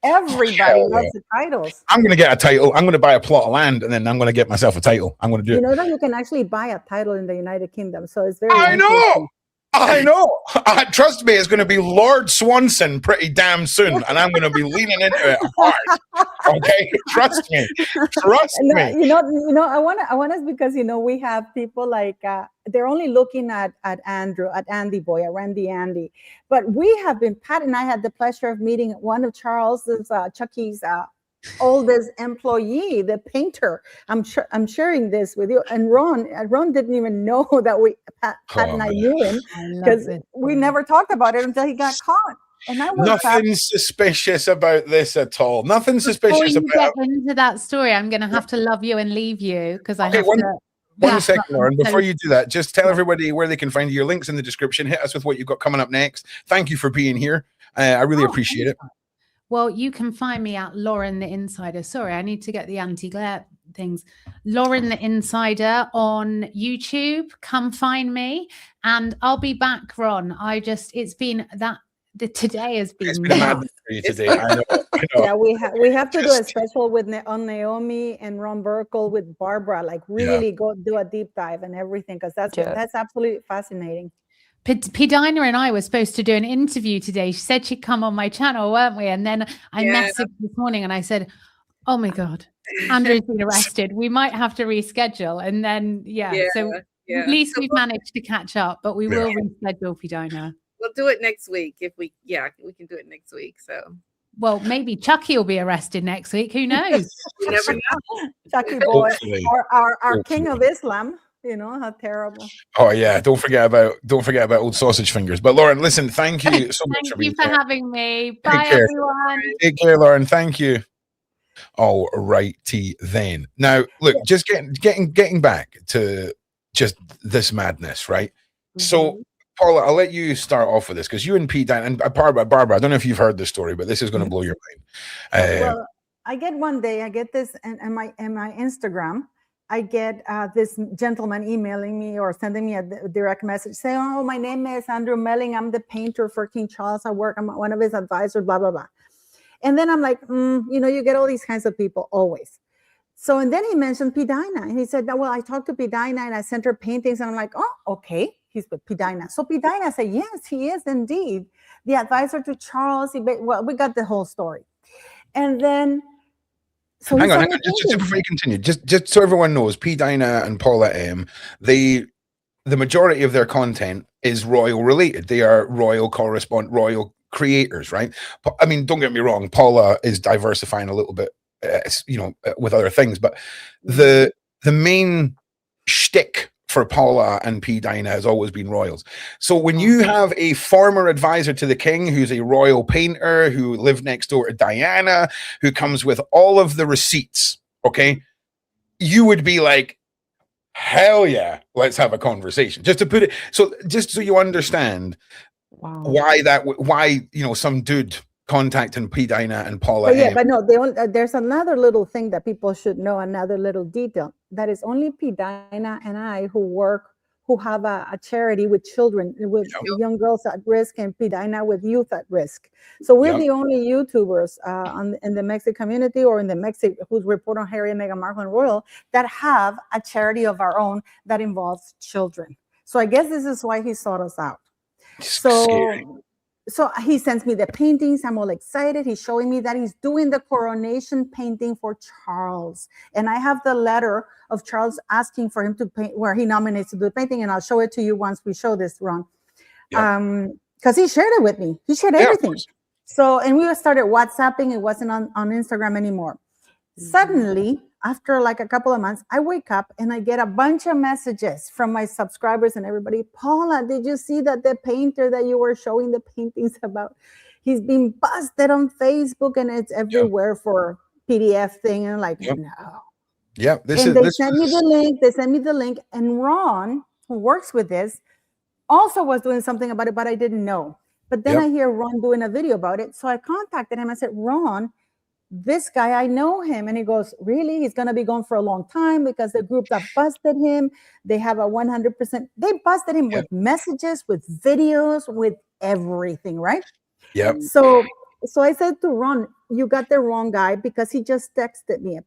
[SPEAKER 5] Everybody
[SPEAKER 1] Hell
[SPEAKER 5] loves
[SPEAKER 1] yeah.
[SPEAKER 5] the titles.
[SPEAKER 1] I'm going to get a title. I'm going to buy a plot of land, and then I'm going to get myself a title. I'm going to do
[SPEAKER 5] You
[SPEAKER 1] it.
[SPEAKER 5] know that you can actually buy a title in the United Kingdom, so it's very.
[SPEAKER 1] I know.
[SPEAKER 5] interesting.
[SPEAKER 1] I know. Trust me, it's going to be Lord Swanson pretty damn soon, and I'm going to be leaning into it hard. Okay, trust me. Trust me.
[SPEAKER 5] You know. I want us because we have people like they're only looking at Andy Boy, at Randy, but we have been. Pat and I had the pleasure of meeting one of Charles's Chucky's oldest employee, the painter. I'm sharing this with you, and Ron didn't even know that Pat and I knew him because we never talked about it until he got caught. And I
[SPEAKER 1] nothing suspicious about this at all. Nothing suspicious
[SPEAKER 8] Before you
[SPEAKER 1] about
[SPEAKER 8] get into that story, I'm going to have to love you and leave you because I have to.
[SPEAKER 1] One second, Lauren. Before you do that, just tell everybody where they can find you. Your links in the description. Hit us with what you've got coming up next. Thank you for being here. I really appreciate it.
[SPEAKER 8] Well, you can find me at Lauren the Insider. Sorry, I need to get the anti-glare things. Lauren the Insider on YouTube. Come find me, and I'll be back, Ron. It's been that. Today has been.
[SPEAKER 1] It's been mad for you today. I know.
[SPEAKER 5] Yeah, we have to do a special on Naomi and Ron Burkle with Barbara. Like really go do a deep dive and everything because that's absolutely fascinating.
[SPEAKER 8] Pdina and I were supposed to do an interview today. She said she'd come on my channel, weren't we? And then I messaged this morning and I said, "Oh my God, Andrew's been arrested. We might have to reschedule." And then so at least we've managed to catch up, but we will reschedule, Pdina.
[SPEAKER 7] We'll do it next week if we can do it next week. So
[SPEAKER 8] well, maybe Chucky will be arrested next week. Who knows?
[SPEAKER 7] You never know.
[SPEAKER 5] Chucky boy, our king of Islam. How terrible.
[SPEAKER 1] Oh yeah, don't forget about old sausage fingers. But Lauren, listen, thank you so much
[SPEAKER 8] for being here. Having me. Bye everyone.
[SPEAKER 1] Take care, Lauren. Thank you. All righty then. Now, look, just getting back to just this madness, right? Mm-hmm. So, Paula, I'll let you start off with this because you and Pdina and Barbara, I don't know if you've heard this story, but this is going to blow your mind.
[SPEAKER 5] Well, I get one day, I get this in my Instagram. I get this gentleman emailing me or sending me a direct message saying, "Oh, my name is Andrew Melling. I'm the painter for King Charles. I'm one of his advisors, blah, blah, blah." And then I'm like, you get all these kinds of people always. So, and then he mentioned Pdina. And he said, "Well, I talked to Pdina and I sent her paintings." And I'm like, "Oh, okay. He's with Pdina." So Pdina said, "Yes, he is indeed the advisor to Charles." We got the whole story. And then so
[SPEAKER 1] hang on, just before you continue, just so everyone knows, Pdina and Paula M, the majority of their content is royal related. They are royal royal creators, right? I mean, don't get me wrong, Paula is diversifying a little bit, with other things, but the main shtick for Paula and Pdina has always been royals. So when you have a former advisor to the king who's a royal painter who lived next door to Diana, who comes with all of the receipts, okay, you would be like, hell yeah, let's have a conversation. Just to put it, just so you understand why some dude contacting Pdina and Paula.
[SPEAKER 5] But no, there's another little thing that people should know, another little detail. That is only Pdina and I who have a charity with children, with young girls at risk, and Pdina with youth at risk. So we're the only YouTubers in the Mexican community or in the Mexico who report on Harry and Meghan Markle and Royal that have a charity of our own that involves children. So I guess this is why he sought us out. So he sends me the paintings. I'm all excited. He's showing me that he's doing the coronation painting for Charles. And I have the letter of Charles asking for him to paint, where he nominates to do the painting. And I'll show it to you once we show this, Ron. Because he shared it with me. He shared everything. So, and we started WhatsApping. It wasn't on Instagram anymore. Suddenly, after like a couple of months, I wake up and I get a bunch of messages from my subscribers and everybody. "Paula, did you see that the painter that you were showing the paintings about, he's been busted on Facebook and it's everywhere for PDF thing?" And I'm like, no.
[SPEAKER 1] Yeah,
[SPEAKER 5] they sent me the link. They sent me the link. And Ron, who works with this, also was doing something about it, but I didn't know. But then I hear Ron doing a video about it. So I contacted him. I said, "Ron, this guy, I know him." And he goes, "Really? He's going to be gone for a long time because the group that busted him, they have a 100%. They busted him with messages, with videos, with everything, right?"
[SPEAKER 1] Yep.
[SPEAKER 5] So So I said to Ron, you got the wrong guy because he just texted me.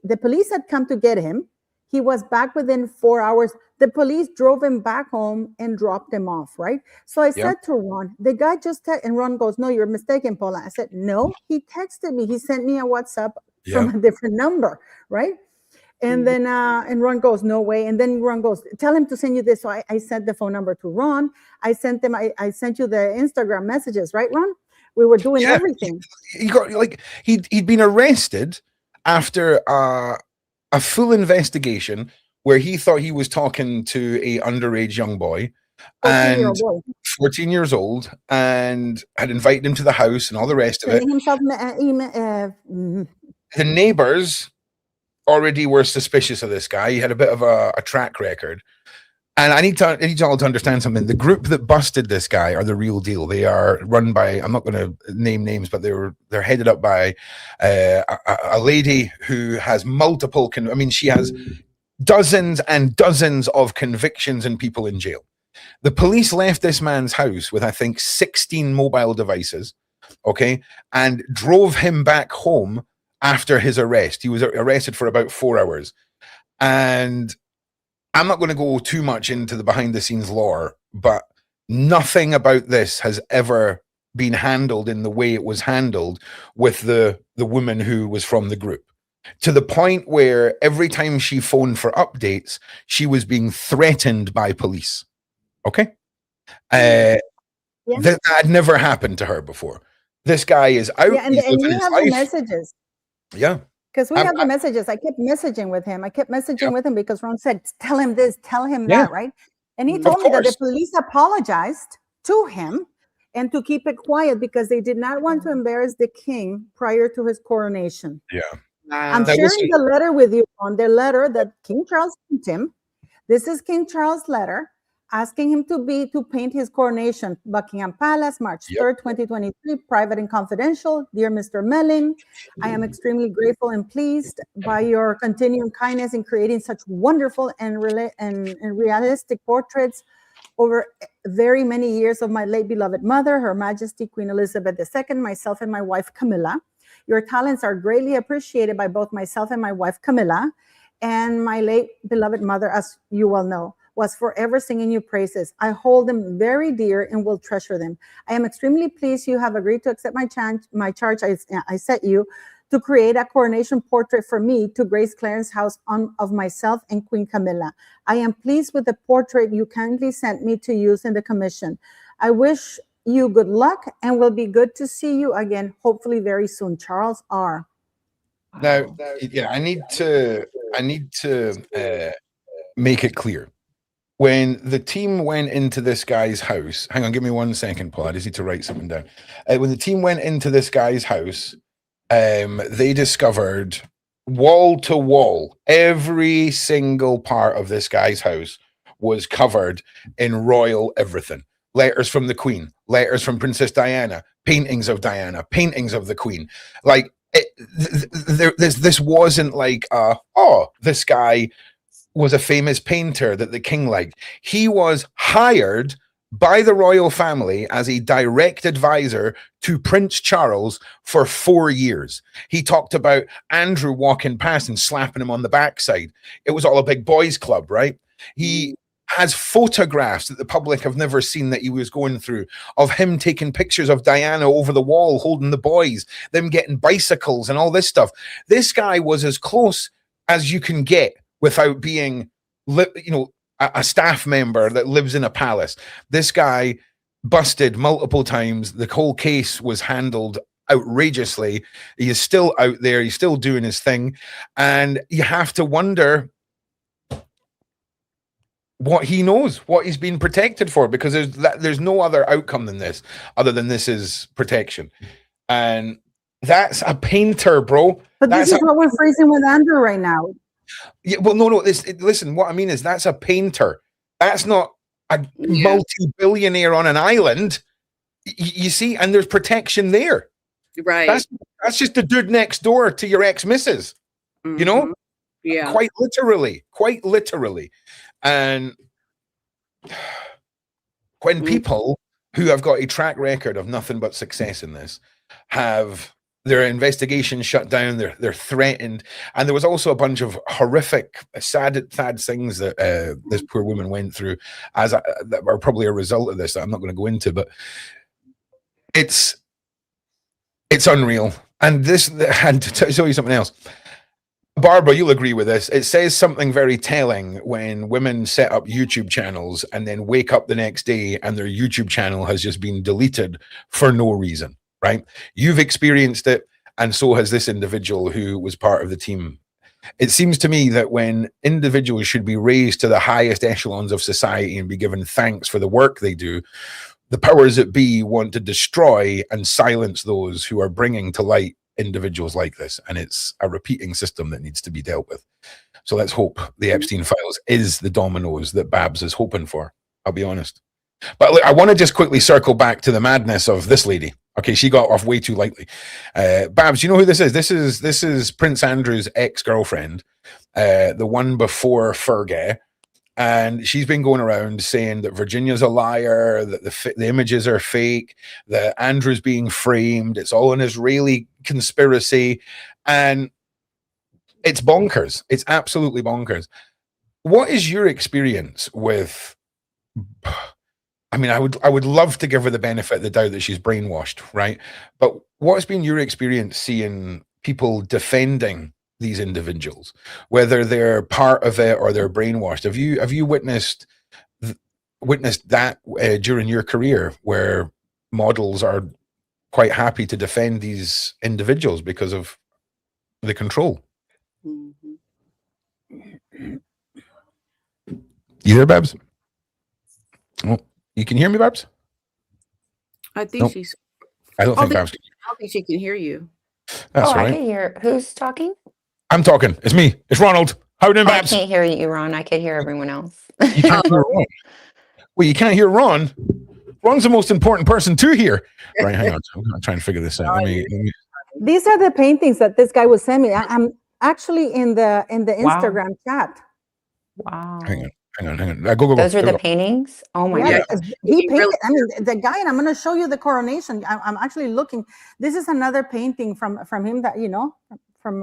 [SPEAKER 5] The police had come to get him. He was back within 4 hours. The police drove him back home and dropped him off, right? So I said to Ron, the guy just texted, and Ron goes, no, you're mistaken, Paula. I said, no, he texted me. He sent me a WhatsApp from a different number, right? And then and Ron goes, no way. And then Ron goes, tell him to send you this. So I sent the phone number to Ron. I sent you the Instagram messages, right, Ron? We were doing everything.
[SPEAKER 1] He got like he'd been arrested after a full investigation where he thought he was talking to a underage young boy, 14 years old, and had invited him to the house and all the rest of it. The neighbors already were suspicious of this guy. He had a bit of a track record. And I need you all to understand something. The group that busted this guy are the real deal. They are run by, I'm not going to name names, but they're headed up by a lady who has multiple, she has dozens and dozens of convictions and people in jail. The police left this man's house with, I think, 16 mobile devices, okay, and drove him back home after his arrest. He was arrested for about 4 hours. And I'm not going to go too much into the behind the scenes lore, but nothing about this has ever been handled in the way it was handled with the woman who was from the group, to the point where every time she phoned for updates, she was being threatened by police. Okay. That had never happened to her before. This guy is out.
[SPEAKER 5] Yeah, and you have the messages.
[SPEAKER 1] Yeah.
[SPEAKER 5] Because we have the messages. I kept messaging with him. With him because Ron said, tell him this, tell him that, right? And he told me that the police apologized to him and to keep it quiet because they did not want to embarrass the king prior to his coronation.
[SPEAKER 1] Yeah.
[SPEAKER 5] I'm sharing the letter with you on the letter that King Charles sent him. This is King Charles' letter asking him to paint his coronation, Buckingham Palace, March 3rd, 2023, private and confidential. Dear Mr. Melling, I am extremely grateful and pleased by your continuing kindness in creating such wonderful and realistic portraits over very many years of my late beloved mother, Her Majesty Queen Elizabeth II, myself and my wife Camilla. Your talents are greatly appreciated by both myself and my wife Camilla, and my late beloved mother, as you well know, was forever singing you praises. I hold them very dear and will treasure them. I am extremely pleased you have agreed to accept my charge I set you to create a coronation portrait for me to grace Clarence House of myself and Queen Camilla. I am pleased with the portrait you kindly sent me to use in the commission. I wish you good luck and will be good to see you again, hopefully very soon. Charles R.
[SPEAKER 1] Now, I need to make it clear. When the team went into this guy's house, hang on, give me 1 second, Paul. I just need to write something down. When the team went into this guy's house, they discovered wall to wall, every single part of this guy's house was covered in royal everything. Letters from the Queen, letters from Princess Diana, paintings of Diana, paintings of the Queen. Like, this wasn't like, this guy was a famous painter that the king liked. He was hired by the royal family as a direct advisor to Prince Charles for 4 years. He talked about Andrew walking past and slapping him on the backside. It was all a big boys club, right? He has photographs that the public have never seen that he was going through of him taking pictures of Diana over the wall, holding the boys, them getting bicycles and all this stuff. This guy was as close as you can get without being, a staff member that lives in a palace. This guy busted multiple times. The whole case was handled outrageously. He is still out there. He's still doing his thing. And you have to wonder what he knows, what he's been protected for, because there's no other outcome than this, other than this is protection. And that's a painter, bro.
[SPEAKER 5] But this is what we're facing with Andrew right now.
[SPEAKER 1] Yeah, well, no. Listen, what I mean is that's a painter. That's not a multi-billionaire on an island. You see, and there's protection there.
[SPEAKER 7] Right.
[SPEAKER 1] That's just the dude next door to your ex-missus. Mm-hmm. You know?
[SPEAKER 7] Yeah.
[SPEAKER 1] Quite literally. And when people who have got a track record of nothing but success in this have their investigation shut down. They're threatened, and there was also a bunch of horrific, sad things that this poor woman went through that are probably a result of this that I'm not going to go into. But it's unreal. And to tell you something else, Barbara, you'll agree with this. It says something very telling when women set up YouTube channels and then wake up the next day and their YouTube channel has just been deleted for no reason, right? You've experienced it, and so has this individual who was part of the team. It seems to me that when individuals should be raised to the highest echelons of society and be given thanks for the work they do, the powers that be want to destroy and silence those who are bringing to light individuals like this, and it's a repeating system that needs to be dealt with. So let's hope the Epstein files is the dominoes that Babs is hoping for. I'll be honest. But look, I want to just quickly circle back to the madness of this lady. Okay, she got off way too lightly. Babs, you know who this is? This is Prince Andrew's ex-girlfriend, the one before Fergie. And she's been going around saying that Virginia's a liar, that the images are fake, that Andrew's being framed. It's all an Israeli conspiracy. And it's bonkers. It's absolutely bonkers. What is your experience with... I mean, I would love to give her the benefit of the doubt that she's brainwashed, right? But what's been your experience seeing people defending these individuals, whether they're part of it or they're brainwashed? Have you witnessed that during your career, where models are quite happy to defend these individuals because of the control?
[SPEAKER 7] Mm-hmm.
[SPEAKER 1] You there, Babs? Oh, you can hear me, Babs?
[SPEAKER 7] I think
[SPEAKER 1] Nope.
[SPEAKER 7] she's.
[SPEAKER 1] I don't think Babs can.
[SPEAKER 7] I don't think she can hear you.
[SPEAKER 1] That's all
[SPEAKER 6] I
[SPEAKER 1] right.
[SPEAKER 6] can hear. Who's talking?
[SPEAKER 1] I'm talking. It's me. It's Ronald. How you doing,
[SPEAKER 6] I
[SPEAKER 1] Babs?
[SPEAKER 6] can't hear you, Ron. I can hear everyone else.
[SPEAKER 1] You can't hear Ron. Well, you can't hear Ron. Ron's the most important person to hear. Right, hang on. I'm trying to figure this out. Let me...
[SPEAKER 5] These are the paintings that this guy was sending me. I'm actually in the Instagram chat.
[SPEAKER 6] Wow.
[SPEAKER 1] Hang on. Go.
[SPEAKER 6] Those are
[SPEAKER 1] Go.
[SPEAKER 6] the paintings? Oh my
[SPEAKER 5] Yeah,
[SPEAKER 6] God.
[SPEAKER 5] he painted. I mean, the guy, and I'm going to show you the coronation. I'm actually looking. This is another painting from him that from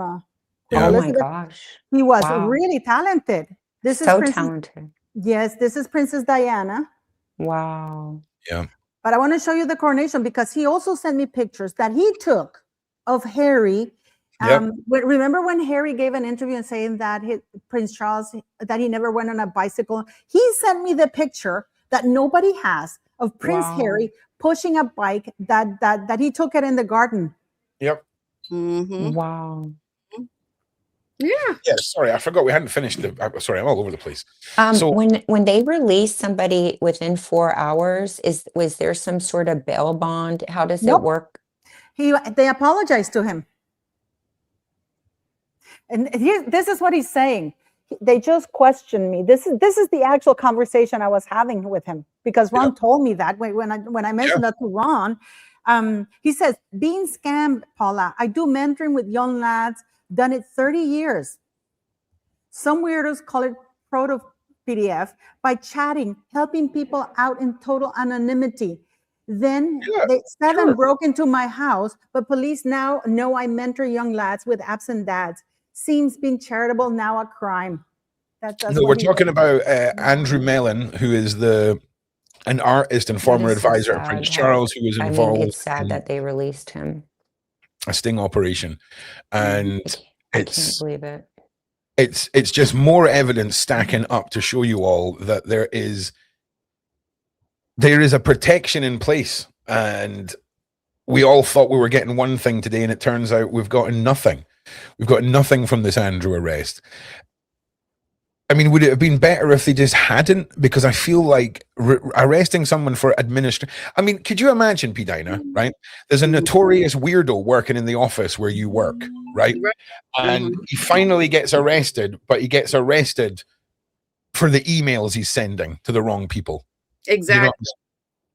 [SPEAKER 6] Oh my
[SPEAKER 5] Elizabeth.
[SPEAKER 6] gosh.
[SPEAKER 5] He was
[SPEAKER 6] Wow.
[SPEAKER 5] really talented. This is
[SPEAKER 6] So
[SPEAKER 5] Princess,
[SPEAKER 6] talented.
[SPEAKER 5] yes, this is Princess Diana.
[SPEAKER 6] Wow.
[SPEAKER 1] Yeah.
[SPEAKER 5] But I want to show you the coronation because he also sent me pictures that he took of Harry.
[SPEAKER 1] Yep.
[SPEAKER 5] Remember when Harry gave an interview and saying that Prince Charles, that he never went on a bicycle? He sent me the picture that nobody has of Prince
[SPEAKER 6] Wow.
[SPEAKER 5] Harry pushing a bike that he took it in the garden.
[SPEAKER 1] Yep.
[SPEAKER 7] Mm-hmm.
[SPEAKER 6] Wow.
[SPEAKER 7] Yeah.
[SPEAKER 1] Yeah. Sorry, I forgot we hadn't finished. Sorry, I'm all over the place. So
[SPEAKER 6] When they release somebody within 4 hours, was there some sort of bail bond? How does
[SPEAKER 5] Nope.
[SPEAKER 6] it work?
[SPEAKER 5] They apologized to him. And this is what he's saying. They just questioned me. This is the actual conversation I was having with him, because Ron told me that when I mentioned that to Ron. He says, being scammed, Paula. I do mentoring with young lads, done it 30 years. Some weirdos call it proto PDF, by chatting, helping people out in total anonymity. Then seven broke into my house, but police now know I mentor young lads with absent dads. Seems being charitable now a crime. That's
[SPEAKER 1] no, we're talking about Andrew Mellon, who is an artist and former advisor of Prince Charles, who was involved.
[SPEAKER 6] I mean, it's sad that they released him.
[SPEAKER 1] A sting operation, and
[SPEAKER 6] I can't believe it.
[SPEAKER 1] It's just more evidence stacking up to show you all that there is a protection in place, and we all thought we were getting one thing today, and it turns out we've gotten nothing. We've got nothing from this Andrew arrest. I mean, would it have been better if they just hadn't? Because I feel like arresting someone for I mean, could you imagine, Pdina, right? There's a notorious weirdo working in the office where you work, right? And he finally gets arrested, but he gets arrested for the emails he's sending to the wrong people.
[SPEAKER 7] Exactly.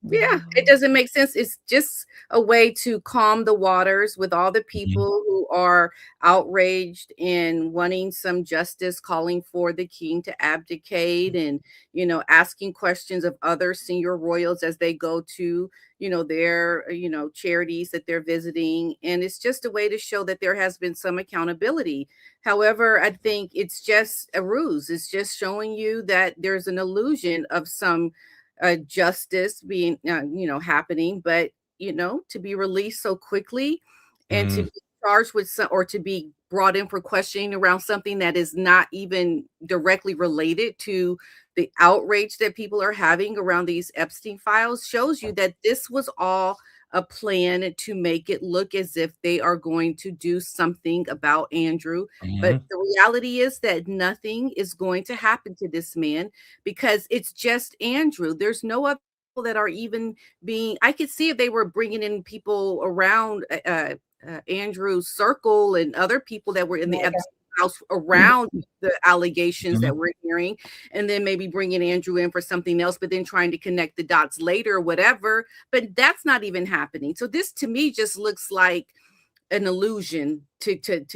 [SPEAKER 7] Yeah, it doesn't make sense. It's just a way to calm the waters with all the people who are outraged and wanting some justice, calling for the king to abdicate and, asking questions of other senior royals as they go to, their, charities that they're visiting. And it's just a way to show that there has been some accountability. However, I think it's just a ruse. It's just showing you that there's an illusion of some justice being happening, but to be released so quickly and to be charged with some, or to be brought in for questioning around something that is not even directly related to the outrage that people are having around these Epstein files, shows you that this was all a plan to make it look as if they are going to do something about Andrew. But the reality is that nothing is going to happen to this man because it's just Andrew. There's no other people that are even being, I could see if they were bringing in people around Andrew's circle and other people that were in the Epstein house around the allegations that we're hearing, and then maybe bringing Andrew in for something else, but then trying to connect the dots later or whatever. But that's not even happening. So this to me just looks like an illusion to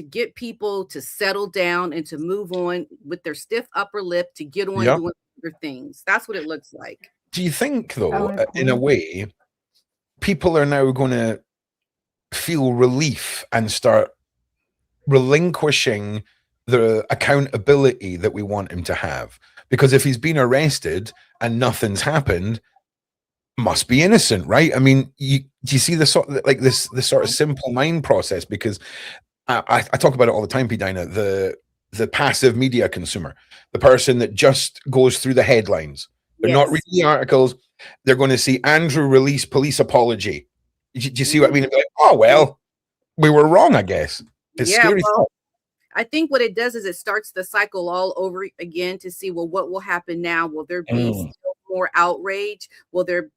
[SPEAKER 7] get people to settle down and to move on with their stiff upper lip to get on doing other things. That's what it looks like.
[SPEAKER 1] Do you think, though, in a way, people are now going to feel relief and start relinquishing the accountability that we want him to have? Because if he's been arrested and nothing's happened, must be innocent, right? I mean, do you see the sort of, like this sort of simple mind process? Because I talk about it all the time, Pdina, the passive media consumer, the person that just goes through the headlines. They're not reading the articles. They're going to see Andrew release police apology. Do you see what I mean? Like, oh, well, we were wrong, I guess. It's scary.
[SPEAKER 7] I think what it does is it starts the cycle all over again to see, well, what will happen now? Will there be still more outrage? Will there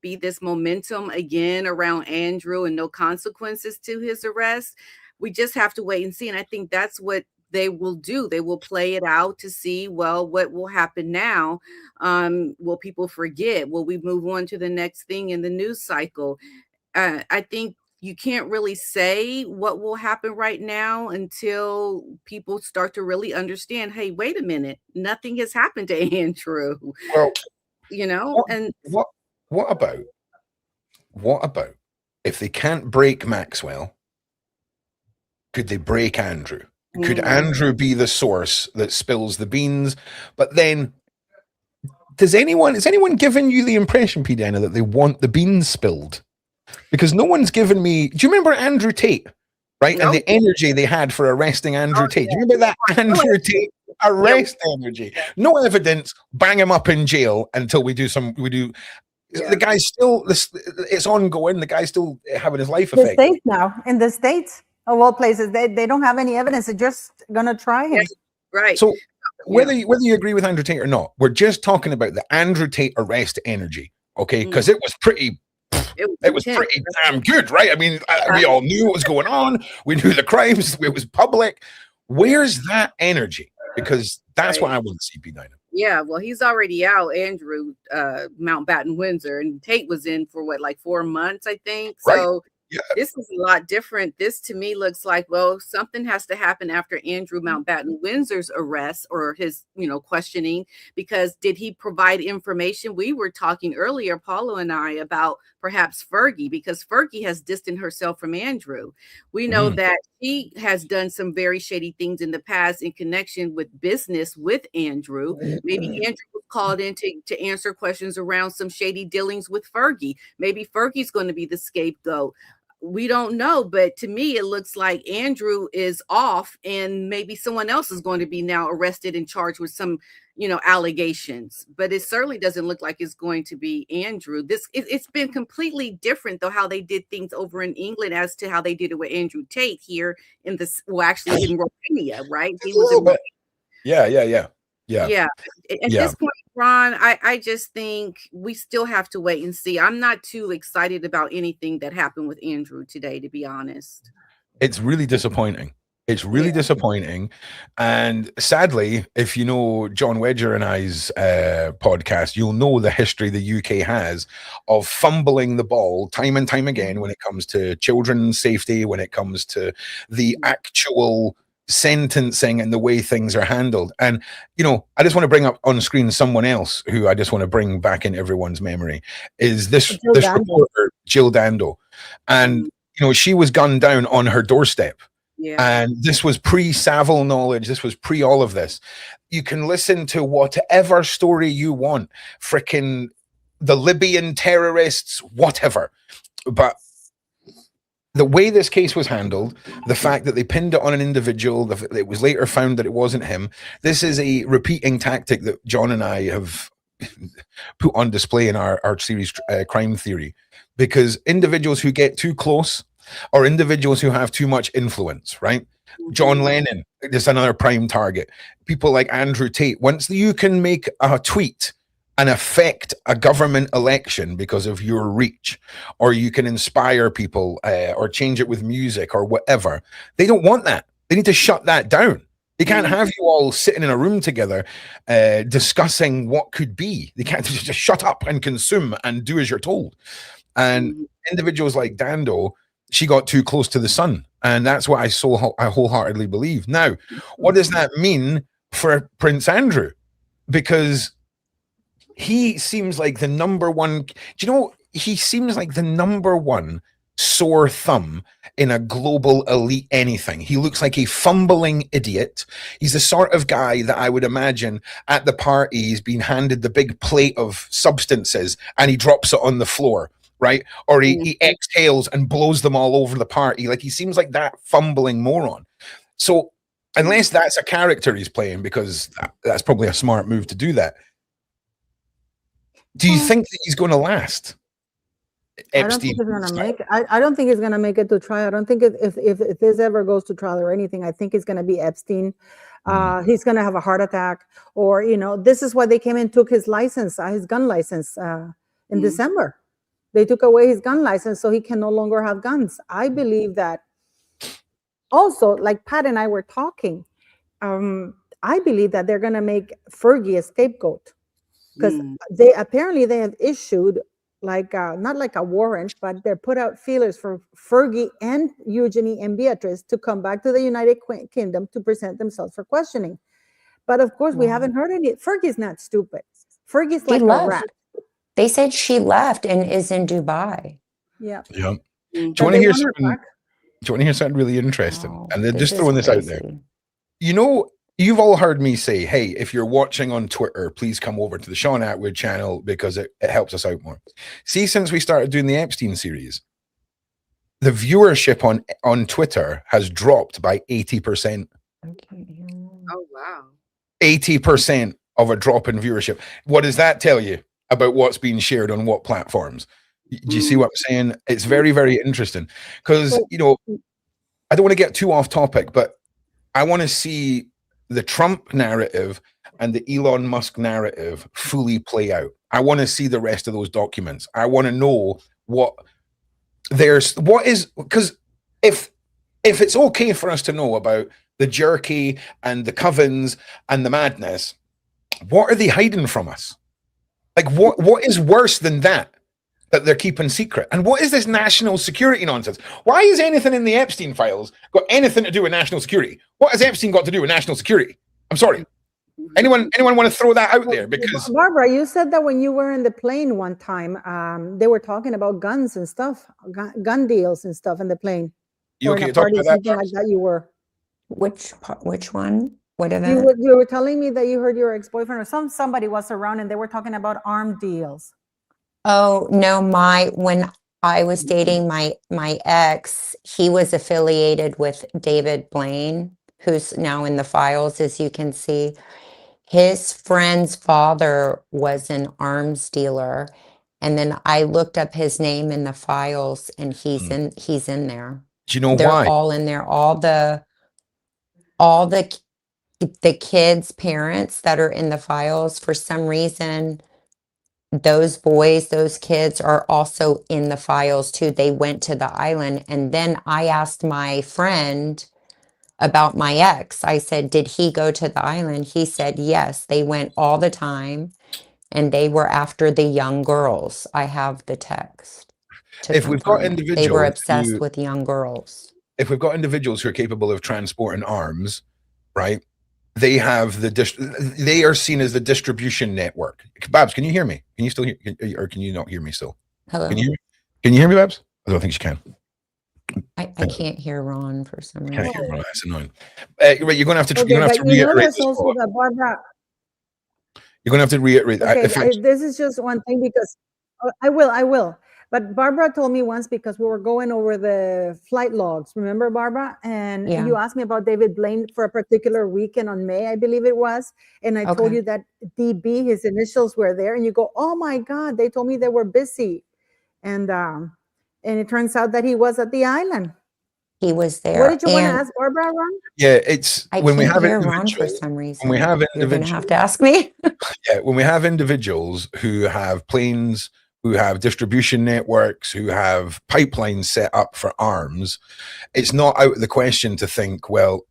[SPEAKER 7] be this momentum again around Andrew and no consequences to his arrest? We just have to wait and see. And I think that's what they will do. They will play it out to see, well, what will happen now? Will people forget? Will we move on to the next thing in the news cycle? I think you can't really say what will happen right now until people start to really understand, hey, wait a minute, nothing has happened to Andrew.
[SPEAKER 1] Well,
[SPEAKER 7] and
[SPEAKER 1] what about if they can't break Maxwell, could they break Andrew? Could Andrew be the source that spills the beans? But then is anyone giving you the impression, Pdina, that they want the beans spilled? Because no one's given me. Do you remember Andrew Tate, right? Nope. And the energy they had for arresting Andrew Tate. Do you remember that Andrew Tate arrest energy? No evidence. Bang him up in jail until we do. The guy's still. It's ongoing. The guy's still having his life affected.
[SPEAKER 5] The States now, in the States of all places, they don't have any evidence. They're just gonna try him.
[SPEAKER 7] Yes, right.
[SPEAKER 1] So whether you agree with Andrew Tate or not, we're just talking about the Andrew Tate arrest energy, okay? Because it was pretty. It was pretty damn good, right? I mean, we all knew what was going on. We knew the crimes. It was public. Where's that energy? Because that's what I want to see, Pdina.
[SPEAKER 7] Yeah, well, he's already out, Andrew, Mountbatten Windsor, and Tate was in for 4 months, I think.
[SPEAKER 1] Right.
[SPEAKER 7] So this is a lot different. This to me looks like, well, something has to happen after Andrew Mountbatten Windsor's arrest or his, questioning, because did he provide information? We were talking earlier, Paula and I, about perhaps Fergie, because Fergie has distanced herself from Andrew. We know that he has done some very shady things in the past in connection with business with Andrew. Maybe Andrew was called in to answer questions around some shady dealings with Fergie. Maybe Fergie's going to be the scapegoat. We don't know, but to me, it looks like Andrew is off and maybe someone else is going to be now arrested and charged with some, allegations, but it certainly doesn't look like it's going to be Andrew. It's been completely different though, how they did things over in England as to how they did it with Andrew Tate here in actually in Romania, right? He was in Yeah. At this point, Ron, I just think we still have to wait and see. I'm not too excited about anything that happened with Andrew today, to be honest.
[SPEAKER 1] It's really disappointing. It's really
[SPEAKER 7] Yeah.
[SPEAKER 1] disappointing. And sadly, if you know John Wedger and I's podcast, you'll know the history the UK has of fumbling the ball time and time again when it comes to children's safety, when it comes to the actual sentencing and the way things are handled. And, you know, I just want to bring up on screen someone else who I just want to bring back in everyone's memory is this reporter, Jill Dando. And, you know, she was gunned down on her doorstep.
[SPEAKER 7] Yeah.
[SPEAKER 1] And this was pre-Savile knowledge. This was pre all of this. You can listen to whatever story you want, freaking the Libyan terrorists, whatever. But the way this case was handled, the fact that they pinned it on an individual, it was later found that it wasn't him. This is a repeating tactic that John and I have put on display in our series, Crime Theory, because individuals who get too close or individuals who have too much influence, right? John Lennon is another prime target. People like Andrew Tate. Once you can make a tweet and affect a government election because of your reach, or you can inspire people or change it with music or whatever, they don't want that. They need to shut that down. They can't have you all sitting in a room together discussing what could be. They can't just shut up and consume and do as you're told. And individuals like Dando, she got too close to the sun, and that's what I wholeheartedly believe. Now, what does that mean for Prince Andrew? Because he seems like the number one. Do you know? He seems like the number one sore thumb in a global elite anything. He looks like a fumbling idiot. He's the sort of guy that I would imagine at the party he's been handed the big plate of substances and he drops it on the floor. Right? Or he exhales and blows them all over the party. Like, he seems like that fumbling moron. So unless that's a character he's playing, because that's probably a smart move to do that, do you think that he's going to last? Epstein.
[SPEAKER 5] I don't think he's going to make it to trial. I don't think if this ever goes to trial or anything, I think it's going to be Epstein. He's going to have a heart attack, or, you know, this is why they came and took his license, his gun license in December. They took away his gun license so he can no longer have guns. I believe that also, like Pat and I were talking, I believe that they're going to make Fergie a scapegoat, because they have issued like not like a warrant, but they put out feelers for Fergie and Eugenie and Beatrice to come back to the United Kingdom to present themselves for questioning. But of course, we haven't heard any. Fergie's not stupid. Fergie's like a rat.
[SPEAKER 6] They said she left and is in Dubai.
[SPEAKER 5] Yeah.
[SPEAKER 1] Yeah. Do you want to hear something? Do you want to hear something really interesting? And then just throwing this out there. You know, you've all heard me say, hey, if you're watching on Twitter, please come over to the Sean Atwood channel because it helps us out more. See, since we started doing the Epstein series, the viewership on Twitter has dropped by 80%.
[SPEAKER 7] Oh, wow.
[SPEAKER 1] 80% of a drop in viewership. What does that tell you about what's being shared on what platforms? Do you see what I'm saying? It's very, very interesting because, you know, I don't want to get too off topic, but I want to see the Trump narrative and the Elon Musk narrative fully play out. I want to see the rest of those documents. I want to know because if it's okay for us to know about the jerky and the covens and the madness, what are they hiding from us? Like, what is worse than that they're keeping secret? And what is this national security nonsense? Why is anything in the Epstein files got anything to do with national security? What has Epstein got to do with national security? I'm sorry. Anyone want to throw that out there? Because
[SPEAKER 5] Barbara, you said that when you were in the plane one time, they were talking about guns and stuff, gun deals and stuff in the plane.
[SPEAKER 1] You okay to talk about that?
[SPEAKER 5] Something like that you were.
[SPEAKER 6] Which one? What event?
[SPEAKER 5] You were telling me that you heard your ex-boyfriend or somebody was around and they were talking about armed deals.
[SPEAKER 6] Oh no, when I was dating my ex, he was affiliated with David Blaine, who's now in the files, as you can see. His friend's father was an arms dealer, and then I looked up his name in the files, and he's in there.
[SPEAKER 1] Do you know
[SPEAKER 6] They're
[SPEAKER 1] why?
[SPEAKER 6] all in there. All the kids' parents that are in the files, for some reason, those kids are also in the files too. They went to the island, and then I asked my friend, about my ex. I said, did he go to the island? He said, yes, they went all the time and they were after the young girls. I have the text to
[SPEAKER 1] If we've got
[SPEAKER 6] confirm it. They were
[SPEAKER 1] individuals
[SPEAKER 6] obsessed
[SPEAKER 1] who,
[SPEAKER 6] with young girls.
[SPEAKER 1] if we've got individuals who are capable of transporting arms, right? They have they are seen as the distribution network. Babs, can you hear me? Can you still hear, or can you not hear me still?
[SPEAKER 6] Hello.
[SPEAKER 1] Can you hear me, Babs? I don't think she can.
[SPEAKER 6] I can't hear Ron for some
[SPEAKER 1] Can't
[SPEAKER 6] reason.
[SPEAKER 1] hear Ron. That's annoying. Right, you're gonna have to.
[SPEAKER 5] Okay,
[SPEAKER 1] You're gonna have
[SPEAKER 5] but
[SPEAKER 1] to
[SPEAKER 5] you know,
[SPEAKER 1] reiterate
[SPEAKER 5] there's
[SPEAKER 1] this.
[SPEAKER 5] also
[SPEAKER 1] Paula.
[SPEAKER 5] that Barbara.
[SPEAKER 1] You're gonna have to reiterate.
[SPEAKER 5] Okay, this is just one thing because I will. But Barbara told me once because we were going over the flight logs. Remember, Barbara? And
[SPEAKER 6] Yeah.
[SPEAKER 5] you asked me about David Blaine for a particular weekend on May, I believe it was. And I told
[SPEAKER 6] Okay.
[SPEAKER 5] you that DB, his initials were there. And you go, oh my God, they told me they were busy. And it turns out that he was at the island.
[SPEAKER 6] He was there.
[SPEAKER 5] What did you want to
[SPEAKER 6] and
[SPEAKER 5] ask Barbara, Ron?
[SPEAKER 1] Yeah, it's
[SPEAKER 6] I
[SPEAKER 1] when we
[SPEAKER 6] can't
[SPEAKER 1] have
[SPEAKER 6] hear Ron for
[SPEAKER 1] individuals.
[SPEAKER 6] some reason.
[SPEAKER 1] When we have
[SPEAKER 6] You're going to
[SPEAKER 1] individuals,
[SPEAKER 6] have to ask me.
[SPEAKER 1] yeah, when we have individuals who have planes, who have distribution networks, who have pipelines set up for arms, it's not out of the question to think, well,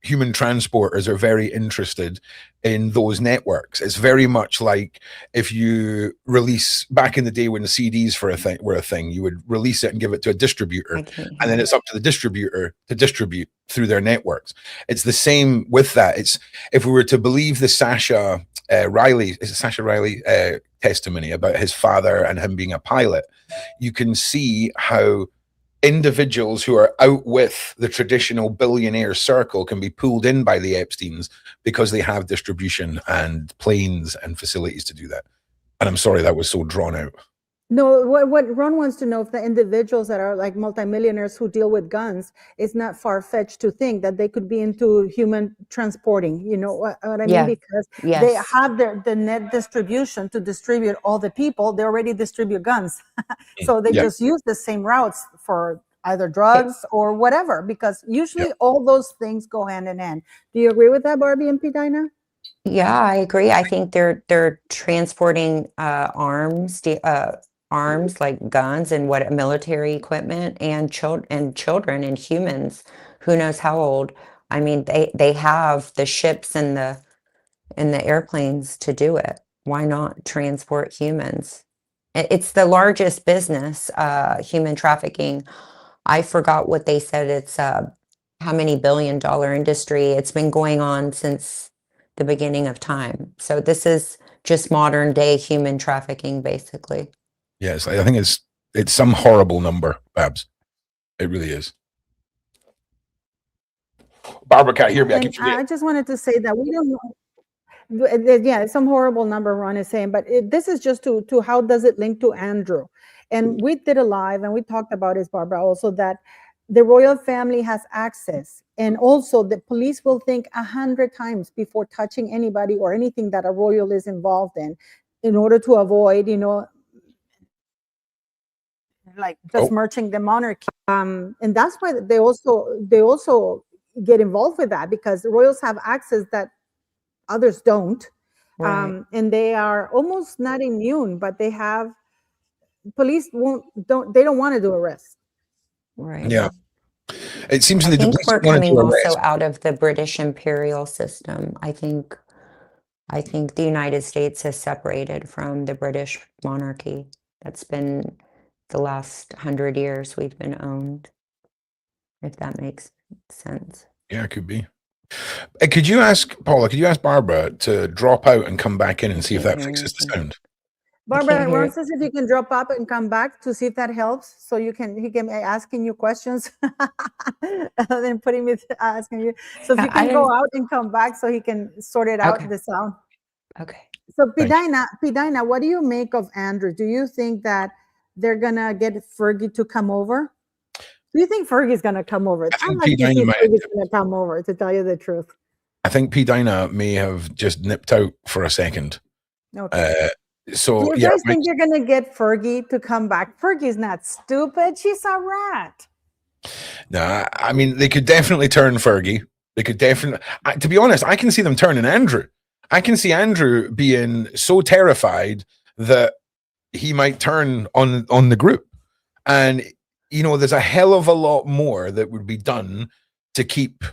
[SPEAKER 1] human transporters are very interested in those networks. It's very much like if you release, back in the day when the CDs were a thing, you would release it and give it to a distributor, and then it's up to the distributor to distribute through their networks. It's the same with that. It's, if we were to believe the Sasha Riley testimony about his father and him being a pilot, you can see how individuals who are out with the traditional billionaire circle can be pulled in by the Epsteins because they have distribution and planes and facilities to do that. And I'm sorry that was so drawn out.
[SPEAKER 5] No, what Ron wants to know, if the individuals that are like multimillionaires who deal with guns, it's not far-fetched to think that they could be into human transporting. You know what I mean?
[SPEAKER 6] Yeah.
[SPEAKER 5] Because they
[SPEAKER 6] Yes.
[SPEAKER 5] have the net distribution to distribute all the people. They already distribute guns. So they
[SPEAKER 1] Yeah.
[SPEAKER 5] just use the same routes for either drugs or whatever, because usually all those things go hand in hand. Do you agree with that, Barbie and Pdina?
[SPEAKER 6] Yeah, I agree. I think they're transporting arms like guns and what military equipment and children and humans, who knows how old. I mean, they have the ships and the airplanes to do it. Why not transport humans? It's the largest business, human trafficking. I forgot what they said. It's how many billion-dollar industry. It's been going on since the beginning of time. So this is just modern day human trafficking, basically.
[SPEAKER 1] Yes, I think it's some horrible number, Babs. It really is. Barbara can't hear me.
[SPEAKER 5] And I just wanted to say that we don't know. Yeah, some horrible number Ron is saying, but this is just to how does it link to Andrew? And we did a live and we talked about this, Barbara, also that the royal family has access, and also the police will think 100 times before touching anybody or anything that a royal is involved in order to avoid, you know, like besmirching the monarchy. And that's why they also get involved with that, because the royals have access that others don't.
[SPEAKER 6] Right.
[SPEAKER 5] And they are almost not immune, but they have, police don't want to do arrests.
[SPEAKER 6] Right.
[SPEAKER 1] Yeah. It seems
[SPEAKER 6] I
[SPEAKER 1] the
[SPEAKER 6] think
[SPEAKER 1] police
[SPEAKER 6] we're
[SPEAKER 1] wanted
[SPEAKER 6] coming
[SPEAKER 1] to
[SPEAKER 6] also
[SPEAKER 1] arrest.
[SPEAKER 6] out of the British imperial system. I think the United States has separated from the British monarchy. That's been the last 100 years we've been owned, if that makes sense.
[SPEAKER 1] Yeah, it could be. Could you ask Paula? Could you ask Barbara to drop out and come back in and see if that fixes the sound?
[SPEAKER 5] Barbara, Ron says if you can drop up and come back to see if that helps, so he can be asking you questions and then putting me asking you. So if you can go out and come back so he can sort it out, the sound.
[SPEAKER 6] Okay.
[SPEAKER 5] So Pdina, what do you make of Andrew? Do you think that they're gonna get Fergie to come over? Do you think Fergie's gonna come over? I'd like to see Fergie's gonna come over, to tell you the truth.
[SPEAKER 1] I think Pdina may have just nipped out for a second.
[SPEAKER 5] Okay.
[SPEAKER 1] So
[SPEAKER 5] do you guys think you're gonna get Fergie to come back? Fergie's not stupid. She's a rat.
[SPEAKER 1] No, I mean, they could definitely turn Fergie. They could definitely, to be honest, I can see them turning Andrew. I can see Andrew being so terrified that he might turn on the group. And, you know, there's a hell of a lot more that would be done to keep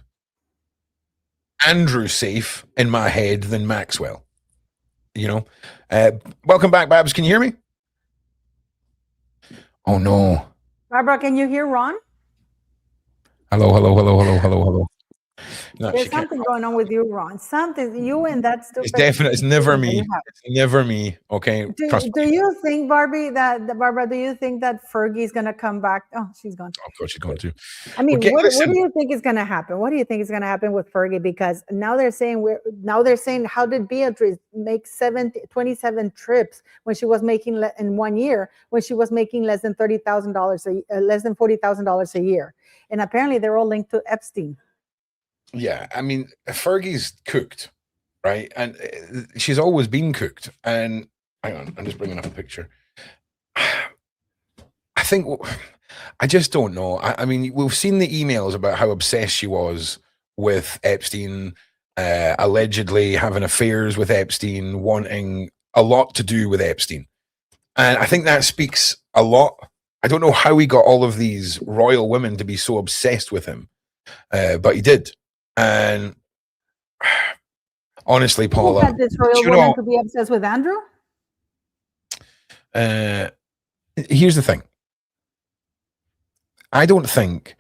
[SPEAKER 1] Andrew safe in my head than Maxwell. You know, welcome back, Babs. Can you hear me? Oh no.
[SPEAKER 5] Barbara, can you hear Ron?
[SPEAKER 1] Hello, hello, hello, hello, hello, hello. No,
[SPEAKER 5] There's
[SPEAKER 1] she can't.
[SPEAKER 5] something going on with you, Ron. Something you and that stupid.
[SPEAKER 1] It's definitely. It's never
[SPEAKER 5] that you
[SPEAKER 1] me.
[SPEAKER 5] have.
[SPEAKER 1] It's never me. Okay. Trust
[SPEAKER 5] Do
[SPEAKER 1] me.
[SPEAKER 5] you think, Barbara? Do you think that Fergie's gonna come back? Oh, she's gone.
[SPEAKER 1] Of course, she's going to.
[SPEAKER 5] I mean,
[SPEAKER 1] Okay,
[SPEAKER 5] what
[SPEAKER 1] listen.
[SPEAKER 5] do you think is gonna happen? What do you think is gonna happen with Fergie? Because now they're saying how did Beatrice make 27 trips when she was making in 1 year when she was making less than $30,000 less than $40,000 a year, and apparently they're all linked to Epstein.
[SPEAKER 1] Yeah, I mean, Fergie's cooked, right? And she's always been cooked. And hang on, I'm just bringing up a picture. I think, I just don't know. I mean, we've seen the emails about how obsessed she was with Epstein, allegedly having affairs with Epstein, wanting a lot to do with Epstein. And I think that speaks a lot. I don't know how he got all of these royal women to be so obsessed with him, but he did. And honestly, Paula,
[SPEAKER 5] Who had this royal woman to be obsessed with Andrew?
[SPEAKER 1] Here's the thing. I don't think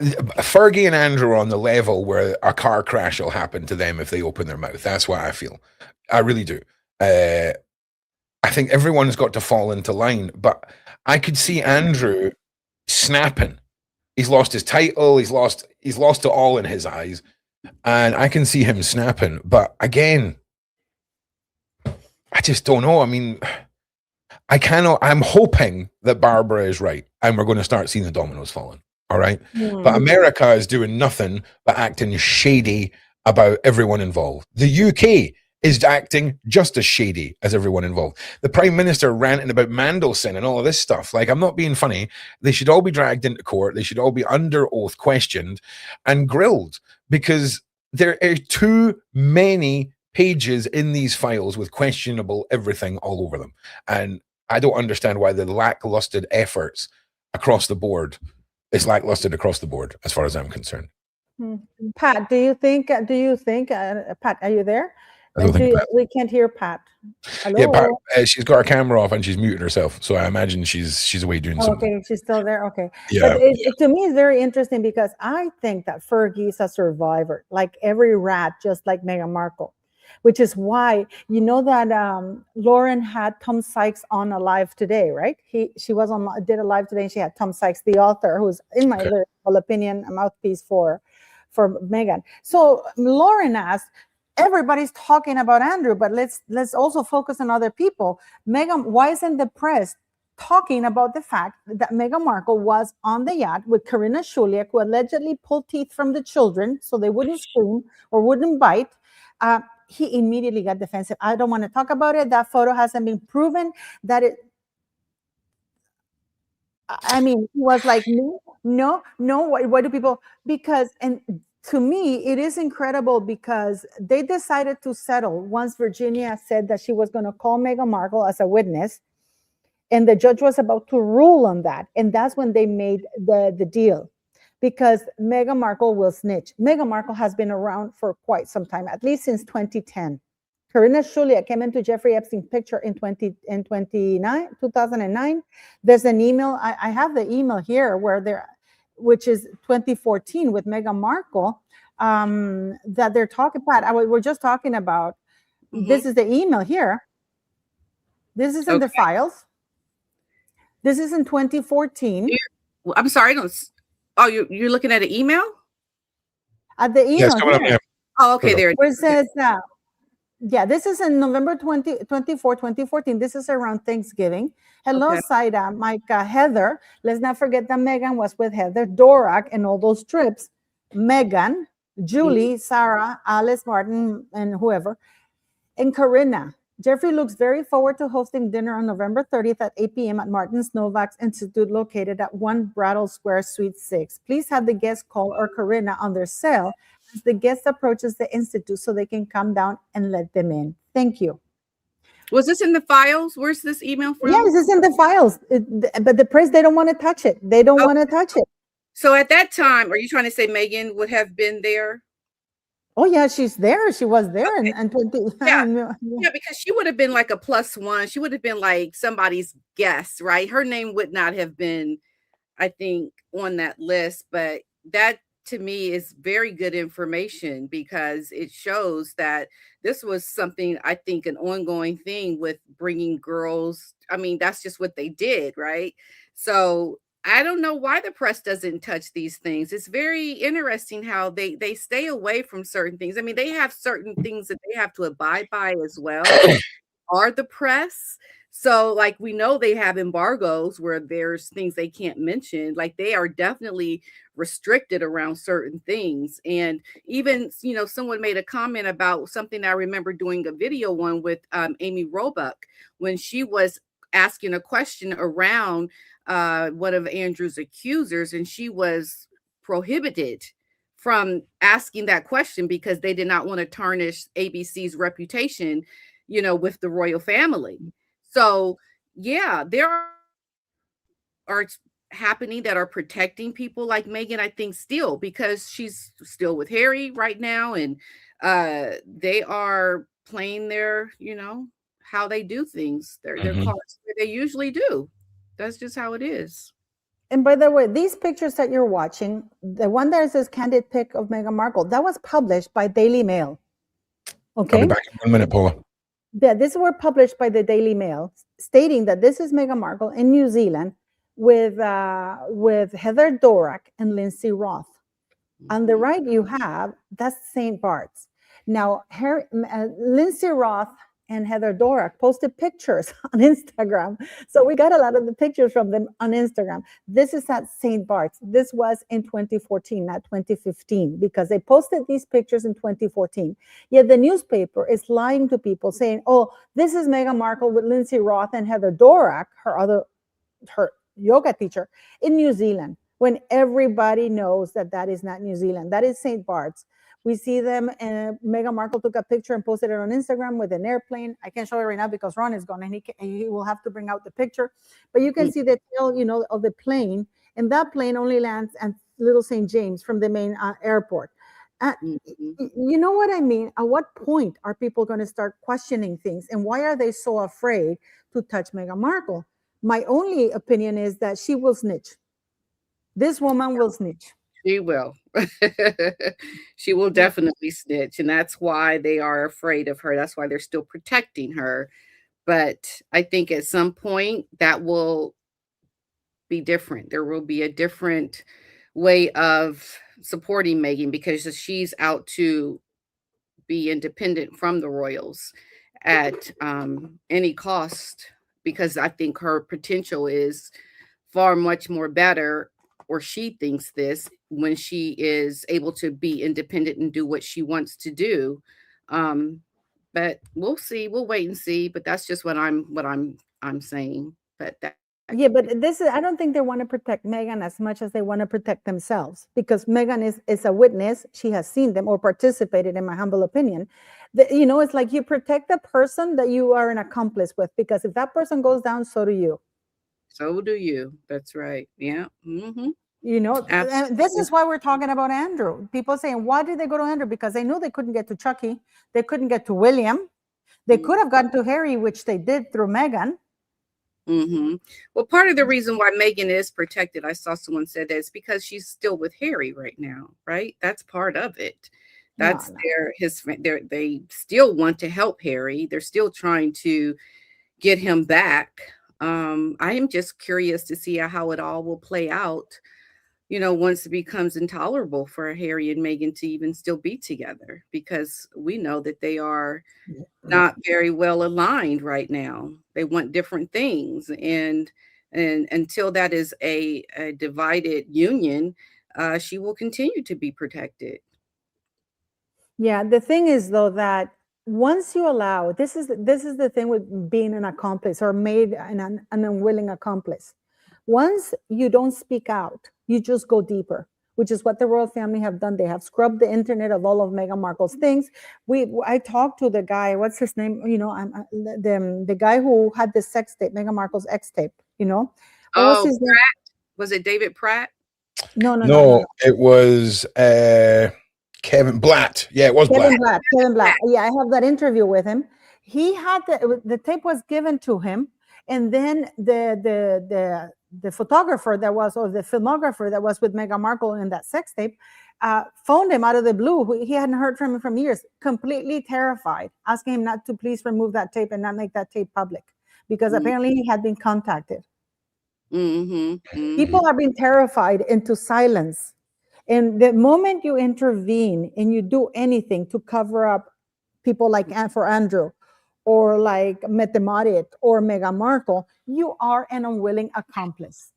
[SPEAKER 1] Fergie and Andrew are on the level where a car crash will happen to them if they open their mouth. That's what I feel. I really do. I think everyone's got to fall into line, but I could see Andrew snapping. He's lost his title. He's lost it all in his eyes. And I can see him snapping. But again, I just don't know. I mean, I'm hoping that Barbara is right and we're going to start seeing the dominoes falling. All right. But America is doing nothing but acting shady about everyone involved. The UK is acting just as shady as everyone involved. The Prime Minister ranting about Mandelson and all of this stuff. Like, I'm not being funny. They should all be dragged into court. They should all be under oath questioned and grilled, because there are too many pages in these files with questionable everything all over them. And I don't understand why the lackluster efforts across the board is lackluster across the board, as far as I'm concerned.
[SPEAKER 5] Pat, do you think, Pat, are you there? We can't hear Pat. Hello?
[SPEAKER 1] Yeah, Pat, she's got her camera off and she's muted herself, so I imagine she's away doing something.
[SPEAKER 5] Okay, she's still there. Okay,
[SPEAKER 1] yeah.
[SPEAKER 5] But to me, it's very interesting because I think that Fergie is a survivor, like every rat, just like Meghan Markle, which is why you know that Lauren had Tom Sykes on a live today, right? She was did a live today, and she had Tom Sykes, the author, who's in my very humble opinion a mouthpiece for Meghan. So Lauren asked, everybody's talking about Andrew, but let's also focus on other people. Meghan, why isn't the press talking about the fact that Meghan Markle was on the yacht with Karina Shuliak, who allegedly pulled teeth from the children so they wouldn't scream or wouldn't bite? He immediately got defensive. I don't want to talk about it. That photo hasn't been proven. I mean, he was like, no. Why do people? Because, and to me, it is incredible because they decided to settle once Virginia said that she was going to call Meghan Markle as a witness, and the judge was about to rule on that. And that's when they made the deal, because Meghan Markle will snitch. Meghan Markle has been around for quite some time, at least since 2010. Karina Shuliak came into Jeffrey Epstein's picture in 2009. There's an email. I have the email here which is 2014 with Meghan Markle, that they're talking about. We're just talking about. This is the email here. This is in the files. This is in 2014.
[SPEAKER 7] I'm sorry. You're looking at an email?
[SPEAKER 5] At the email.
[SPEAKER 1] Yes,
[SPEAKER 7] oh, okay. There.
[SPEAKER 5] Where it says yeah, this is in November 2014. This is around Thanksgiving. Hello, Saida, Micah, Heather. Let's not forget that Meghan was with Heather, Dorak, and all those trips. Meghan, Julie, Sarah, Alice, Martin, and whoever. And Karina. Jeffrey looks very forward to hosting dinner on November 30th at 8 p.m. at Martin's Novak's Institute, located at 1 Brattle Square, Suite 6. Please have the guests call or Karina on their cell as the guest approaches the Institute so they can come down and let them in. Thank you.
[SPEAKER 7] Was this in the files? Where's this email from?
[SPEAKER 5] Yes, it's in the files. But the press, they don't want to touch it. They don't want to touch it.
[SPEAKER 7] So at that time, are you trying to say Meghan would have been there?
[SPEAKER 5] Oh yeah, she's there. She was there,
[SPEAKER 7] Okay.
[SPEAKER 5] and 20.
[SPEAKER 7] Yeah. Yeah, because she would have been like a +1. She would have been like somebody's guest, right? Her name would not have been, I think, on that list, but that to me is very good information because it shows that this was something, I think, an ongoing thing with bringing girls. I mean, that's just what they did, right? So I don't know why the press doesn't touch these things. It's very interesting how they stay away from certain things. I mean, they have certain things that they have to abide by as well, are the press. So, like, we know they have embargoes where there's things they can't mention. Like, they are definitely restricted around certain things. And even, someone made a comment about something I remember doing a video one with Amy Roebuck when she was asking a question around one of Andrew's accusers, and she was prohibited from asking that question because they did not want to tarnish ABC's reputation, with the royal family. So, yeah, there are happening that are protecting people like Meghan, I think, still, because she's still with Harry right now, and they are playing their, how they do things, their cards that they usually do. That's just how it is.
[SPEAKER 5] And by the way, these pictures that you're watching, the one that says candid pic of Meghan Markle, that was published by Daily Mail. Okay.
[SPEAKER 1] I'll be back in 1 minute, Paula.
[SPEAKER 5] Yeah, these were published by the Daily Mail, stating that this is Meghan Markle in New Zealand with Heather Dorock and Lindsay Roth. On the right, you have, that's St. Bart's. Now, Lindsay Roth and Heather Dorock posted pictures on Instagram. So we got a lot of the pictures from them on Instagram. This is at St. Bart's. This was in 2014, not 2015, because they posted these pictures in 2014. Yet the newspaper is lying to people saying, oh, this is Meghan Markle with Lindsay Roth and Heather Dorock, her yoga teacher, in New Zealand, when everybody knows that that is not New Zealand. That is St. Bart's. We see them, and Meghan Markle took a picture and posted it on Instagram with an airplane. I can't show it right now because Ron is gone, and he will have to bring out the picture. But you can see the tail, of the plane, and that plane only lands at Little St. James from the main airport. You know what I mean? At what point are people going to start questioning things, and why are they so afraid to touch Meghan Markle? My only opinion is that she will snitch. This woman will snitch.
[SPEAKER 7] She will. She will definitely snitch. And that's why they are afraid of her. That's why they're still protecting her. But I think at some point that will be different. There will be a different way of supporting Meghan because she's out to be independent from the royals at any cost, because I think her potential is far much more better, or she thinks this, when she is able to be independent and do what she wants to do. But we'll see. We'll wait and see. But that's just what I'm saying. But
[SPEAKER 5] yeah, but this is, I don't think they want to protect Meghan as much as they want to protect themselves, because Meghan is a witness. She has seen them or participated, in my humble opinion. It's like you protect the person that you are an accomplice with, because if that person goes down, so do you.
[SPEAKER 7] So do you. That's right. Yeah. Mm-hmm.
[SPEAKER 5] And this is why we're talking about Andrew. People saying, why did they go to Andrew? Because they knew they couldn't get to Chucky. They couldn't get to William. They could have gotten to Harry, which they did through Meghan.
[SPEAKER 7] Mm-hmm. Well, part of the reason why Meghan is protected, I saw someone said that, it's because she's still with Harry right now, right? That's part of it. That's they still want to help Harry. They're still trying to get him back. I am just curious to see how it all will play out, once it becomes intolerable for Harry and Meghan to even still be together, because we know that they are not very well aligned right now. They want different things. And until that is a divided union, she will continue to be protected.
[SPEAKER 5] Yeah, the thing is, though, that once you allow, this is the thing with being an accomplice or made an unwilling accomplice. Once you don't speak out, you just go deeper, which is what the royal family have done. They have scrubbed the internet of all of Meghan Markle's things. I talked to the guy, what's his name? The guy who had the sex tape, Meghan Markle's ex tape, What was his name?
[SPEAKER 7] Was it David Pratt?
[SPEAKER 5] No.
[SPEAKER 1] It was Kevin Blatt. Yeah, it was
[SPEAKER 5] Kevin
[SPEAKER 1] Blatt.
[SPEAKER 5] Blatt. Kevin Blatt. Yeah, I have that interview with him. He had the tape was given to him, and then the photographer that was, or the filmographer that was with Meghan Markle in that sex tape, phoned him out of the blue. He hadn't heard from him from years, completely terrified, asking him not to please remove that tape and not make that tape public, because apparently he had been contacted. People are being terrified into silence. And the moment you intervene and you do anything to cover up people like for Andrew, or like Mette-Marit or Meghan Markle, you are an unwilling accomplice.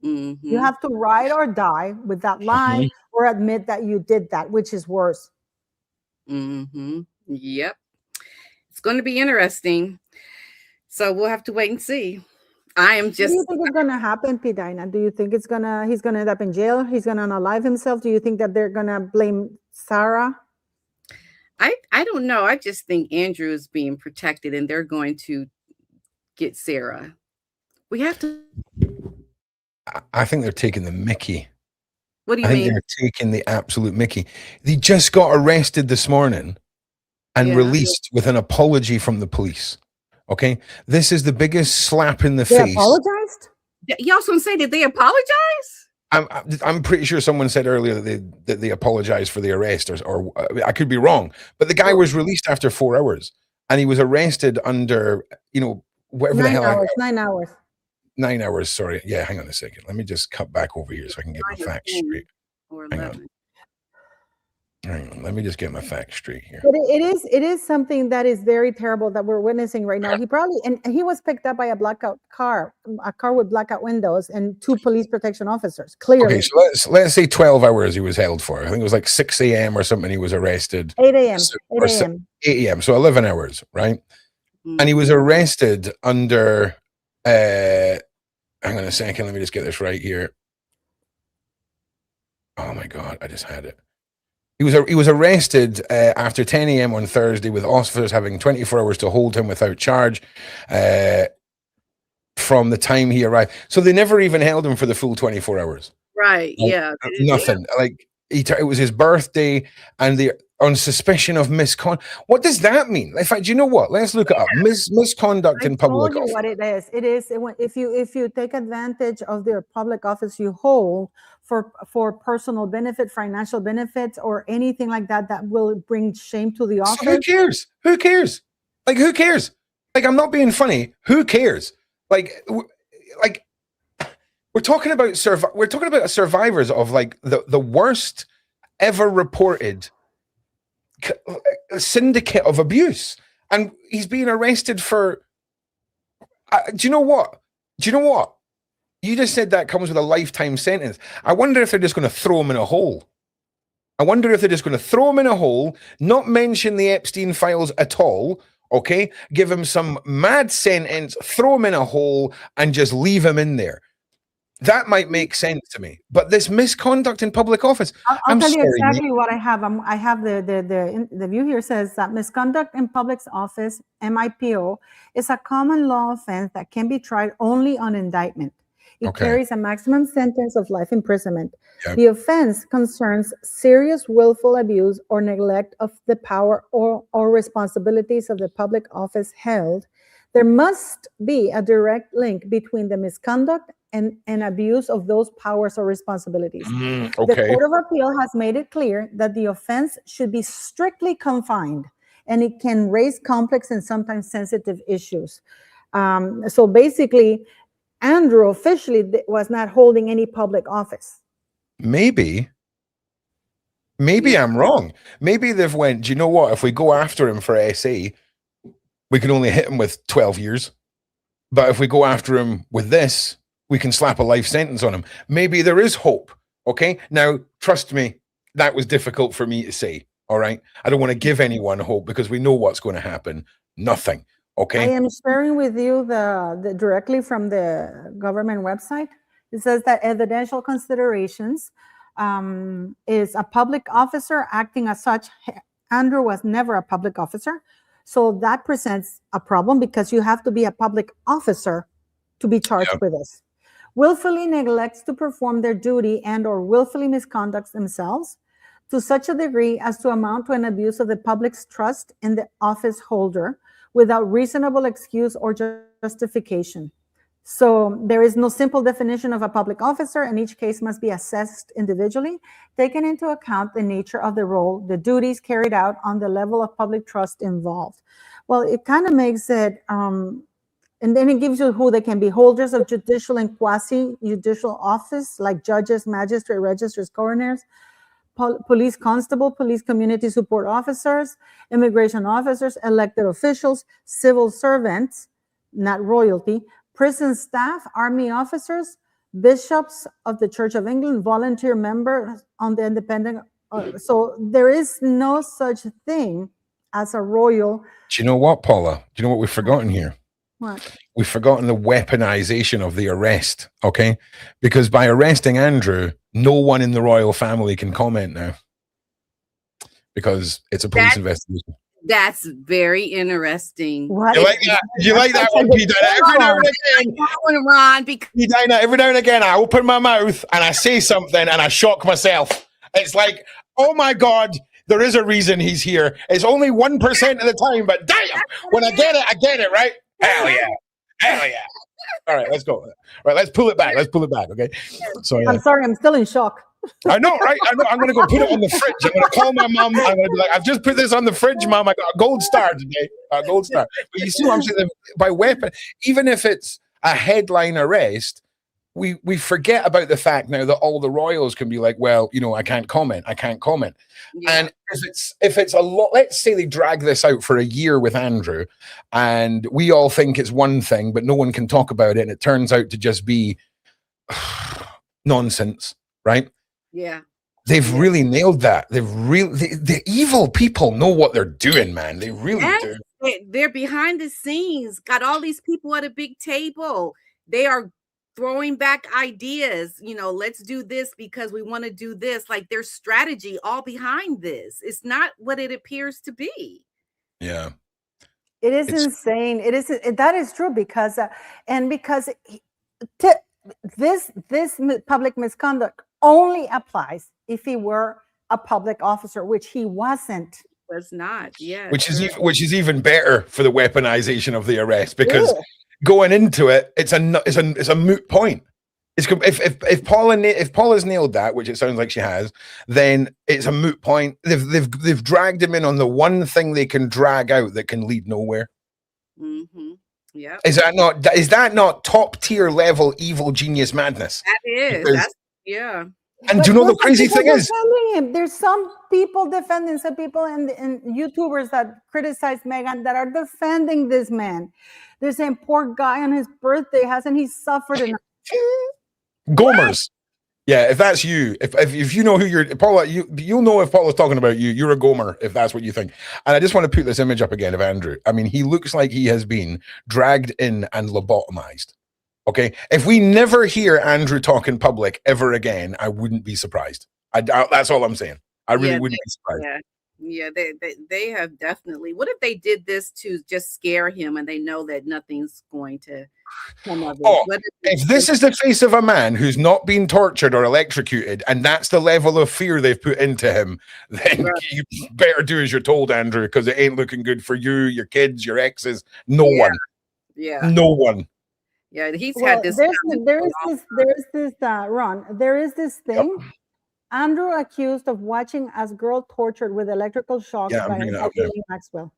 [SPEAKER 5] You have to ride or die with that lie, or admit that you did that, which is worse.
[SPEAKER 7] Yep. It's going to be interesting. So we'll have to wait and see. I am just.
[SPEAKER 5] Do you think it's going to happen, Pdina? Do you think he's going to end up in jail? He's going to unalive himself? Do you think that they're going to blame Sarah?
[SPEAKER 7] I don't know. I just think Andrew is being protected, and they're going to get Sarah. We have to.
[SPEAKER 1] I think they're taking the mickey.
[SPEAKER 7] What do you
[SPEAKER 1] I think
[SPEAKER 7] mean?
[SPEAKER 1] they're taking the absolute mickey. They just got arrested this morning and released with an apology from the police. Okay, this is the biggest slap in the face.
[SPEAKER 5] They apologized?
[SPEAKER 7] You also want to say, did they apologize?
[SPEAKER 1] I'm pretty sure someone said earlier that they apologized for the arrest, or I could be wrong, but the guy was released after 4 hours, and he was arrested under, whatever the hell.
[SPEAKER 5] 9 hours.
[SPEAKER 1] 9 hours. Sorry. Yeah. Hang on a second. Let me just cut back over here so I can get my facts straight. Hang on. Let me just get my facts straight here.
[SPEAKER 5] But it is something that is very terrible that we're witnessing right now. He was picked up by a car with blackout windows and 2 police protection officers. Clearly. Okay,
[SPEAKER 1] so let's say 12 hours he was held for. I think it was like 6 a.m. or something. He was arrested.
[SPEAKER 5] 8 a.m.
[SPEAKER 1] 8 a.m. So 11 hours, right? And he was arrested under. Hang on a second. Let me just get this right here. Oh my God! I just had it. He was arrested after 10 a.m. on Thursday, with officers having 24 hours to hold him without charge from the time he arrived. So they never even held him for the full 24 hours.
[SPEAKER 7] Right. Yeah.
[SPEAKER 1] Nothing. Like it was his birthday, and on suspicion of misconduct. What does that mean? In fact, you know what? Let's look it up. Misconduct in public office.
[SPEAKER 5] What it is. It is if you take advantage of the public office you hold for personal benefit, financial benefits, or anything like that will bring shame to the office.
[SPEAKER 1] So who cares? Who cares? Like, who cares? Like, I'm not being funny. Who cares? Like we're talking about survivors of like the worst ever reported syndicate of abuse, and he's being arrested for. Do you know what? You just said that comes with a lifetime sentence. I wonder if they're just going to throw him in a hole. Not mention the Epstein files at all, okay? Give him some mad sentence, throw him in a hole, and just leave him in there. That might make sense to me. But this misconduct in public office,
[SPEAKER 5] I'll tell you exactly what I have. I have the view here says that misconduct in public office, MIPO, is a common law offense that can be tried only on indictment. It carries a maximum sentence of life imprisonment. Yep. The offense concerns serious willful abuse or neglect of the power or responsibilities of the public office held. There must be a direct link between the misconduct and abuse of those powers or responsibilities. The Court of Appeal has made it clear that the offense should be strictly confined, and it can raise complex and sometimes sensitive issues. So basically, Andrew officially was not holding any public office.
[SPEAKER 1] Maybe I'm wrong. Maybe they've went, do you know what? If we go after him for SA, we can only hit him with 12 years. But if we go after him with this, we can slap a life sentence on him. Maybe there is hope. Okay. Now, trust me, that was difficult for me to say. All right. I don't want to give anyone hope because we know what's going to happen. Nothing. Okay.
[SPEAKER 5] I am sharing with you the directly from the government website. It says that evidential considerations is a public officer acting as such. Andrew was never a public officer. So that presents a problem because you have to be a public officer to be charged with this. Willfully neglects to perform their duty and or willfully misconducts themselves. to such a degree as to amount to an abuse of the public's trust in the office holder without reasonable excuse or justification. So there is no simple definition of a public officer, and each case must be assessed individually, taking into account the nature of the role, the duties carried out, on the level of public trust involved. Well, it kind of makes it, and then it gives you who they can be: holders of judicial and quasi-judicial office, like judges, magistrates, registrars, coroners, police constable, police community support officers, immigration officers, elected officials, civil servants, not royalty, prison staff, army officers, bishops of the Church of England, volunteer members on the independent. So there is no such thing as a royal.
[SPEAKER 1] Do you know what, Paula? Do you know what we've forgotten here?
[SPEAKER 5] What?
[SPEAKER 1] We've forgotten the weaponization of the arrest, okay? Because by arresting Andrew, no one in the royal family can comment now because it's a police investigation.
[SPEAKER 7] That's very interesting.
[SPEAKER 5] What?
[SPEAKER 1] You like that? You like that one, Pdina? Every now and again,
[SPEAKER 7] Ron, because
[SPEAKER 1] Pdina, every now and again, I open my mouth and I say something and I shock myself. It's like, oh my God, there is a reason he's here. It's only 1% of the time, but damn, when I get it, right? Hell yeah. Hell yeah. All right, let's go. All right, let's pull it back. Okay. So yeah.
[SPEAKER 5] I'm sorry, I'm still in shock.
[SPEAKER 1] I know, right? I know. I'm gonna go put it on the fridge. I'm gonna call my mom. I'm gonna be like, I've just put this on the fridge, Mom. I got a gold star today. A gold star. But you see what I'm saying? By weapon, even if it's a headline arrest, we forget about the fact now that all the royals can be like, well, you know, I can't comment. Yeah. And if it's a lot, let's say they drag this out for a year with Andrew, and we all think it's one thing, but no one can talk about it, and it turns out to just be nonsense, right?
[SPEAKER 7] Yeah.
[SPEAKER 1] They've really nailed that. The evil people know what they're doing, man. They really do.
[SPEAKER 7] They're behind the scenes, got all these people at a big table. They are throwing back ideas, you know, let's do this because we want to do this. Like, there's strategy all behind this. It's not what it appears to be.
[SPEAKER 1] Yeah.
[SPEAKER 5] It's insane. That is true because this public misconduct only applies if he were a public officer, which he wasn't.
[SPEAKER 7] Was not, yeah.
[SPEAKER 1] Which is even better for the weaponization of the arrest, because going into it, it's a moot point. If Paula's nailed that, which it sounds like she has, then it's a moot point. They've dragged him in on the one thing they can drag out that can lead nowhere.
[SPEAKER 7] Mm-hmm. Yeah.
[SPEAKER 1] Is that not top tier level evil genius madness?
[SPEAKER 7] That is. Yeah.
[SPEAKER 1] And do you know the crazy thing is?
[SPEAKER 5] There's some people defending, some people and YouTubers that criticize Meghan that are defending this man. They're saying, poor guy on his birthday, hasn't he suffered enough?
[SPEAKER 1] Gomers. Yeah, if that's you, if you know who you're, Paula, you'll know if Paula's talking about you. You're a Gomer if that's what you think. And I just want to put this image up again of Andrew. I mean, he looks like he has been dragged in and lobotomized. Okay, if we never hear Andrew talk in public ever again, I wouldn't be surprised. That's all I'm saying. I really wouldn't be surprised.
[SPEAKER 7] Yeah, they have definitely. What if they did this to just scare him, and they know that nothing's going to come of it?
[SPEAKER 1] Oh, if this is the face of a man who's not been tortured or electrocuted, and that's the level of fear they've put into him, then you better do as you're told, Andrew, because it ain't looking good for you, your kids, your exes, no one.
[SPEAKER 7] Yeah,
[SPEAKER 1] no one.
[SPEAKER 7] Yeah, he's had this.
[SPEAKER 5] Ron, there is this thing. Yep. Andrew accused of watching as girl tortured with electrical shocks by Maxwell.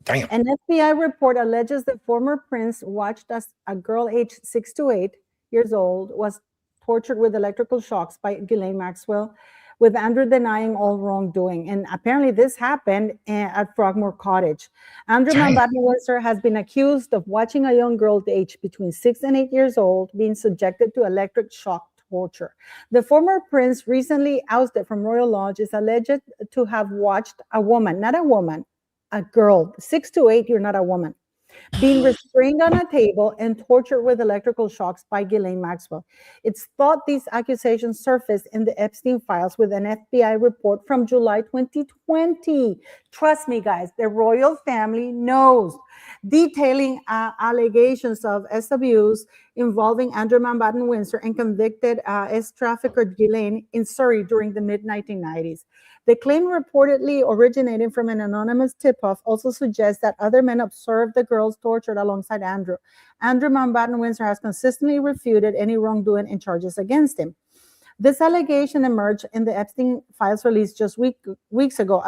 [SPEAKER 1] Damn.
[SPEAKER 5] An FBI report alleges that former prince watched as a girl aged 6 to 8 years old was tortured with electrical shocks by Ghislaine Maxwell, with Andrew denying all wrongdoing. And apparently this happened at Frogmore Cottage. Andrew Mountbatten-Windsor has been accused of watching a young girl aged between 6 and 8 years old being subjected to electric shock torture. The former prince, recently ousted from Royal Lodge, is alleged to have watched a woman, not a woman, a girl, 6 to 8, you're not a woman, being restrained on a table and tortured with electrical shocks by Ghislaine Maxwell. It's thought these accusations surfaced in the Epstein files with an FBI report from July 2020. Trust me, guys, the royal family knows, detailing allegations of abuse involving Andrew Mountbatten Windsor and convicted trafficker Ghislaine in Surrey during the mid-1990s. The claim, reportedly originating from an anonymous tip-off, also suggests that other men observed the girls tortured alongside Andrew. Andrew Mountbatten Windsor has consistently refuted any wrongdoing and charges against him. This allegation emerged in the Epstein files released just weeks ago.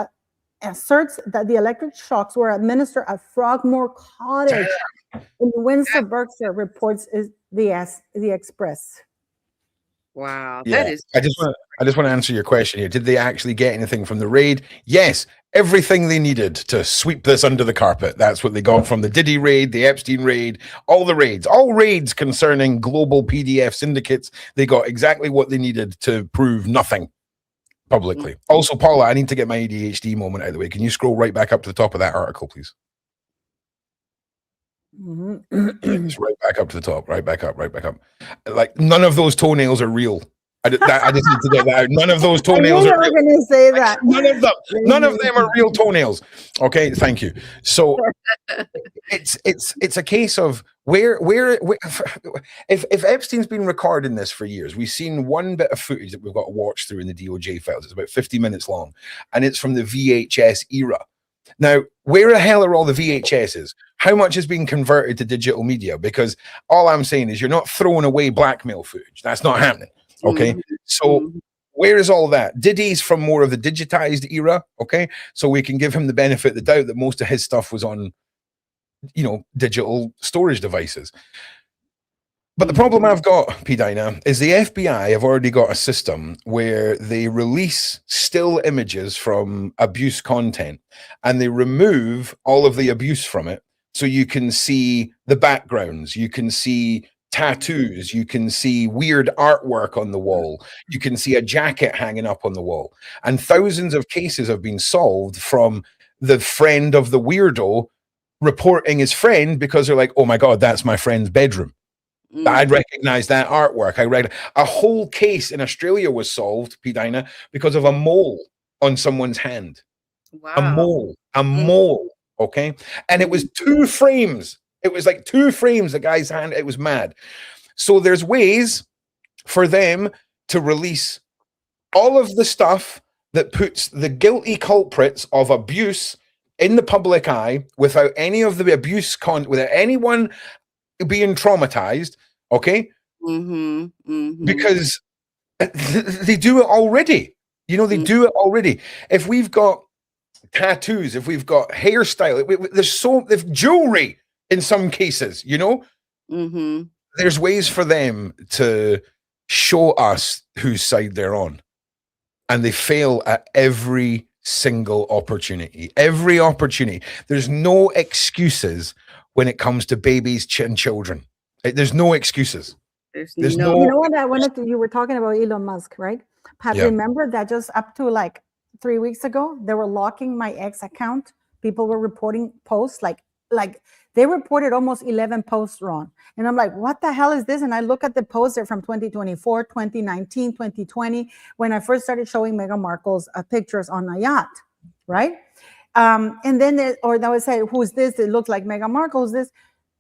[SPEAKER 5] Asserts that the electric shocks were administered at Frogmore Cottage in Windsor, Berkshire, reports the Express.
[SPEAKER 7] Wow,
[SPEAKER 1] Yeah,
[SPEAKER 7] that is.
[SPEAKER 1] I just want to answer your question here. Did they actually get anything from the raid? Yes, everything they needed to sweep this under the carpet. That's what they got from the Diddy raid, the Epstein raid, all the raids, all raids concerning global PDF syndicates. They got exactly what they needed to prove nothing publicly. Also, Paula, I need to get my ADHD moment out of the way. Can you scroll right back up to the top of that article, please? Just right back up to the top, right back up. Like, none of those toenails are real. I just need to get that out. None of those toenails are real.
[SPEAKER 5] Going to say that.
[SPEAKER 1] None of them are real toenails. Okay, thank you. So it's a case of where if Epstein's been recording this for years, we've seen one bit of footage that we've got to watch through in the DOJ files. It's about 50 minutes long, and it's from the VHS era. Now, where the hell are all the VHSs? How much is being converted to digital media? Because all I'm saying is you're not throwing away blackmail footage. That's not happening. Okay. So where is all that? Diddy's from more of the digitized era. Okay. So we can give him the benefit of the doubt that most of his stuff was on, digital storage devices. But the problem I've got, Pdina, is the FBI have already got a system where they release still images from abuse content and they remove all of the abuse from it. So you can see the backgrounds, you can see tattoos, you can see weird artwork on the wall, you can see a jacket hanging up on the wall. And thousands of cases have been solved from the friend of the weirdo reporting his friend because they're like, oh my God, that's my friend's bedroom. I'd recognize that artwork. A whole case in Australia was solved, Pdina, because of a mole on someone's hand.
[SPEAKER 7] Wow.
[SPEAKER 1] A mole. Okay. And it was 2 frames. It was like 2 frames, the guy's hand. It was mad. So there's ways for them to release all of the stuff that puts the guilty culprits of abuse in the public eye without any of the abuse without anyone being traumatized. Okay. Because they do it already. They do it already. If we've got tattoos, if we've got hairstyle, there's jewelry in some cases, there's ways for them to show us whose side they're on. And they fail at every single opportunity. There's no excuses when it comes to babies and children. There's no excuses. There's no.
[SPEAKER 5] You know what? You were talking about Elon Musk, right? Pat, remember that just up to like 3 weeks ago, they were locking my X account. People were reporting posts like they reported almost 11 posts wrong. And I'm like, what the hell is this? And I look at the posts, they're from 2024, 2019, 2020, when I first started showing Meghan Markle's pictures on a yacht, right? And then they would say, who's this? It looked like Meghan Markle. Who's this?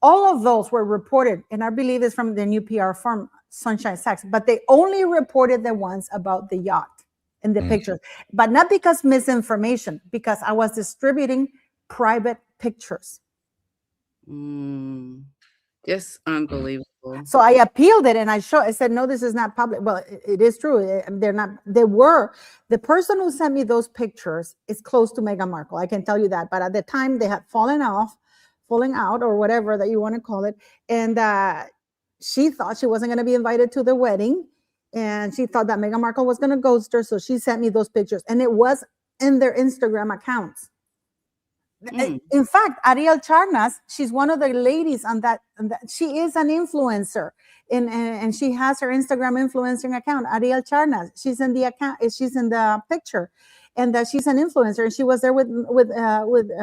[SPEAKER 5] All of those were reported, and I believe it's from the new PR firm, Sunshine Sachs, but they only reported the ones about the yacht in the pictures, but not because misinformation, because I was distributing private pictures.
[SPEAKER 7] Just unbelievable.
[SPEAKER 5] So I appealed it and I said, no, this is not public. Well, it is true. They're not, the person who sent me those pictures is close to Meghan Markle. I can tell you that. But at the time they had falling out or whatever that you want to call it. And she thought she wasn't going to be invited to the wedding. And she thought that Meghan Markle was going to ghost her. So she sent me those pictures and it was in their Instagram accounts. In fact, Ariel Charnas, she's one of the ladies on that. She is an influencer, and she has her Instagram influencing account. Ariel Charnas, she's in the account. She's in the picture, and she's an influencer. And she was there with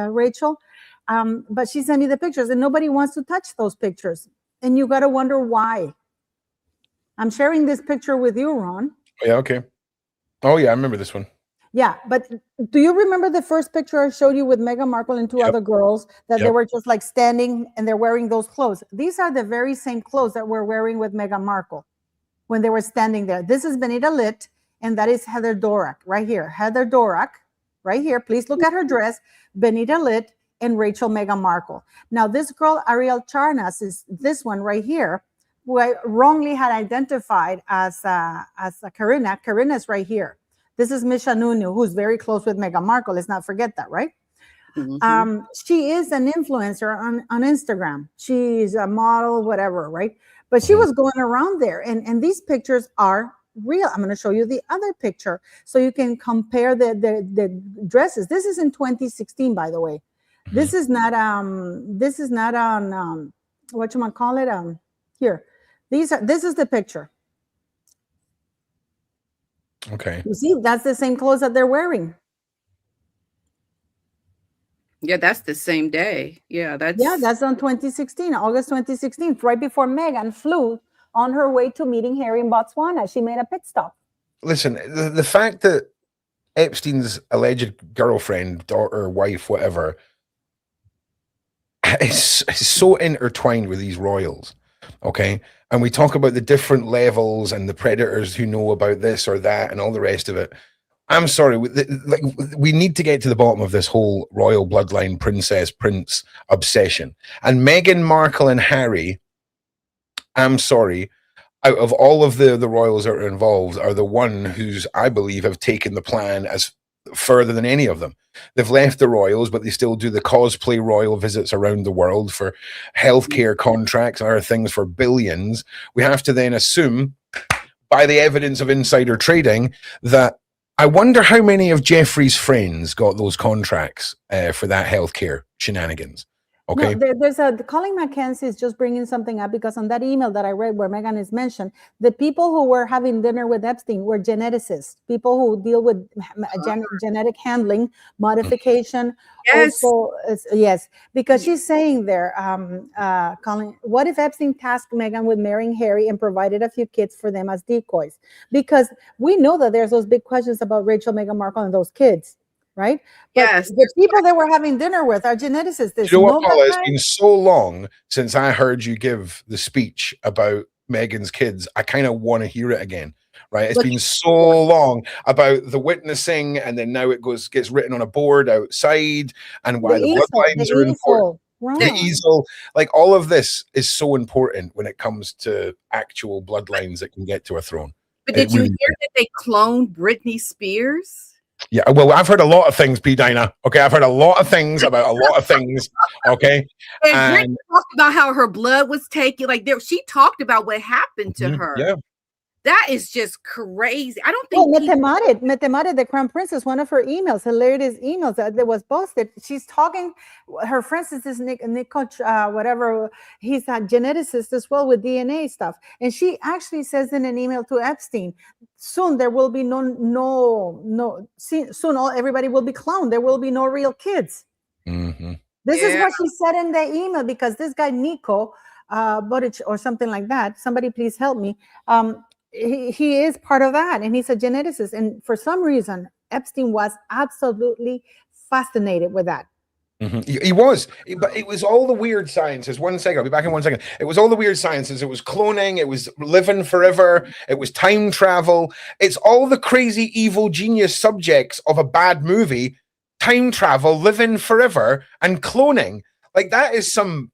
[SPEAKER 5] Rachel, But she sent me the pictures, and nobody wants to touch those pictures. And you got to wonder why. I'm sharing this picture with you, Ron.
[SPEAKER 1] Yeah, okay. Oh, yeah, I remember this one.
[SPEAKER 5] Yeah, but do you remember the first picture I showed you with Meghan Markle and two other girls that they were just like standing and they're wearing those clothes? These are the very same clothes that we're wearing with Meghan Markle when they were standing there. This is Benita Lit, and that is Heather Dorak right here. Heather Dorak right here. Please look at her dress. Benita Lit and Rachel Meghan Markle. Now, this girl, Ariel Charnas, is this one right here, who I wrongly had identified as Karina. Karina's right here. This is Misha Nunu, who's very close with Meghan Markle. Let's not forget that, right? She is an influencer on Instagram. She's a model, whatever, right? But she was going around there, and these pictures are real. I'm going to show you the other picture so you can compare the dresses. This is in 2016, by the way. This is not on whatchamacallit, here. This is the picture.
[SPEAKER 1] Okay.
[SPEAKER 5] You see, that's the same clothes that they're wearing.
[SPEAKER 7] Yeah, that's the same day. Yeah,
[SPEAKER 5] that's on 2016, August 2016, right before Meghan flew on her way to meeting Harry in Botswana. She made a pit stop.
[SPEAKER 1] Listen, the fact that Epstein's alleged girlfriend, daughter, wife, whatever, is so intertwined with these royals, okay? And we talk about the different levels and the predators who know about this or that and all the rest of it. I'm sorry, we need to get to the bottom of this whole royal bloodline, princess, prince obsession. And Meghan Markle and Harry, I'm sorry, out of all of the royals that are involved, are the one who's, I believe, have taken the plan as further than any of them. They've left the royals, but they still do the cosplay royal visits around the world for healthcare contracts and other things for billions. We have to then assume, by the evidence of insider trading, that I wonder how many of Jeffrey's friends got those contracts for that healthcare shenanigans. Okay.
[SPEAKER 5] No, there's Colin McKenzie is just bringing something up because on that email that I read where Meghan is mentioned, the people who were having dinner with Epstein were geneticists, people who deal with genetic handling, modification.
[SPEAKER 7] Yes.
[SPEAKER 5] Also, yes, because she's saying there, Colin, what if Epstein tasked Meghan with marrying Harry and provided a few kids for them as decoys? Because we know that there's those big questions about Rachel, Meghan Markle, and those kids. Right? But
[SPEAKER 7] yes,
[SPEAKER 5] the people that we're having dinner with are geneticists.
[SPEAKER 1] You know what, Paula? It's been so long since I heard you give the speech about Meghan's kids. I kind of want to hear it again. Right? It's been so long about the witnessing, and then now it gets written on a board outside, and why the bloodlines are important. The easel, like all of this is so important when it comes to actual bloodlines that can get to a throne.
[SPEAKER 7] But did you hear that they cloned Britney Spears?
[SPEAKER 1] Yeah, well, I've heard a lot of things, Pdina. Okay, I've heard a lot of things about a lot of things. Okay,
[SPEAKER 7] and talked about how her blood was taken. Like she talked about what happened to her.
[SPEAKER 1] Yeah,
[SPEAKER 7] that is just crazy. I don't think.
[SPEAKER 5] Metemare, the crown princess, one of her emails, hilarious emails that was posted. She's talking. Her friend is this Nick whatever. He's a geneticist as well with DNA stuff, and she actually says in an email to Epstein, soon there will be soon everybody will be cloned. There will be no real kids. This is what she said in the email because this guy Nico Buttigieg or something like that. Somebody please help me. He is part of that, and he's a geneticist. And for some reason, Epstein was absolutely fascinated with that.
[SPEAKER 1] He was, but it was all the weird sciences. 1 second, I'll be back in 1 second. It was all the weird sciences. It was cloning. It was living forever. It was time travel. It's all the crazy, evil, genius subjects of a bad movie: time travel, living forever, and cloning. Like that is some.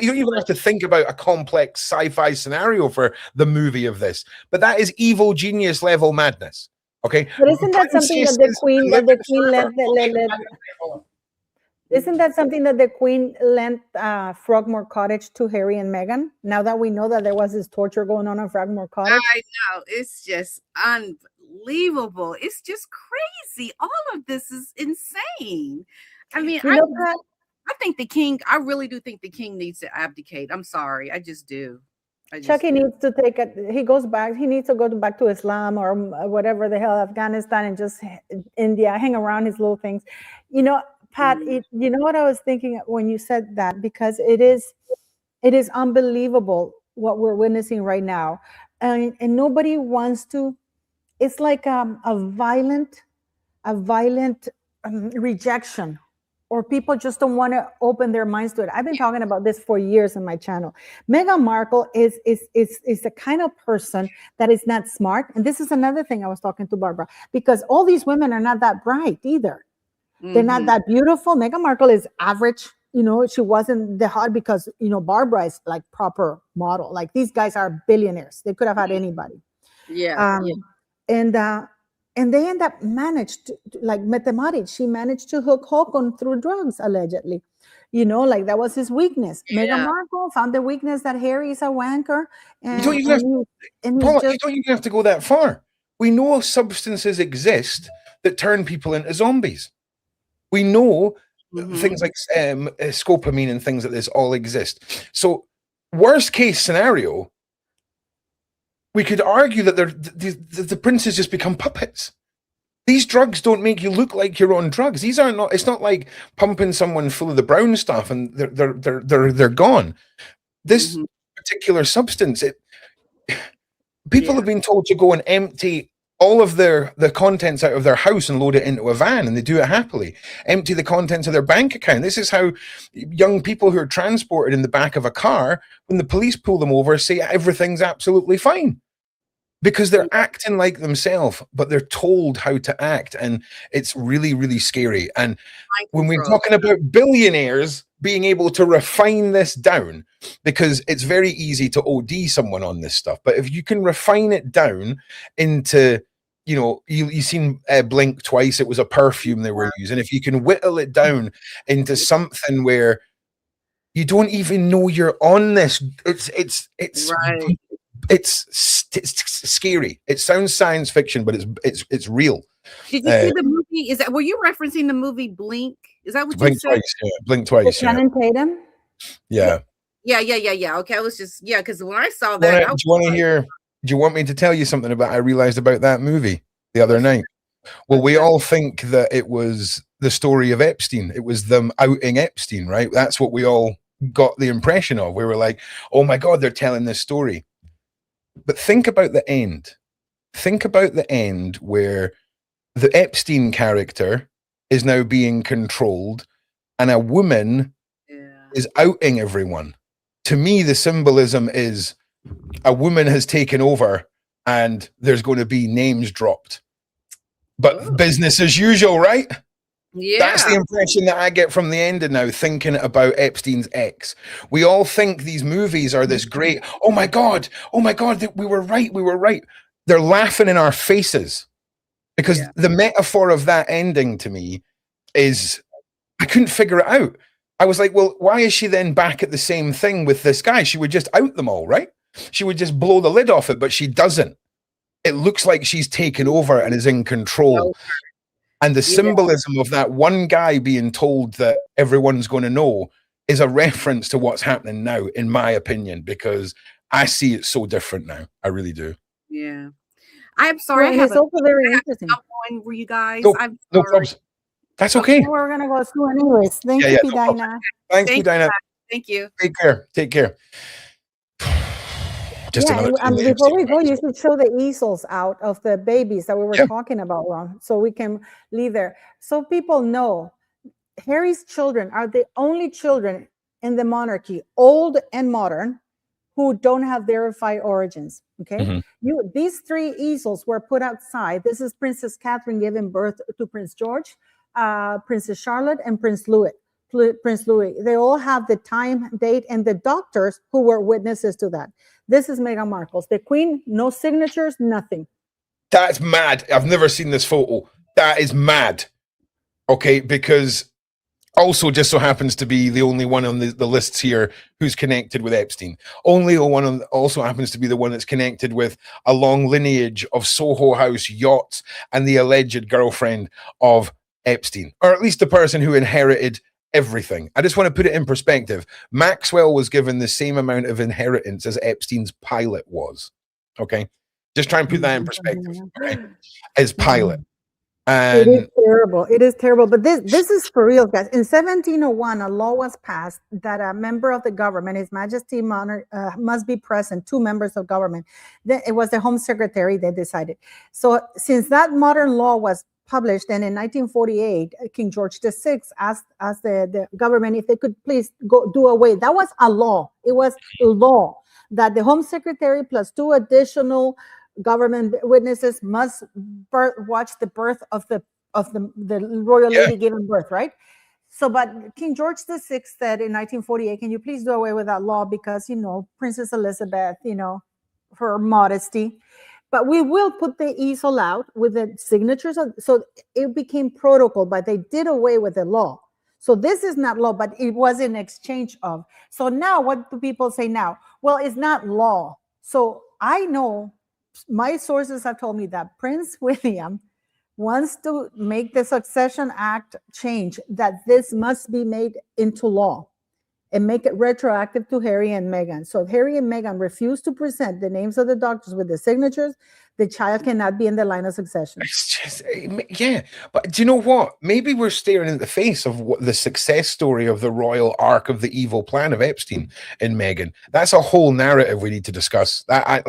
[SPEAKER 1] You don't even have to think about a complex sci-fi scenario for the movie of this, but that is evil genius level madness. Okay,
[SPEAKER 5] but isn't that something that the Queen Isn't that something that the Queen lent Frogmore Cottage to Harry and Meghan? Now that we know that there was this torture going on Frogmore Cottage,
[SPEAKER 7] I know, it's just unbelievable. It's just crazy. All of this is insane. I mean, I think the king, I really do think the king needs to abdicate. I'm sorry. I just do.
[SPEAKER 5] Chucky needs to take it. He goes back. He needs to go back to Islam or whatever the hell, Afghanistan, and just India, hang around his little things. You know, Pat, you know what I was thinking when you said that, because it is unbelievable what we're witnessing right now, and nobody wants to. It's like a violent rejection, or people just don't want to open their minds to it. I've been talking about this for years on my channel. Meghan Markle is the kind of person that is not smart, and this is another thing I was talking to Barbara, because all these women are not that bright either. They're not that beautiful. Meghan Markle is average. You know, she wasn't the hot, because, you know, Barbara is like proper model. Like, these guys are billionaires. They could have had anybody. And they end up managed to, like Mette-Marit, she managed to hook Håkon through drugs, allegedly. You know, like, that was his weakness. Meghan Markle found the weakness that Harry is a wanker. And
[SPEAKER 1] you don't even have to go that far. We know substances exist that turn people into zombies. We know things like scopamine and things like this all exist. So, worst case scenario, we could argue that the princes just become puppets. These drugs don't make you look like you're on drugs. These are not. It's not like pumping someone full of the brown stuff and they're gone. This particular substance, people have been told to go and empty all of the contents out of their house and load it into a van, and they do it happily. Empty the contents of their bank account. This is how young people who are transported in the back of a car, when the police pull them over, say everything's absolutely fine. Because they're acting like themselves, but they're told how to act, and it's really, really scary. And when we're talking about billionaires being able to refine this down, because it's very easy to OD someone on this stuff, but if you can refine it down into, you know, you've seen Blink twice, it was a perfume they were using. If you can whittle it down into something where you don't even know you're on this, it's
[SPEAKER 7] right.
[SPEAKER 1] It's scary. It sounds science fiction, but it's real.
[SPEAKER 7] Did you see the movie? Were you referencing the movie Blink? Is that what
[SPEAKER 1] Blink
[SPEAKER 7] you said?
[SPEAKER 1] Twice, yeah. Blink Twice.
[SPEAKER 5] Channing Tatum?
[SPEAKER 1] Yeah.
[SPEAKER 7] Yeah. Okay, I was just because when I saw that,
[SPEAKER 1] Do you want to hear? Do you want me to tell you something I realized about that movie the other night? Well, we all think that it was the story of Epstein. It was them outing Epstein, right? That's what we all got the impression of. We were like, oh my God, they're telling this story. But think about the end. Think about the end where the Epstein character is now being controlled and a woman is outing everyone. To me, the symbolism is a woman has taken over and there's going to be names dropped. But business as usual, right?
[SPEAKER 7] Yeah.
[SPEAKER 1] That's the impression that I get from the ending now, thinking about Epstein's ex. We all think these movies are this great, oh my God, we were right. They're laughing in our faces. Because the metaphor of that ending to me is, I couldn't figure it out. I was like, well, why is she then back at the same thing with this guy? She would just out them all, right? She would just blow the lid off it, but she doesn't. It looks like she's taken over and is in control. And the symbolism of that one guy being told that everyone's going to know is a reference to what's happening now, in my opinion, because I see it so different now. I really do.
[SPEAKER 7] Yeah. I'm sorry.
[SPEAKER 5] It's also very interesting.
[SPEAKER 7] Were you guys?
[SPEAKER 1] No,
[SPEAKER 7] I'm
[SPEAKER 1] no
[SPEAKER 7] sorry.
[SPEAKER 1] problems. That's okay.
[SPEAKER 5] We're going to go through anyways. Thank you, Pdina.
[SPEAKER 1] Thanks, Pdina.
[SPEAKER 7] Thank you.
[SPEAKER 1] Take care. Take care. Just another
[SPEAKER 5] before we go, you should show the easels out of the babies that we were talking about, Ron, so we can leave there. So people know Harry's children are the only children in the monarchy, old and modern, who don't have verified origins. Okay, these three easels were put outside. This is Princess Catherine giving birth to Prince George, Princess Charlotte, and Prince Louis. They all have the time, date, and the doctors who were witnesses to that. This is Meghan Markle's. The Queen, no signatures, nothing.
[SPEAKER 1] That's mad. I've never seen this photo. That is mad. Okay, because also just so happens to be the only one on the lists here who's connected with Epstein. Only the one also happens to be the one that's connected with a long lineage of Soho House yachts and the alleged girlfriend of Epstein, or at least the person who inherited everything. I just want to put it in perspective. Maxwell was given the same amount of inheritance as Epstein's pilot was. Okay, just try and put that in perspective. Okay, as pilot.
[SPEAKER 5] It is
[SPEAKER 1] And
[SPEAKER 5] terrible. It is terrible. But this is for real, guys. In 1701, a law was passed that a member of the government, His Majesty Monarch, must be present. 2 members of government. Then it was the Home Secretary that decided. So since that modern law was published, and in 1948, King George VI asked the government if they could please go do away. That was a law. It was a law that the Home Secretary plus 2 additional government witnesses must watch the birth of the royal lady giving birth, right? So, but King George VI said in 1948, can you please do away with that law because, Princess Elizabeth, her modesty. But we will put the easel out with the signatures. So it became protocol, but they did away with the law. So this is not law, but it was in exchange of. So now what do people say now? Well, it's not law. So I know my sources have told me that Prince William wants to make the Succession Act change, that this must be made into law and make it retroactive to Harry and Meghan. So if Harry and Meghan refuse to present the names of the doctors with the signatures, the child cannot be in the line of succession.
[SPEAKER 1] it's just, yeah. But do you know what? Maybe we're staring in the face of what the success story of the royal arc of the evil plan of Epstein and Meghan. That's a whole narrative we need to discuss. That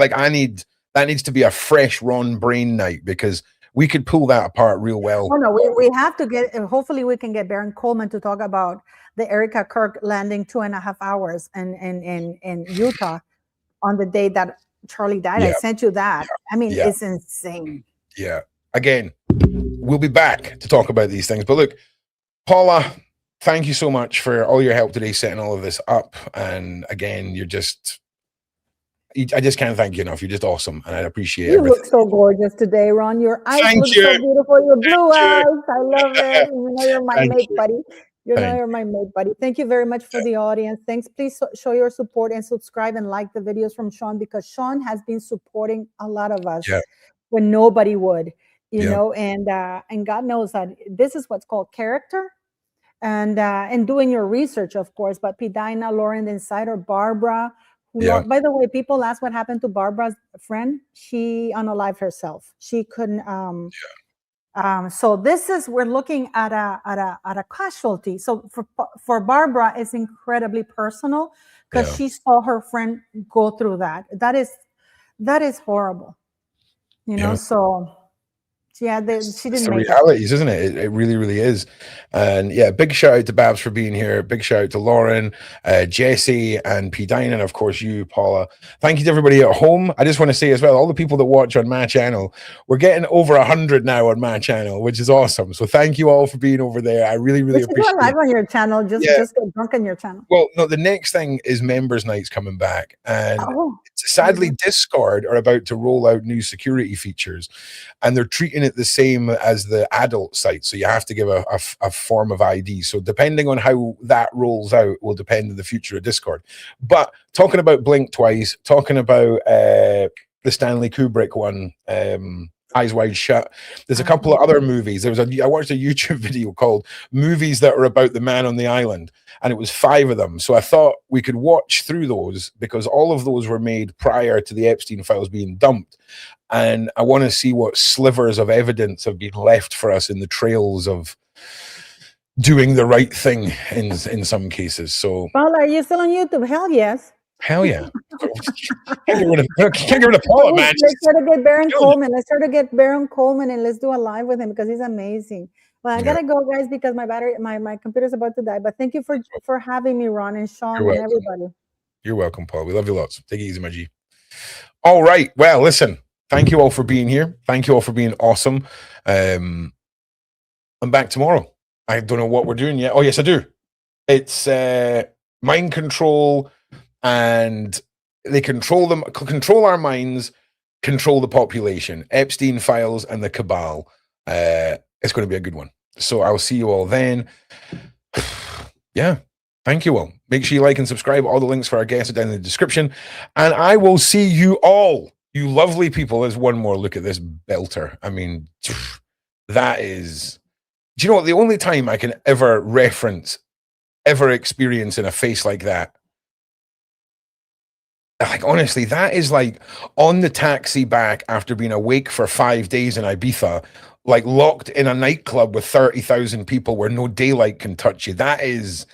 [SPEAKER 1] needs to be a fresh Ron Brain night, because we could pull that apart real well.
[SPEAKER 5] Oh, no, we have to get, hopefully we can get Baron Coleman to talk about the Erica Kirk landing 2.5 hours in Utah on the day that Charlie died.
[SPEAKER 1] Yeah.
[SPEAKER 5] I sent you that. I mean,
[SPEAKER 1] Yeah.
[SPEAKER 5] it's insane.
[SPEAKER 1] Yeah. Again, we'll be back to talk about these things. But look, Paula, thank you so much for all your help today, setting all of this up. And again, I just can't thank you enough. You're just awesome, and I appreciate
[SPEAKER 5] You
[SPEAKER 1] everything.
[SPEAKER 5] look so gorgeous today, Ron. Your eyes
[SPEAKER 1] Thank
[SPEAKER 5] look
[SPEAKER 1] you.
[SPEAKER 5] so beautiful. Your blue
[SPEAKER 1] Thank you.
[SPEAKER 5] eyes. I love it. You're my
[SPEAKER 1] Thank
[SPEAKER 5] mate,
[SPEAKER 1] you.
[SPEAKER 5] buddy.
[SPEAKER 1] Thank
[SPEAKER 5] You're my mate, buddy. Thank you very much for the audience. Thanks. Please show your support and subscribe and like the videos from Sean, because Sean has been supporting a lot of us when nobody would, and God knows that this is what's called character. And doing your research, of course. But Pdina, Lauren the Insider, Barbara. By the way, people ask what happened to Barbara's friend. She unalived herself. She couldn't. So we're looking at a casualty. So for Barbara, it's incredibly personal because she saw her friend go through that. That is horrible. So. Yeah, she didn't make
[SPEAKER 1] realities, isn't it? It really, really is. And yeah, big shout out to Babs for being here. Big shout out to Lauren, Jesse, and Pdina, and of course you, Paula. Thank you to everybody at home. I just want to say as well, all the people that watch on my channel, we're getting over 100 now on my channel, which is awesome. So thank you all for being over there. I really, really appreciate it.
[SPEAKER 5] Live on your channel. Just get drunk on your channel.
[SPEAKER 1] Well, no, the next thing is members nights coming back, and sadly Discord are about to roll out new security features, and they're treating it the same as the adult site, so you have to give a form of ID. So depending on how that rolls out will depend on the future of Discord. But talking about Blink Twice, talking about the Stanley Kubrick one, Eyes Wide Shut, there's a couple of other movies. I watched a YouTube video called Movies That Are About the Man on the Island, and it was 5 of them. So I thought we could watch through those, because all of those were made prior to the Epstein files being dumped. And I want to see what slivers of evidence have been left for us in the trails of doing the right thing in some cases. So,
[SPEAKER 5] Paula, are you still on YouTube? Hell yes.
[SPEAKER 1] Hell yeah. Can't get rid of Paula, man.
[SPEAKER 5] Let's try to get Baron Coleman. Let's try to get Baron Coleman and let's do a live with him because he's amazing. Well, I gotta go, guys, because my computer's about to die. But thank you for having me, Ron and Sean and everybody.
[SPEAKER 1] You're welcome, Paul. We love you lots. Take it easy, my G. All right. Well, listen. Thank you all for being here. Thank you all for being awesome. I'm back tomorrow. I don't know what we're doing yet. Oh, yes, I do. It's mind control, and they control our minds, control the population. Epstein files and the cabal. It's going to be a good one. So I'll see you all then. Yeah. Thank you all. Make sure you like and subscribe. All the links for our guests are down in the description. And I will see you all. You lovely people. There's one more look at this belter. I mean, that is... Do you know what? The only time I can ever reference, ever experience in a face like that like, honestly, that is like on the taxi back after being awake for 5 days in Ibiza, like locked in a nightclub with 30,000 people where no daylight can touch you. That is,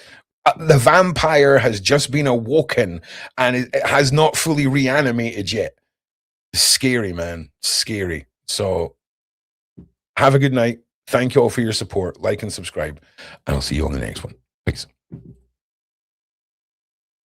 [SPEAKER 1] the vampire has just been awoken and it has not fully reanimated yet. Scary, man. Scary. So have a good night. Thank you all for your support. Like and subscribe. And I'll see you on the next one. Peace.